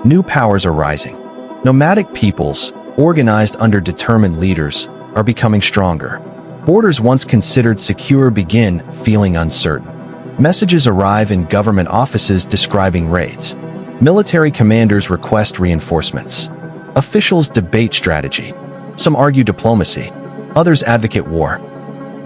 Speaker 1: New powers are rising. Nomadic peoples, organized under determined leaders, are becoming stronger. Borders once considered secure begin feeling uncertain. Messages arrive in government offices describing raids. Military commanders request reinforcements. Officials debate strategy. Some argue diplomacy. Others advocate war.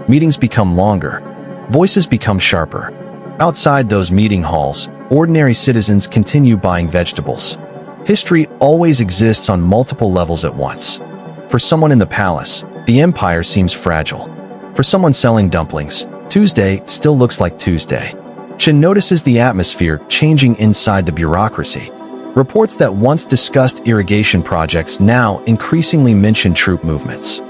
Speaker 1: Meetings become longer. Voices become sharper. Outside those meeting halls, ordinary citizens continue buying vegetables. History always exists on multiple levels at once. For someone in the palace, the empire seems fragile. For someone selling dumplings, Tuesday still looks like Tuesday. Chen notices the atmosphere changing inside the bureaucracy. Reports that once discussed irrigation projects now increasingly mention troop movements.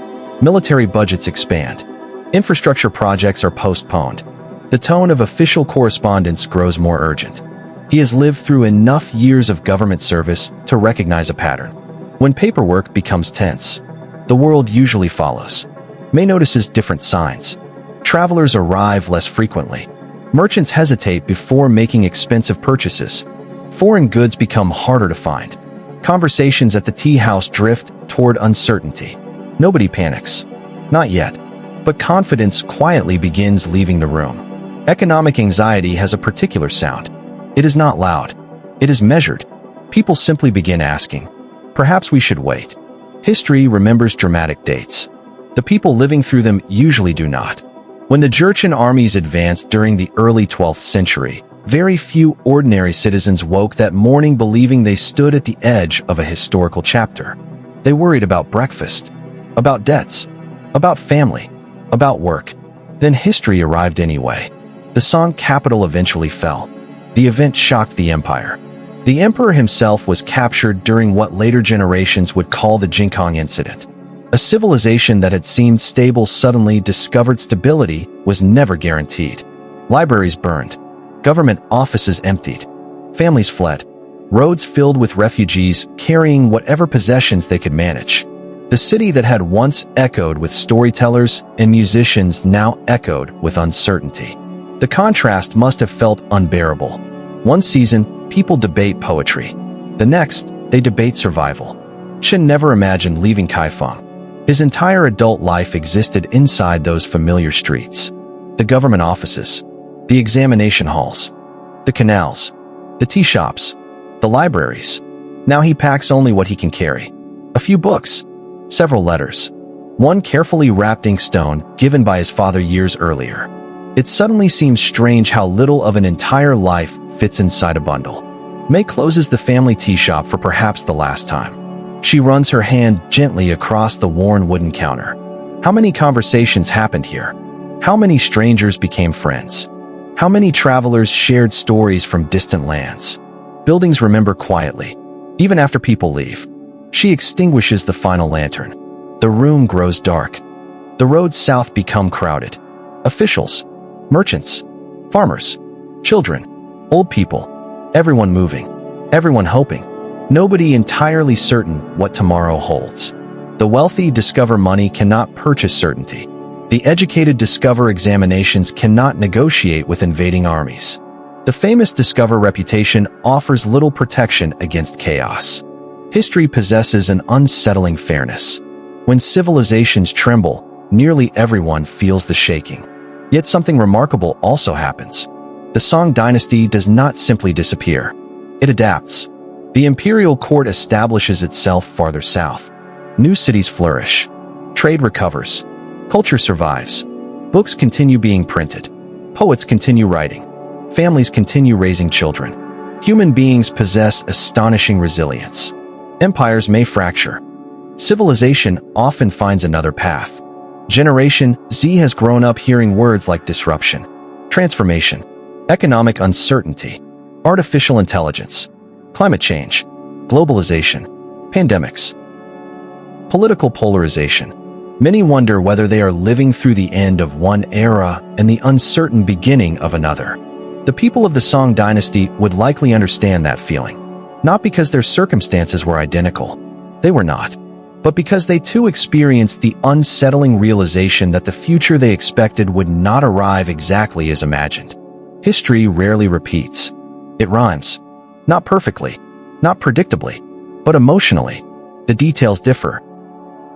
Speaker 1: Military budgets expand. Infrastructure projects are postponed. The tone of official correspondence grows more urgent. He has lived through enough years of government service to recognize a pattern. When paperwork becomes tense, the world usually follows. May notices different signs. Travelers arrive less frequently. Merchants hesitate before making expensive purchases. Foreign goods become harder to find. Conversations at the tea house drift toward uncertainty. Nobody panics. Not yet. But confidence quietly begins leaving the room. Economic anxiety has a particular sound. It is not loud. It is measured. People simply begin asking, perhaps we should wait. History remembers dramatic dates. The people living through them usually do not. When the Jurchen armies advanced during the early 12th century, very few ordinary citizens woke that morning believing they stood at the edge of a historical chapter. They worried about breakfast, about debts, about family, about work. Then history arrived anyway. The Song capital eventually fell. The event shocked the empire. The emperor himself was captured during what later generations would call the Jinkong incident. A civilization that had seemed stable suddenly discovered stability was never guaranteed. Libraries burned. Government offices emptied. Families fled. Roads filled with refugees carrying whatever possessions they could manage. The city that had once echoed with storytellers and musicians now echoed with uncertainty. The contrast must have felt unbearable. One season, people debate poetry. The next, they debate survival. Chen never imagined leaving Kaifeng. His entire adult life existed inside those familiar streets. The government offices, the examination halls, the canals, the tea shops, the libraries. Now he packs only what he can carry. A few books, several letters, one carefully wrapped inkstone given by his father years earlier. It suddenly seems strange how little of an entire life fits inside a bundle. May closes the family tea shop for perhaps the last time. She runs her hand gently across the worn wooden counter. How many conversations happened here? How many strangers became friends? How many travelers shared stories from distant lands? Buildings remember quietly, even after people leave. She extinguishes the final lantern. The room grows dark. The roads south become crowded. Officials, merchants, farmers, children, old people, everyone moving, everyone hoping. Nobody entirely certain what tomorrow holds. The wealthy discover money cannot purchase certainty. The educated discover examinations cannot negotiate with invading armies. The famous discover reputation offers little protection against chaos. History possesses an unsettling fairness. When civilizations tremble, nearly everyone feels the shaking. Yet something remarkable also happens. The Song dynasty does not simply disappear. It adapts. The imperial court establishes itself farther south. New cities flourish. Trade recovers. Culture survives. Books continue being printed. Poets continue writing. Families continue raising children. Human beings possess astonishing resilience. Empires may fracture. Civilization often finds another path. Generation Z has grown up hearing words like disruption, transformation, economic uncertainty, artificial intelligence, climate change, globalization, pandemics, political polarization. Many wonder whether they are living through the end of one era and the uncertain beginning of another. The people of the Song dynasty would likely understand that feeling, not because their circumstances were identical. They were not. But because they too experienced the unsettling realization that the future they expected would not arrive exactly as imagined. History rarely repeats. It rhymes. Not perfectly, not predictably, but emotionally. The details differ.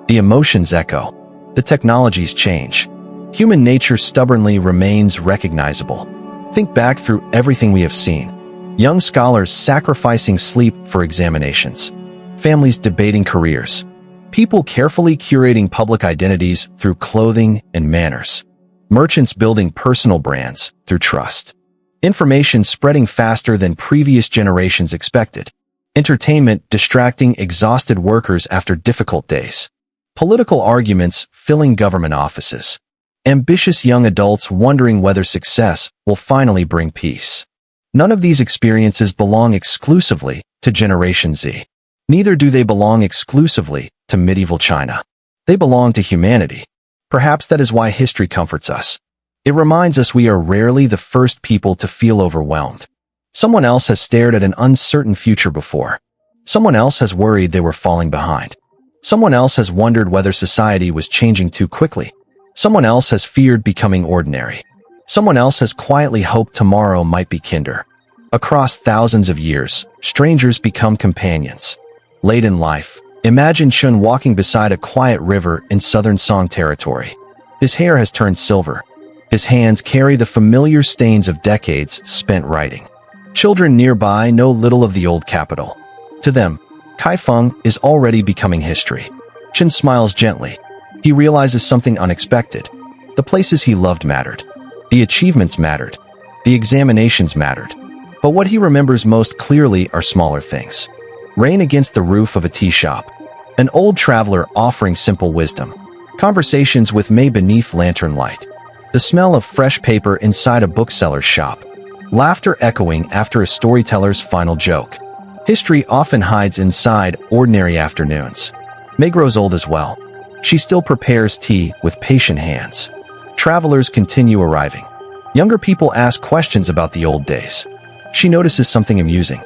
Speaker 1: The emotions echo. The technologies change. Human nature stubbornly remains recognizable. Think back through everything we have seen. Young scholars sacrificing sleep for examinations. Families debating careers. People carefully curating public identities through clothing and manners. Merchants building personal brands through trust. Information spreading faster than previous generations expected. Entertainment distracting exhausted workers after difficult days. Political arguments filling government offices. Ambitious young adults wondering whether success will finally bring peace. None of these experiences belong exclusively to Generation Z. Neither do they belong exclusively to medieval China. They belong to humanity. Perhaps that is why history comforts us. It reminds us we are rarely the first people to feel overwhelmed. Someone else has stared at an uncertain future before. Someone else has worried they were falling behind. Someone else has wondered whether society was changing too quickly. Someone else has feared becoming ordinary. Someone else has quietly hoped tomorrow might be kinder. Across thousands of years, strangers become companions. Late in life, imagine Chun walking beside a quiet river in southern Song territory. His hair has turned silver. His hands carry the familiar stains of decades spent writing. Children nearby know little of the old capital. To them, Kaifeng is already becoming history. Chen smiles gently. He realizes something unexpected. The places he loved mattered. The achievements mattered. The examinations mattered. But what he remembers most clearly are smaller things. Rain against the roof of a tea shop. An old traveler offering simple wisdom. Conversations with May beneath lantern light. The smell of fresh paper inside a bookseller's shop. Laughter echoing after a storyteller's final joke. History often hides inside ordinary afternoons. May grows old as well. She still prepares tea with patient hands. Travelers continue arriving. Younger people ask questions about the old days. She notices something amusing.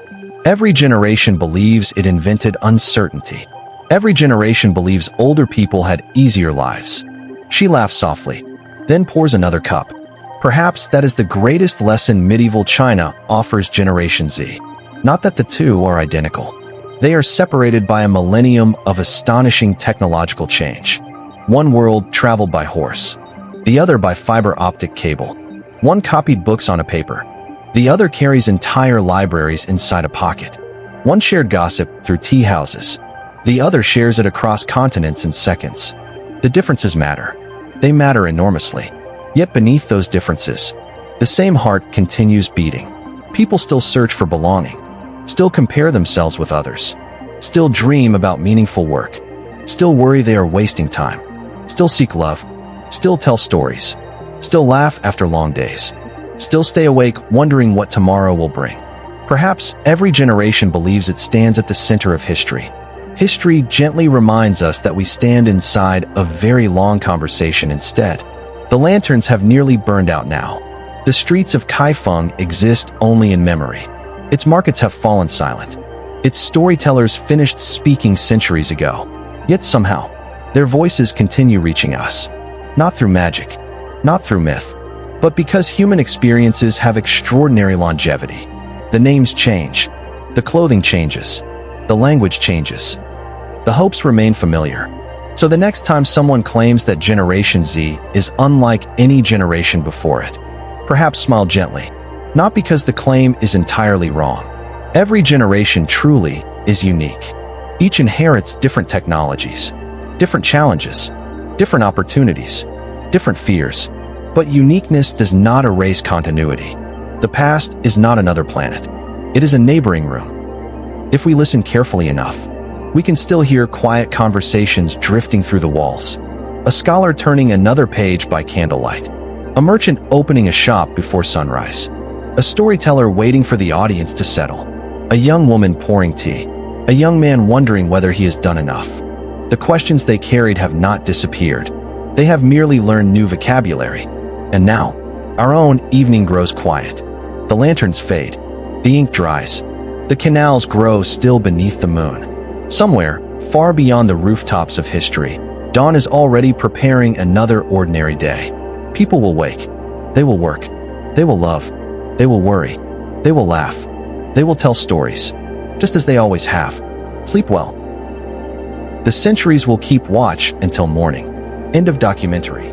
Speaker 1: Every generation believes it invented uncertainty. Every generation believes older people had easier lives. She laughs softly, then pours another cup. Perhaps that is the greatest lesson medieval China offers Generation Z. Not that the two are identical. They are separated by a millennium of astonishing technological change. One world traveled by horse, the other by fiber optic cable. One copied books on a paper, the other carries entire libraries inside a pocket. One shared gossip through tea houses, the other shares it across continents in seconds. The differences matter. They matter enormously. Yet beneath those differences, the same heart continues beating. People still search for belonging, still compare themselves with others, still dream about meaningful work, still worry they are wasting time, still seek love, still tell stories, still laugh after long days, still stay awake wondering what tomorrow will bring. Perhaps every generation believes it stands at the center of history. History gently reminds us that we stand inside a very long conversation instead. The lanterns have nearly burned out now. The streets of Kaifeng exist only in memory. Its markets have fallen silent. Its storytellers finished speaking centuries ago. Yet somehow, their voices continue reaching us. Not through magic, not through myth, but because human experiences have extraordinary longevity. The names change, the clothing changes, the language changes. The hopes remain familiar. So the next time someone claims that Generation Z is unlike any generation before it, perhaps smile gently, not because the claim is entirely wrong. Every generation truly is unique. Each inherits different technologies, different challenges, different opportunities, different fears. But uniqueness does not erase continuity. The past is not another planet. It is a neighboring room. If we listen carefully enough, we can still hear quiet conversations drifting through the walls. A scholar turning another page by candlelight. A merchant opening a shop before sunrise. A storyteller waiting for the audience to settle. A young woman pouring tea. A young man wondering whether he has done enough. The questions they carried have not disappeared. They have merely learned new vocabulary. And now, our own evening grows quiet. The lanterns fade. The ink dries. The canals grow still beneath the moon. Somewhere, far beyond the rooftops of history, dawn is already preparing another ordinary day. People will wake. They will work. They will love. They will worry. They will laugh. They will tell stories, just as they always have. Sleep well. The centuries will keep watch until morning. End of documentary.